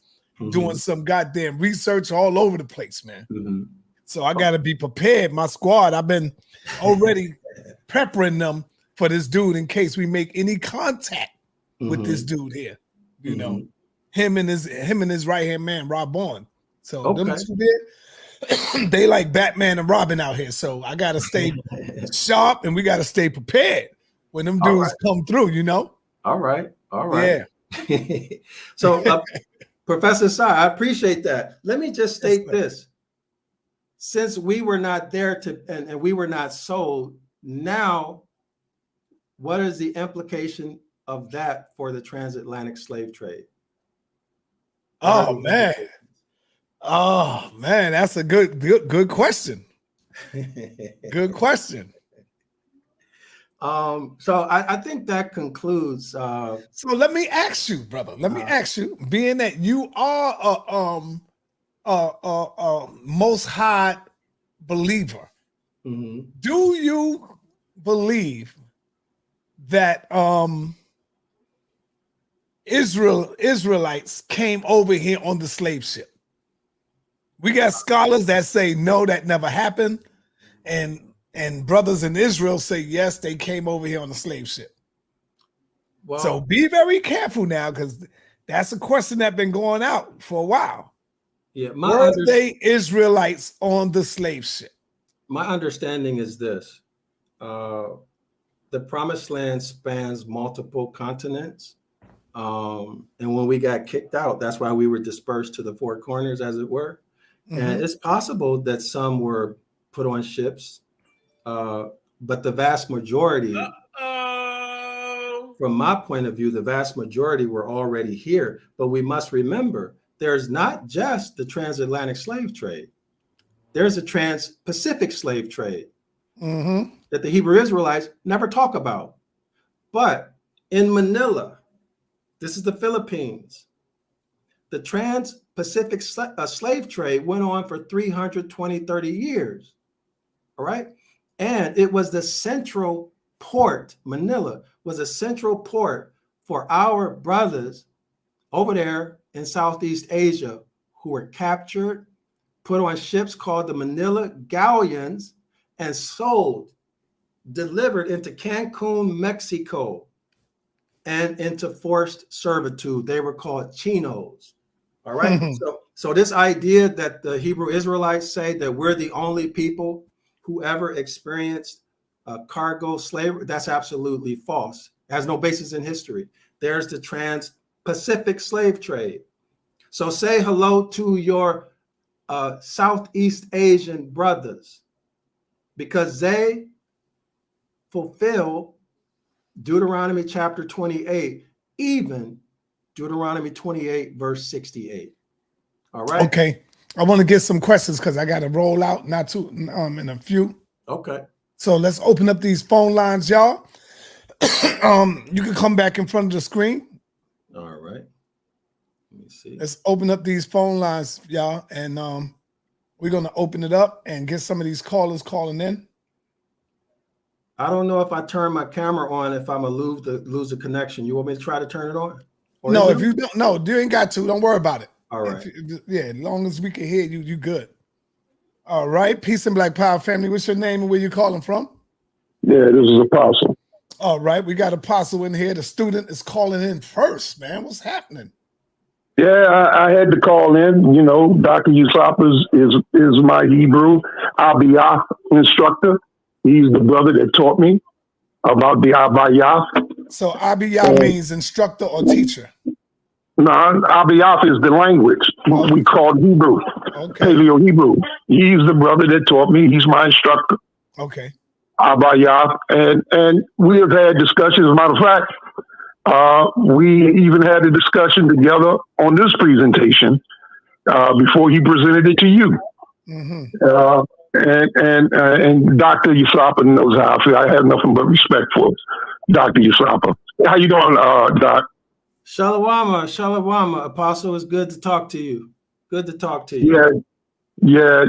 doing some goddamn research all over the place, man. So I got to be prepared. My squad, I've been already preparing them for this dude in case we make any contact with this dude here. You know, him and his right hand man, Rob Bourne. So them two there, they like Batman and Robin out here. So I got to stay sharp and we got to stay prepared when them dudes come through. You know. All right. Yeah. So, Professor Sai, I appreciate that. Let me just state this. Since we were not there and we were not sold, now what is the implication of that for the transatlantic slave trade? Oh, man. Oh man, that's a good question. Good question. So I think that concludes. So let me ask you, brother. Let me ask you, being that you are a most high believer, do you believe that Israelites came over here on the slave ship? We got scholars that say no, that never happened, and brothers in Israel say yes, they came over here on the slave ship. Well, So be very careful now, because that's a question that's been going out for a while. yeah, Were they Israelites on the slave ship? My understanding is this. The Promised Land spans multiple continents. And when we got kicked out, that's why we were dispersed to the four corners, as it were. And it's possible that some were put on ships, but the vast majority, from my point of view, the vast majority were already here. But we must remember, there's not just the transatlantic slave trade. There's a trans-Pacific slave trade that the Hebrew Israelites never talk about. But in Manila, this is the Philippines, the trans-Pacific slave trade went on for 320, 30 years, all right? And it was the central port, Manila was a central port for our brothers over there in Southeast Asia who were captured, put on ships called the Manila galleons, and sold, delivered into Cancun, Mexico, and into forced servitude. They were called chinos. All right. So this idea that the Hebrew Israelites say that we're the only people who ever experienced cargo slavery, that's absolutely false. It has no basis in history. There's the trans-Pacific slave trade. So say hello to your Southeast Asian brothers, because they fulfill Deuteronomy chapter 28, even Deuteronomy 28, verse 68. All right. Okay. I want to get some questions because I got to roll out not too in a few. Okay. So let's open up these phone lines, y'all. You can come back in front of the screen. All right. Let me see. Let's open up these phone lines, y'all, and we're gonna open it up and get some of these callers calling in. I don't know if I turn my camera on if I'm gonna lose the connection. You want me to try to turn it on? Or no, if you don't, no, you ain't got to. Don't worry about it. All right. Yeah, as long as we can hear you, you good. All right. Peace and Black Power family. What's your name and where you calling from? Yeah, this is Apostle. All right, we got Apostle in here. The student is calling in first, man. What's happening? Yeah, I had to call in. You know, DrYasapa is my Hebrew Ibaryath instructor. He's the brother that taught me about the Ibaryath. So Ibaryath means instructor or teacher? No, Ibaryath is the language we call Hebrew, Paleo Hebrew. He's the brother that taught me. He's my instructor. Okay. Abrahamic, and we have had discussions. As a matter of fact, we even had a discussion together on this presentation before he presented it to you. And DrYasapa knows how I feel. I have nothing but respect for DrYasapa. How you doing, Doc? Shalom, Apostle. It's good to talk to you. Good to talk to you. Yeah.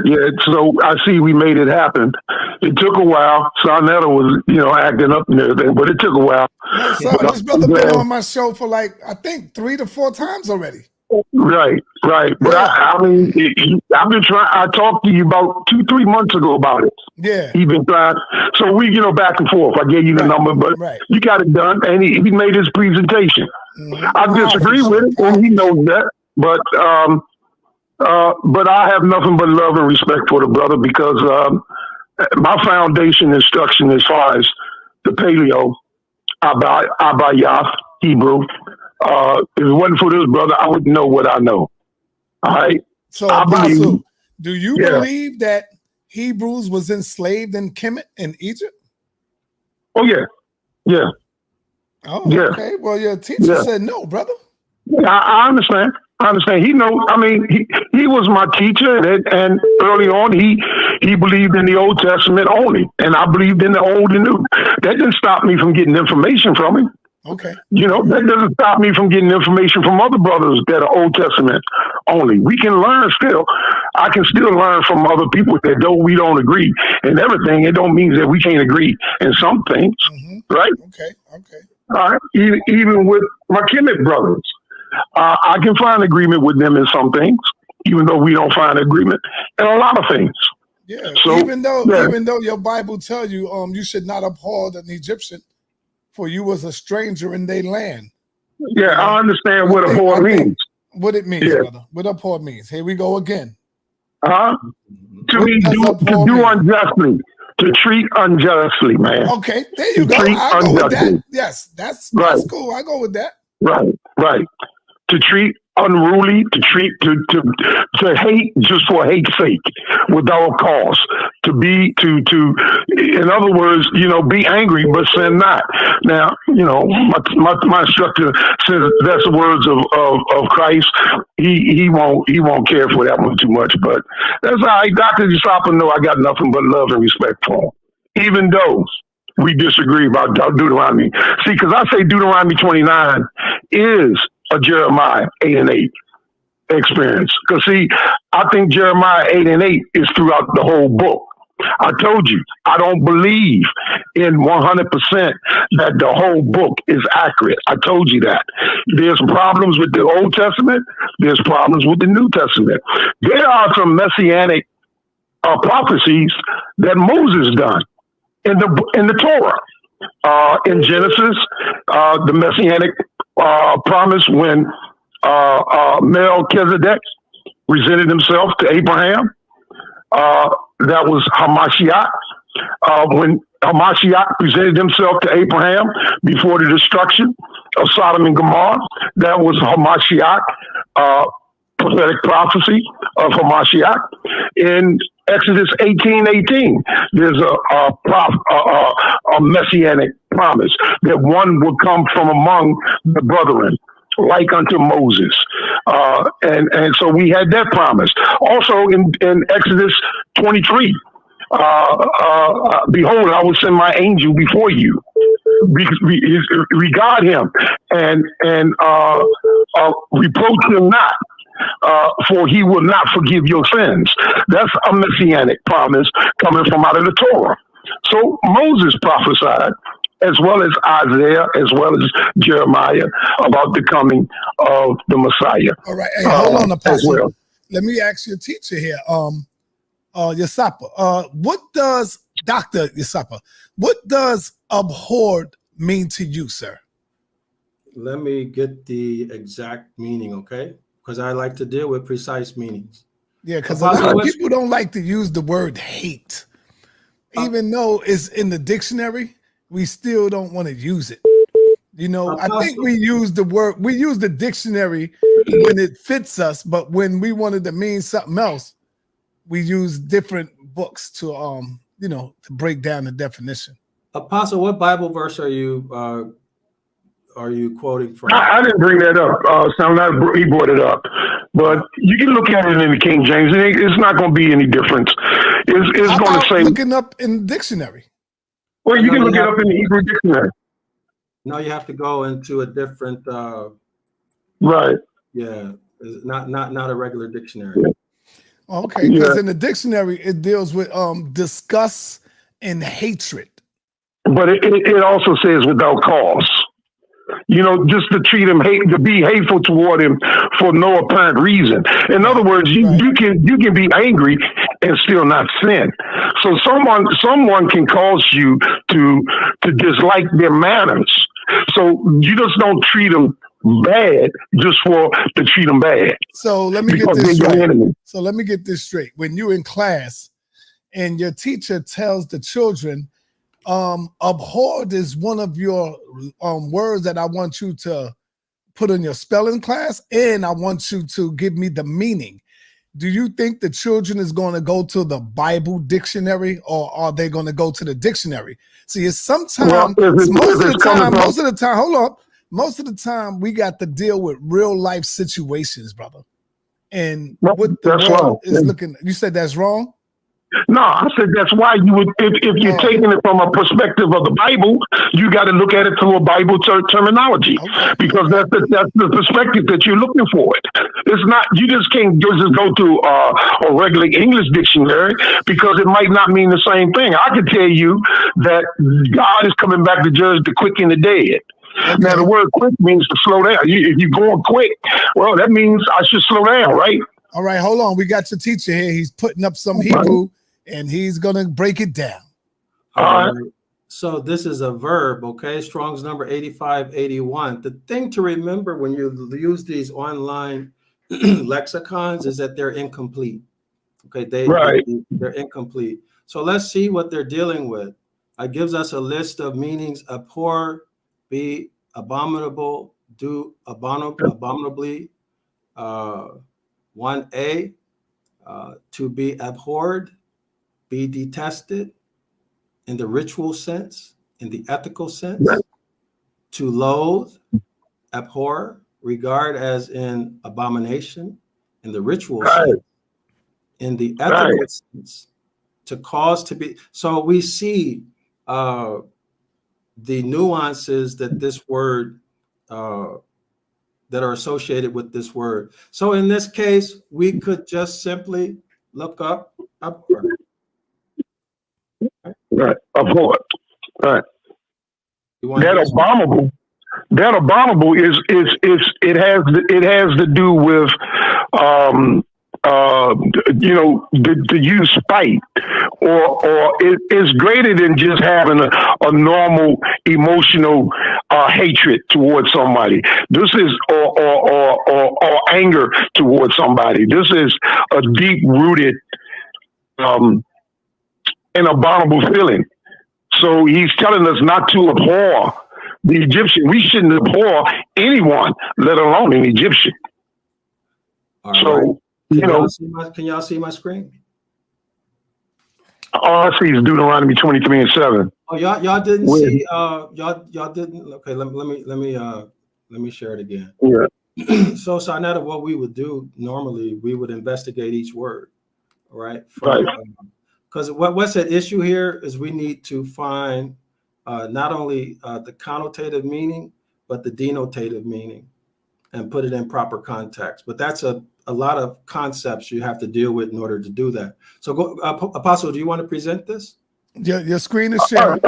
So I see we made it happen. It took a while. Sarnetta was, acting up and everything, but it took a while. No, sir, this brother been on my show for I think 3 to 4 times already. Right. But I mean, I've been trying. I talked to you about 2-3 months ago about it. Yeah. He's been trying. So we, back and forth. I gave you the number, but you got it done, and he made his presentation. I disagree with it, and he knows that. But I have nothing but love and respect for the brother because my foundation instruction as far as the Paleo, Ibaryath, Hebrew, if it wasn't for this brother, I wouldn't know what I know. All right. So, Apostle, do you believe that Hebrews was enslaved in Kemet in Egypt? Oh, yeah. Oh, okay. Well, your teacher said no, brother. I understand. I understand. He know. I mean, he was my teacher, and early on, he believed in the Old Testament only, and I believed in the Old and New. That didn't stop me from getting information from him. Okay. That doesn't stop me from getting information from other brothers that are Old Testament only. We can learn still. I can still learn from other people that though we don't agree in everything, it don't mean that we can't agree in some things, right? Okay. All right. Even with my Kemet brothers, I can find agreement with them in some things, even though we don't find agreement in a lot of things. Yeah. So, even though your Bible tells you you should not abhor an Egyptian, for you was a stranger in their land. Yeah, I understand what abhor means. What it means, brother. What abhor means. Here we go again. To do unjustly, to treat unjustly, man. Okay, there you go. I go with that. Yes, that's cool. I go with that. Right. To treat unruly, to hate just for hate's sake, without cause. In other words, be angry but sin not. Now, my instructor says that's the words of Christ. He won't care for that one too much, but that's all right. Dr. DrYasapa know I got nothing but love and respect for him, even though we disagree about Deuteronomy. See, because I say Deuteronomy 29 is a Jeremiah 8 and 8 experience. Because see, I think Jeremiah 8 and 8 is throughout the whole book. I told you, I don't believe in 100% that the whole book is accurate. I told you that. There's problems with the Old Testament. There's problems with the New Testament. There are some messianic prophecies that Moses done in the Torah. In Genesis, the messianic promise when Melchizedek presented himself to Abraham. That was Hamashiach. When Hamashiach presented himself to Abraham before the destruction of Sodom and Gomorrah, that was Hamashiach, prophetic prophecy of Hamashiach. In Exodus 18:18, there's a messianic promise that one will come from among the brethren, like unto Moses. And so we had that promise. Also in Exodus 23, behold, I will send my angel before you. Regard him and reproach him not. For he will not forgive your sins. That's a messianic promise coming from out of the Torah. So Moses prophesied, as well as Isaiah, as well as Jeremiah, about the coming of the Messiah. All right, hey, hold on, Apostle. Well. Let me ask your teacher here, DrYasapa. What does Dr. DrYasapa? What does abhorred mean to you, sir? Let me get the exact meaning, okay? Because I like to deal with precise meanings. Yeah, because a lot of people don't like to use the word hate. Even though it's in the dictionary, we still don't want to use it. I think we use the dictionary when it fits us, but when we wanted to mean something else, we use different books to to break down the definition. Apostle, what Bible verse are you quoting from? I didn't bring that up. He brought it up, but you can look at it in the King James, and it's not going to be any difference. It's going to say looking up in the dictionary. Well, you can look it up in the Hebrew dictionary. No, you have to go into a different. Right. Yeah, not a regular dictionary. Yeah. Okay, because in the dictionary it deals with disgust and hatred. But it also says without cause. Just to treat him to be hateful toward him for no apparent reason. In other words, you can be angry and still not sin. So someone can cause you to dislike their manners. So you just don't treat them bad just to treat them bad. So let me get this straight. So let me get this straight. When you're in class and your teacher tells the children, abhorred is one of your words that I want you to put in your spelling class, and I want you to give me the meaning. Do you think the children is going to go to the Bible dictionary, or are they going to go to the dictionary? See, it's sometimes most of the time, hold on. most of the time we got to deal with real life situations, brother. And No, what the that's world wrong. is looking. You said that's wrong? No, I said that's why you would, if you're taking it from a perspective of the Bible, you got to look at it through a Bible terminology, because that's the perspective that you're looking for. It's not, you just can't just go to a regular English dictionary, because it might not mean the same thing. I can tell you that God is coming back to judge the quick and the dead. Okay. Now, the word quick means to slow down. If you're going quick, well, that means I should slow down, right? All right, hold on. We got your teacher here. He's putting up some Hebrew, and he's going to break it down. All right. So this is a verb, okay? Strong's number 8581. The thing to remember when you use these online lexicons is that they're incomplete. Okay, they're incomplete. So let's see what they're dealing with. It gives us a list of meanings: abhor, be abominable, do abominably. 1A, to be abhorred, be detested in the ritual sense, in the ethical sense, to loathe, abhor, regard as in abomination, in the ritual sense, in the ethical sense, to cause to be. So we see the nuances that this word that are associated with this word. So in this case, we could just simply look up abhor. Right, abhor. Right. That abominable is it has to do with to use spite, or it is greater than just having a normal emotional hatred towards somebody. This is or anger towards somebody. This is a deep rooted an abominable feeling. So he's telling us not to abhor the Egyptian. We shouldn't abhor anyone, let alone an Egyptian. All right. Can y'all see my screen? All I see is Deuteronomy 23:7. Oh, y'all didn't see. Y'all didn't. Okay, let me share it again. Yeah. So Sarnetta, what we would do normally, we would investigate each word. All right. Because what's at issue here is we need to find not only the connotative meaning, but the denotative meaning, and put it in proper context. But that's a lot of concepts you have to deal with in order to do that. So Apostle, do you want to present this? Your screen is sharing.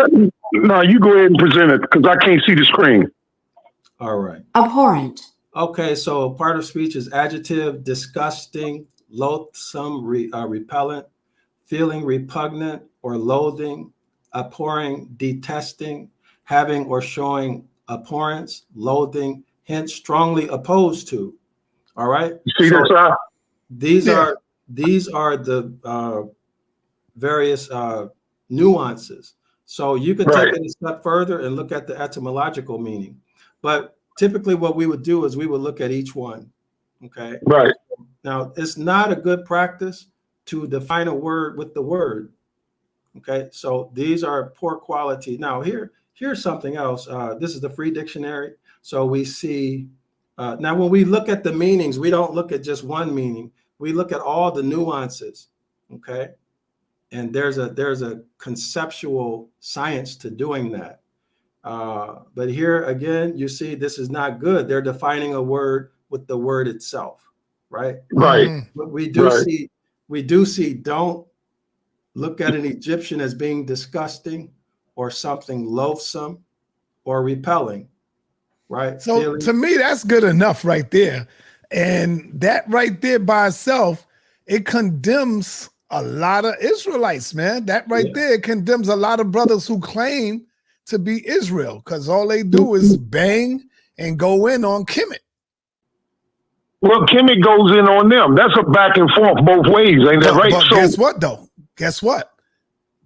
No, you go ahead and present it, because I can't see the screen. All right. Abhorrent. Okay, so part of speech is adjective: disgusting, loathsome, repellent, feeling repugnant or loathing, abhorring, detesting, having or showing abhorrence, loathing, hence strongly opposed to. All right. You see that? These are the various nuances. So you could take it a step further and look at the etymological meaning. But typically what we would do is we would look at each one. Okay. Right. Now, it's not a good practice to define a word with the word. Okay. So these are poor quality. Now here's something else. This is the free dictionary. So we see now when we look at the meanings, we don't look at just one meaning. We look at all the nuances. Okay. And there's a conceptual science to doing that. But here again, you see, this is not good. They're defining a word with the word itself, right? Right. But we do see, don't look at an Egyptian as being disgusting or something loathsome or repelling, right? So to me, that's good enough right there. And that right there by itself, it condemns a lot of Israelites, man. That right there condemns a lot of brothers who claim to be Israel, because all they do is bang and go in on Kemet. Well, Kemet goes in on them. That's a back and forth both ways, ain't that right? But guess what, though? Guess what?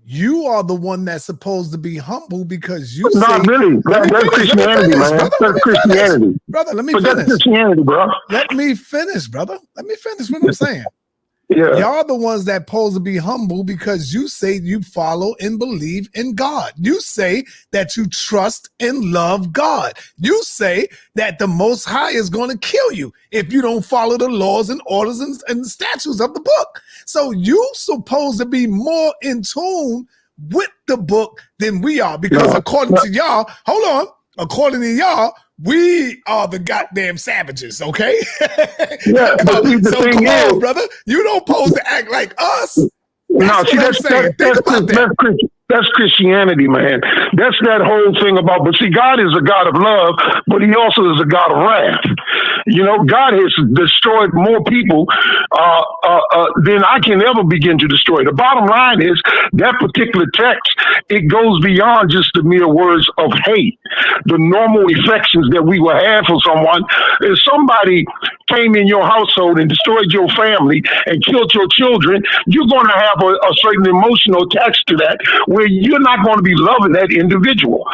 You are the one that's supposed to be humble, because you not say, really. That's Christianity, man. That's Christianity. Brother, let me finish. That's Christianity, bro. Let me finish, brother. Let me finish what I'm saying. Yeah. Y'all the ones that supposed to be humble because you say you follow and believe in God. You say that you trust and love God. You say that the Most High is going to kill you if you don't follow the laws and orders and statutes of the book. So you supposed to be more in tune with the book than we are, because according to y'all, hold on, according to y'all, we are the goddamn savages, okay? Yeah, but see, the so thing come on, is, brother. You don't supposed to act like us. no, That's see, what I'm saying. Think about that. That's Christianity, man. That's that whole thing about, but see, God is a God of love, but he also is a God of wrath. You know, God has destroyed more people than I can ever begin to destroy. The bottom line is that particular text, it goes beyond just the mere words of hate. The normal affections that we will have for someone. If somebody came in your household and destroyed your family and killed your children, you're going to have a certain emotional attached to that, where you're not going to be loving that individual.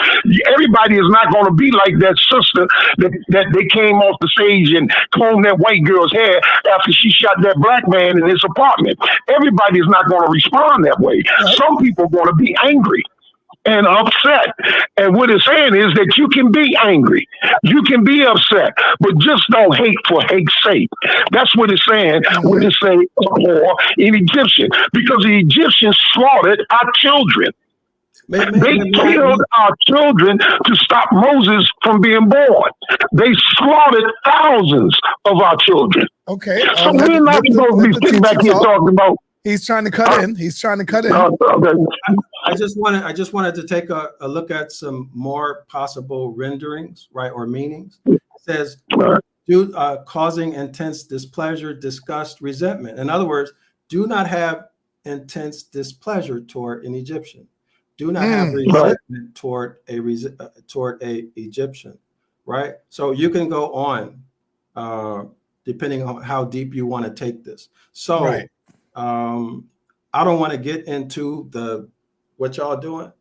Everybody is not going to be like that sister that they came off the stage and combed that white girl's hair after she shot that black man in his apartment. Everybody is not going to respond that way. Right. Some people are going to be angry and upset. And what it's saying is that you can be angry, you can be upset, but just don't hate for hate's sake. That's what it's saying when it say war in Egyptian, because the Egyptians slaughtered our children. They killed our children to stop Moses from being born. They slaughtered thousands of our children. Okay. So we're not supposed to be sitting back here talking about. He's trying to cut in. He's trying to cut in. Okay. I just wanted to take a look at some more possible renderings, right, or meanings. It says, causing intense displeasure, disgust, resentment. In other words, do not have intense displeasure toward an Egyptian. Do not have resentment toward a Egyptian, right? So you can go on, depending on how deep you want to take this. So, right. I don't want to get into what y'all doing.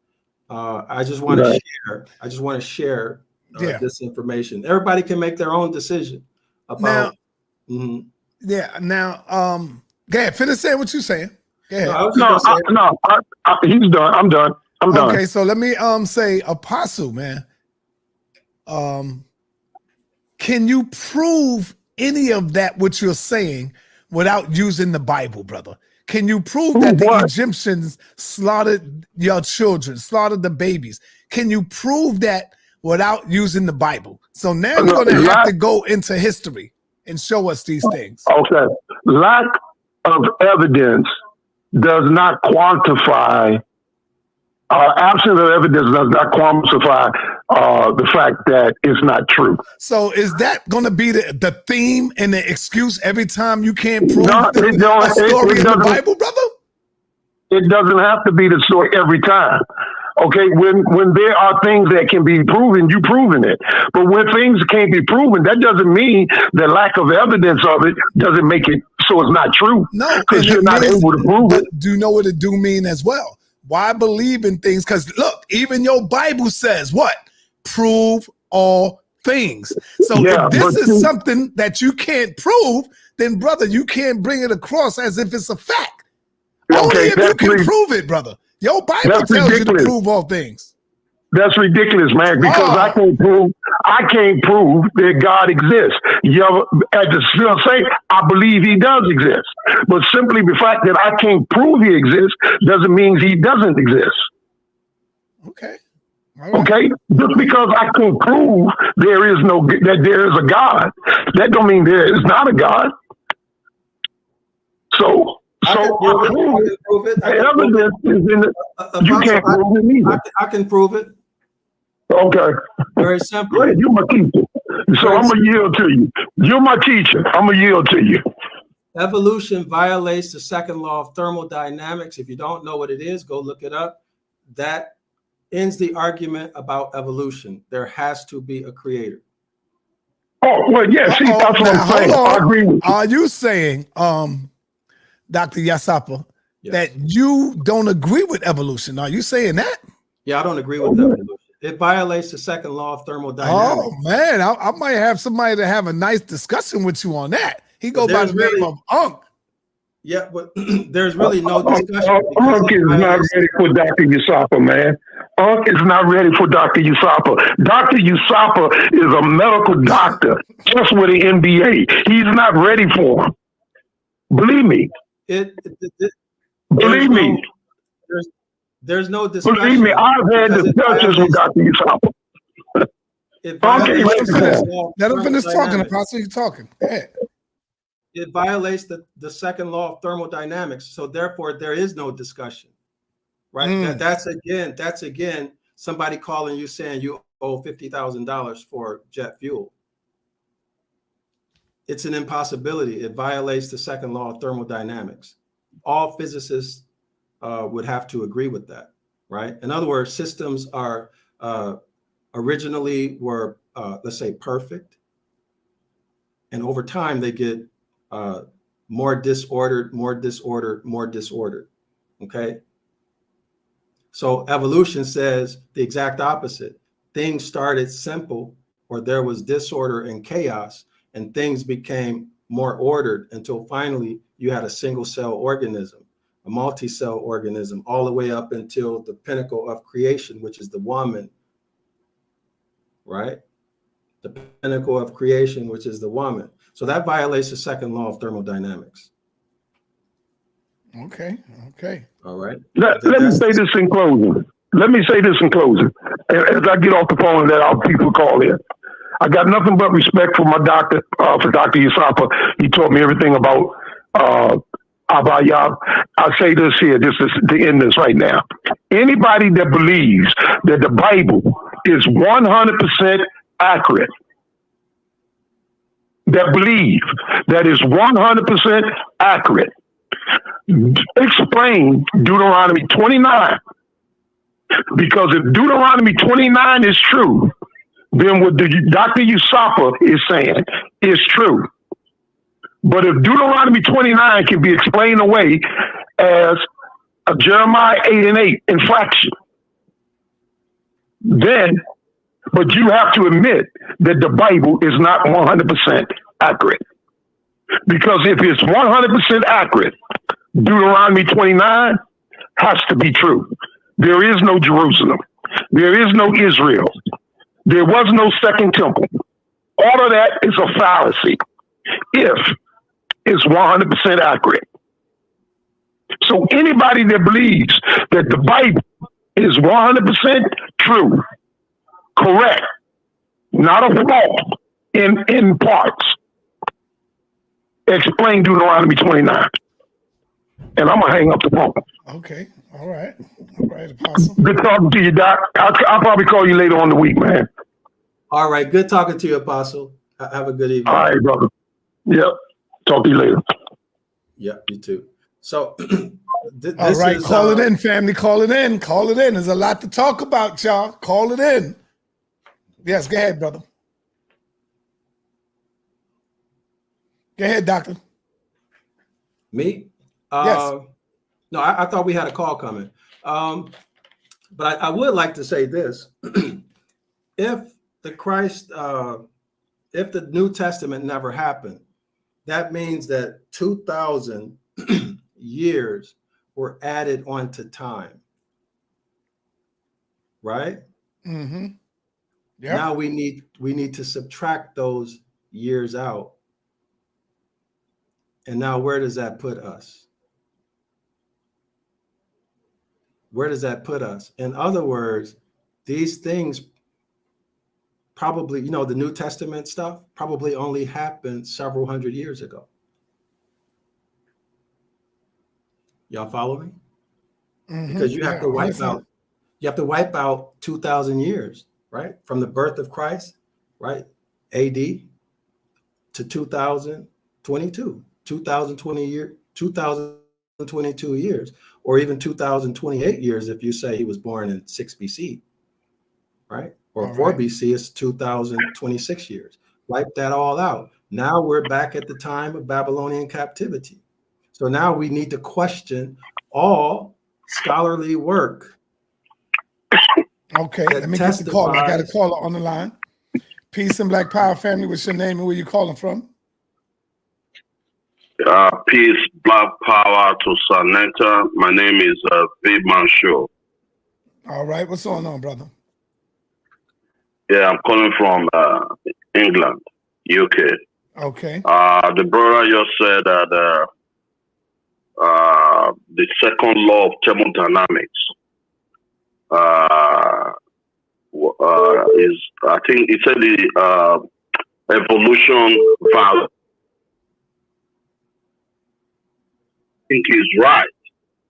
I just want to share. I just want to share this information. Everybody can make their own decision about. Now, Now, go ahead. Finish saying what you're saying. Go ahead. He's done. I'm done. I'm done. Okay, so let me say, Apostle, man. Can you prove any of that what you're saying without using the Bible, brother? Can you prove that the Egyptians slaughtered your children, slaughtered the babies? Can you prove that without using the Bible? So now you're going to have to go into history and show us these things. Okay. Lack of evidence does not quantify, absence of evidence does not quantify the fact that it's not true. So is that going to be the theme and the excuse every time you can't prove a story in the Bible, brother? It doesn't have to be the story every time. Okay, when there are things that can be proven, you proving it. But when things can't be proven, that doesn't mean the lack of evidence of it doesn't make it so it's not true. No, because you're not able to prove it. Do you know what it do mean as well? Why believe in things? Because look, even your Bible says what? Prove all things. So if this is something that you can't prove, then brother, you can't bring it across as if it's a fact. Only if you can prove it, brother. Your Bible tells you to prove all things. That's ridiculous, man, because I can't prove that God exists. Say, I believe he does exist. But simply the fact that I can't prove he exists doesn't mean he doesn't exist. Okay. Right. Okay? Just because I can't prove that there is a God, that don't mean there is not a God. So I can prove it. Evidence is in it. You can't prove it either. I can prove it. Okay. Very simple. Great. You're my teacher. So I'm going to yield to you. You're my teacher. I'm going to yield to you. Evolution violates the second law of thermodynamics. If you don't know what it is, go look it up. That ends the argument about evolution. There has to be a creator. Oh, well, yeah. See, that's what I'm saying. I agree with you. Are you saying, Dr. Yasapa, that you don't agree with evolution? Are you saying that? Yeah, I don't agree with evolution. It violates the second law of thermodynamics. Oh, man, I might have somebody to have a nice discussion with you on that. He goes by the name of Unk. Yeah, but there's really no discussion. Unc is not ready for Dr. Yasapa, man. Unc is not ready for Dr. Yasapa. Dr. Yasapa is a medical doctor, just with an MBA. He's not ready for him. Believe me. Believe me. There's no discussion. Believe me, I've had discussions with Dr. Yasapa. Let him finish talking, Apostle. You're talking. Go ahead. It violates the second law of thermodynamics. So therefore, there is no discussion, right? That's again somebody calling you saying you owe $50,000 for jet fuel. It's an impossibility. It violates the second law of thermodynamics. All physicists would have to agree with that, right? In other words, systems are originally were, let's say, perfect. And over time, they get more disordered, okay? So evolution says the exact opposite. Things started simple, or there was disorder and chaos, and things became more ordered until finally you had a single cell organism, a multi-cell organism, all the way up until the pinnacle of creation, which is the woman, right? The pinnacle of creation, which is the woman. So that violates the second law of thermodynamics. Okay. All right. Let me say this in closing. As I get off the phone and let our people call in. I got nothing but respect for my doctor, for Dr. Yasapa. He taught me everything about Ibaryath. I'll say this here, just to end this right now. Anybody that believes that the Bible is 100% accurate, that believe that is 100% accurate, explain Deuteronomy 29. Because if Deuteronomy 29 is true, then what Dr. Yasapa is saying is true. But if Deuteronomy 29 can be explained away as a Jeremiah 8:8 infraction, then, but you have to admit that the Bible is not 100% accurate. Because if it's 100% accurate, Deuteronomy 29 has to be true. There is no Jerusalem. There is no Israel. There was no second temple. All of that is a fallacy if it's 100% accurate. So anybody that believes that the Bible is 100% true, correct, not a flaw in parts, explain Deuteronomy 29. And I'm going to hang up the phone. Okay. All right, Apostle. Good talking to you, Doc. I'll probably call you later on the week, man. All right. Good talking to you, Apostle. Have a good evening. All right, brother. Yep. Talk to you later. Yep, you too. So, all right, call it in, family. Call it in. There's a lot to talk about, y'all. Call it in. Yes, go ahead, brother. Go ahead, doctor. Me? Yes. No, I thought we had a call coming. But I would like to say this. If the New Testament never happened, that means that 2,000 years were added onto time. Right? Mm-hmm. Yep. Now we need to subtract those years out. And now where does that put us? Where does that put us? In other words, these things probably, the New Testament stuff probably only happened several hundred years ago. Y'all follow me? Mm-hmm. Because you have to wipe out 2,000 years, right? From the birth of Christ, right? AD to 2022, 2022 years, or even 2028 years if you say he was born in 6 BC, right? Or 4 BC is 2026 years. Wipe that all out. Now we're back at the time of Babylonian captivity. So now we need to question all scholarly work. Okay, let me get the call. I got a caller on the line. Peace and Black Power family. What's your name and where you calling from? Peace, black power to Sanetta. My name is Big Man Show. All right, what's going on, brother? Yeah, I'm calling from England, UK. Okay. The brother just said that the second law of thermodynamics is, I think it said the evolution value. I think he's right,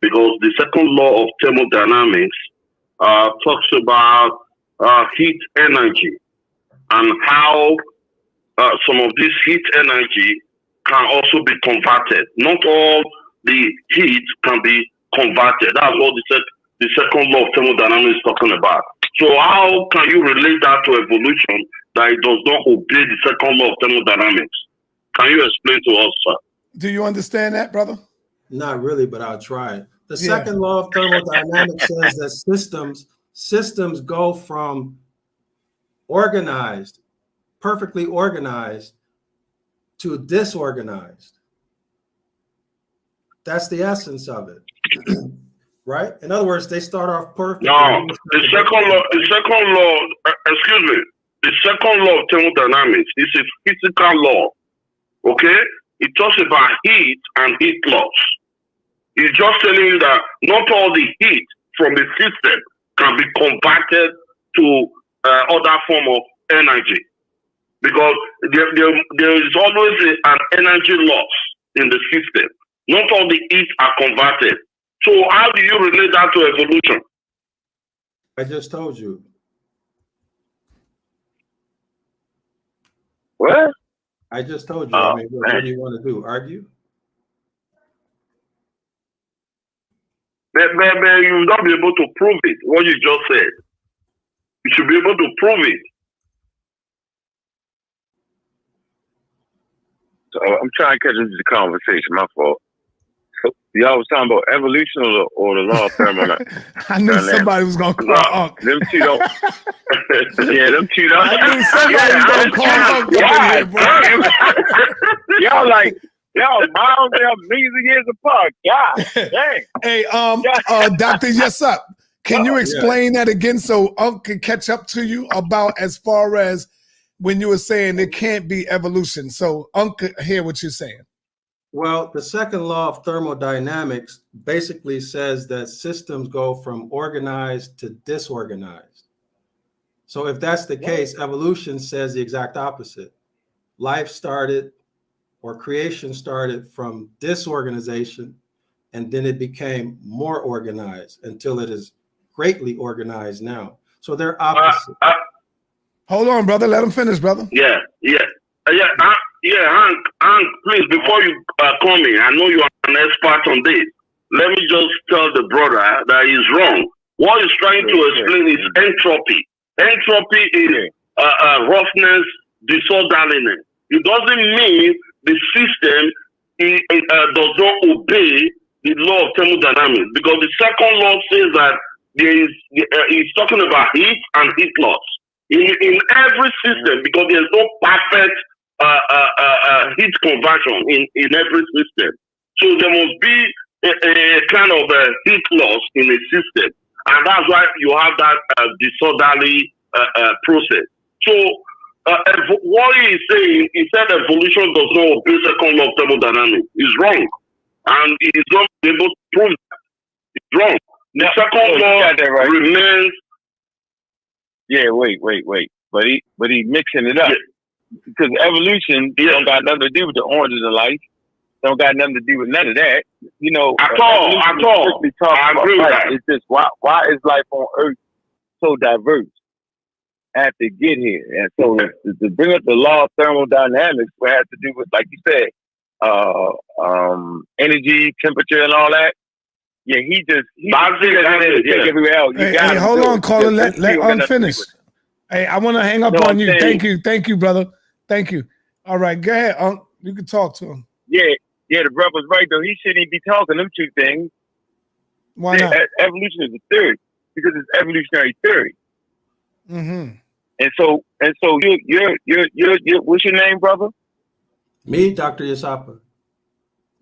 because the second law of thermodynamics talks about heat energy and how some of this heat energy can also be converted. Not all the heat can be converted. That's what the second law of thermodynamics is talking about. So how can you relate that to evolution, that it does not obey the second law of thermodynamics? Can you explain to us, sir? Do you understand that, brother? Not really, but I'll try. The second law of thermodynamics says that systems go from organized, perfectly organized, to disorganized. That's the essence of it, right? In other words, they start off perfect. No, the second law, excuse me, the second law of thermodynamics is a physical law, okay? It talks about heat and heat loss. It's just telling you that not all the heat from the system can be converted to other form of energy, because there is always an energy loss in the system. Not all the heat are converted. So how do you relate that to evolution? I just told you. What? I just told you. I mean, what do you want to do? Argue? But you will not be able to prove it, what you just said. You should be able to prove it. So I'm trying to catch into the conversation, my fault. So y'all was talking about evolution or the law of thermodynamics? I knew somebody was going to call Unc. Them two don't. Yeah, them two don't. I knew somebody was going to call Unc up in here, bro. Y'all miles there, millions of years apart. God dang. Hey, Dr. Yesap, can you explain that again so Unc can catch up to you about as far as when you were saying there can't be evolution? So Unc could hear what you're saying. Well, the second law of thermodynamics basically says that systems go from organized to disorganized. So if that's the case, evolution says the exact opposite. Life started, or creation started, from disorganization, and then it became more organized until it is greatly organized now. So they're opposite. Hold on, brother. Let him finish, brother. Hank, please, before you call me, I know you are an expert on this. Let me just tell the brother that he's wrong. What he's trying to explain is entropy. Entropy is roughness, disorderliness. It doesn't mean the system does not obey the law of thermodynamics, because the second law says that it's talking about heat and heat loss in every system, because there's no perfect heat conversion in every system. So there must be a kind of heat loss in a system, and that's why you have that disorderly process. So what he is saying, he said evolution does not obey second law of thermodynamics. He's wrong, and he's not able to prove that. He's wrong. The second law remains. Yeah, wait. But he mixing it up. Because evolution don't got nothing to do with the oranges of life. Don't got nothing to do with none of that. You know, at all. I agree with that. It's just why is life on Earth so diverse after it get here? And so to bring up the law of thermodynamics, what has to do with, like you said, energy, temperature, and all that. Yeah, he everywhere else. Hey, hold on, Colin. Let Unc finish. Hey, I want to hang up on you. Thank you, brother. Thank you. All right, go ahead, Unc. You can talk to him. Yeah, the brother's right though. He shouldn't even be talking them two things. Why not? Evolution is a theory, because it's evolutionary theory. Mm-hmm. And so you're what's your name, brother? Me, Dr. Yasapa.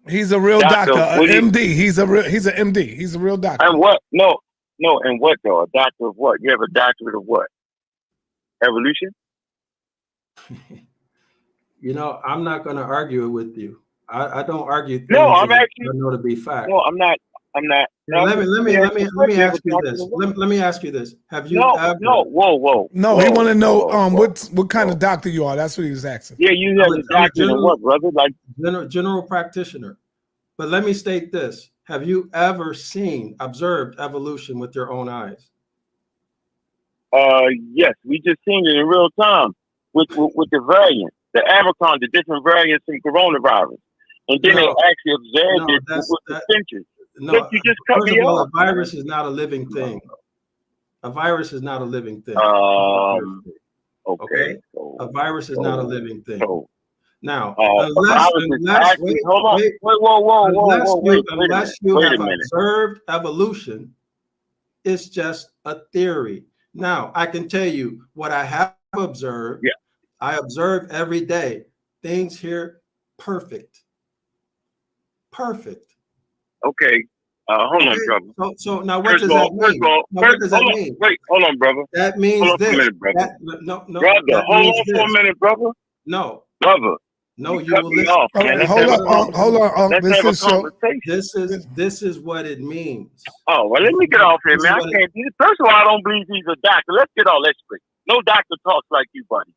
He's a real doctor, an What MD. He's an MD. He's a real doctor. and what? No, and what though? A doctor of what? You have a doctorate of what? Evolution? You know, I'm not going to argue with you. I don't argue things No, I'm that actually. I know to be fact. No, I'm not. No, Let me ask you this. Let me ask you this. Have you ever? No, whoa. No, he want to know what kind whoa. of doctor you are. That's what he was asking. Yeah, you have a doctorate of what, brother? Like general practitioner. But let me state this. Have you ever observed evolution with your own eyes? Yes, we just seen it in real time with the variants, the Abrahamic, the different variants in coronavirus. And then they actually observed it with the centuries. No, look, you just cut me off. A virus is not a living thing. A virus is not a living thing. Okay. So, a virus is not a living thing. Now, unless you have observed evolution, it's just a theory. Now, I can tell you what I have observed. Yeah. I observe every day things here perfect. Okay. Hold on, brother. So now what does that mean? What does that mean? Wait, hold on, brother. That means hold on this. For a minute, brother. No, brother, hold on for a minute, brother. No. Brother. No, you will listen. All right, hold on. This is what it means. Oh, well, let me get off here, man. I can't do this. First of all, I don't believe he's a doctor. Let's get all that straight. No doctor talks like you, buddy.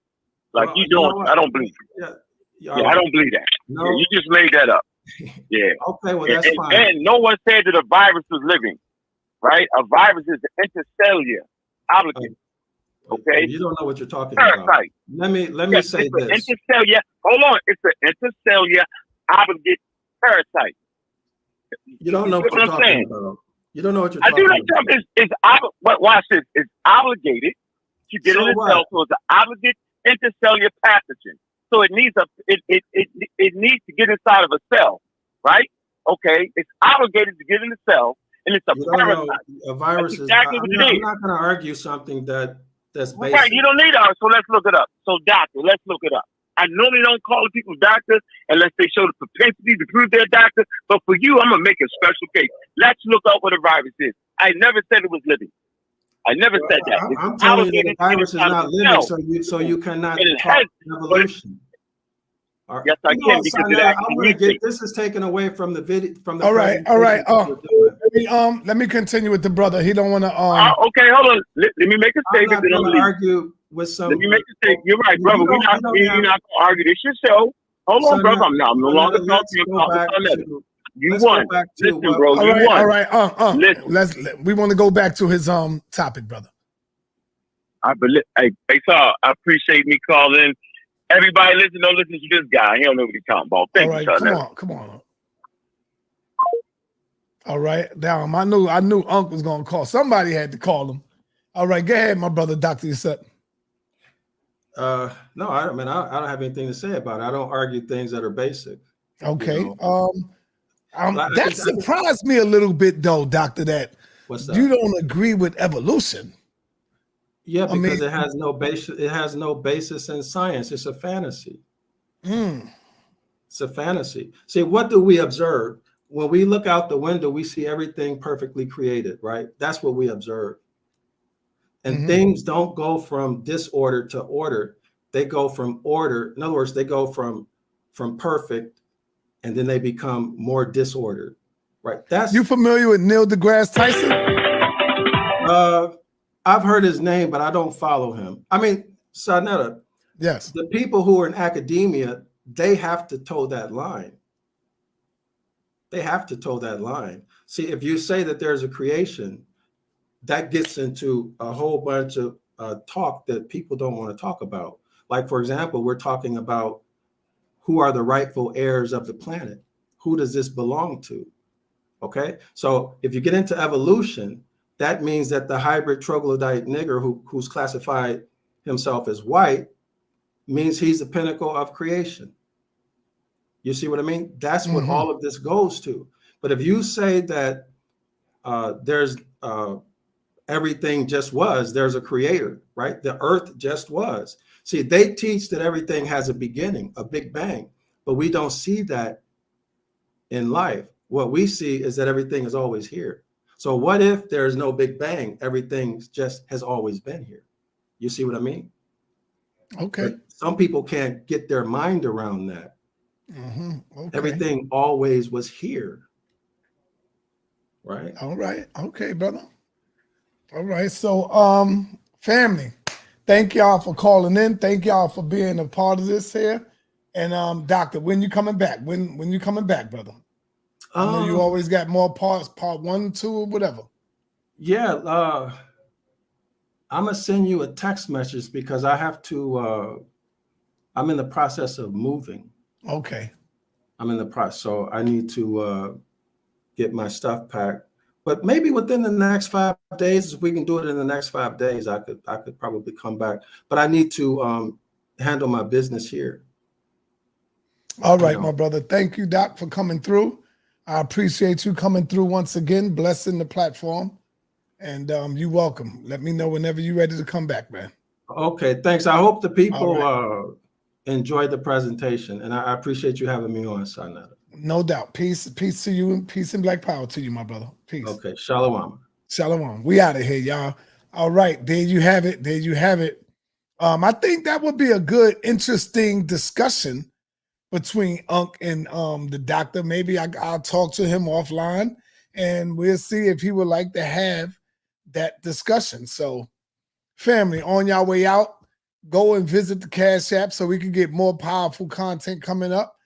Like you don't. I don't believe you. Yeah, I don't believe that. No. Yeah, you just made that up. Yeah. Okay, well, that's fine. And no one said that a virus was living, right? A virus is intercellular obligate. Okay. You don't know what you're talking parasite. About. Let me say this. Intercellular. Hold on. It's an intercellular obligate parasite. You don't know what you're talking about. You don't know what you're talking about. I do not. Watch this. It's obligated to get in the cell, so it's an obligate intercellular pathogen. So it needs it needs to get inside of a cell, right? Okay. It's obligated to get in the cell, and it's a parasite. A virus is exactly what it is. I'm not going to argue something that's basic. Right. You don't need ours, so let's look it up. So doctor, let's look it up. I normally don't call people doctors unless they show the propensity to prove they're a doctor. But for you, I'm gonna make a special case. Let's look up what a virus is. I never said it was living. I never said that. I'm telling you, the virus is not living, so you cannot talk evolution. Yes, I can because this is taken away from the video. All right. Let me continue with the brother. He don't want to. Okay, hold on. Let me make a statement. I'm not going to argue with some. Let me make a statement. You're right, brother. We're not going to argue. This your show. Hold on, brother. I'm no longer talking about you won. Listen, bro. You won. All right. We want to go back to his topic, brother. Hey, I appreciate me calling. Everybody don't listen to this guy. He don't know what he's talking about. Thank you, come on. All right, now I knew Unc was gonna call. Somebody had to call him. All right, go ahead, my brother, Dr. DrYasapa. No, I don't have anything to say about it. I don't argue things that are basic. Okay. You know? That surprised me a little bit, though, Doctor. What's that? You don't agree with evolution. Yeah, because it has no basis. It has no basis in science. It's a fantasy. It's a fantasy. See, what do we observe? When we look out the window, we see everything perfectly created, right? That's what we observe. And things don't go from disorder to order. They go from order. In other words, they go from perfect, and then they become more disordered, right? You familiar with Neil deGrasse Tyson? I've heard his name, but I don't follow him. I mean, Sarnetta, yes. The people who are in academia, they have to toe that line. They have to toe that line. See, if you say that there's a creation, that gets into a whole bunch of talk that people don't want to talk about. Like, for example, we're talking about who are the rightful heirs of the planet? Who does this belong to? Okay, so if you get into evolution, that means that the hybrid troglodyte nigger who's classified himself as white means he's the pinnacle of creation. You see what I mean? That's what all of this goes to. But if you say that there's everything just was, there's a creator, right? The earth just was. See, they teach that everything has a beginning, a big bang, but we don't see that in life. What we see is that everything is always here. So what if there's no Big Bang? Everything just has always been here. You see what I mean? Okay. But some people can't get their mind around that. Okay. Everything always was here. Right? All right. Okay, brother. All right. So, family, thank y'all for calling in. Thank y'all for being a part of this here. And doctor, when you coming back? When you coming back, brother? I know you always got more parts, part 1, 2, or whatever. Yeah, I'm gonna send you a text message because I have to. I'm in the process of moving. Okay. I'm in the process, so I need to get my stuff packed. But maybe within the next 5 days, if we can do it in the next 5 days, I could probably come back. But I need to handle my business here. All right, my brother. Thank you, Doc, for coming through. I appreciate you coming through once again, blessing the platform. And you're welcome. Let me know whenever you're ready to come back, man. Okay, thanks. I hope the people enjoyed the presentation, and I appreciate you having me on, Sarnetta. No doubt. Peace to you, and peace and black power to you, my brother. Peace. Okay, shalom. Shalom. We out of here, y'all. All right, there you have it. There you have it. I think that would be a good, interesting discussion between Unc and the doctor. Maybe I'll talk to him offline, and we'll see if he would like to have that discussion. So, family, on your way out, go and visit the Cash App so we can get more powerful content coming up.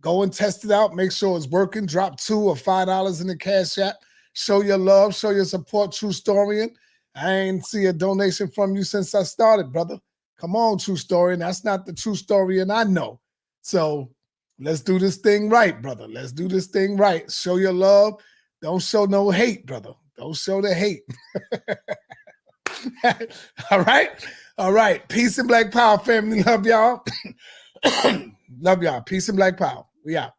Go and test it out. Make sure it's working. Drop $2 or $5 in the Cash App. Show your love. Show your support, True Storian. I ain't see a donation from you since I started, brother. Come on, True Storian. That's not the True Storian I know. So let's do this thing right, brother. Let's do this thing right. Show your love. Don't show no hate, brother. Don't show the hate. All right? All right. Peace and black power, family. Love y'all. Love y'all. Peace and black power. We out.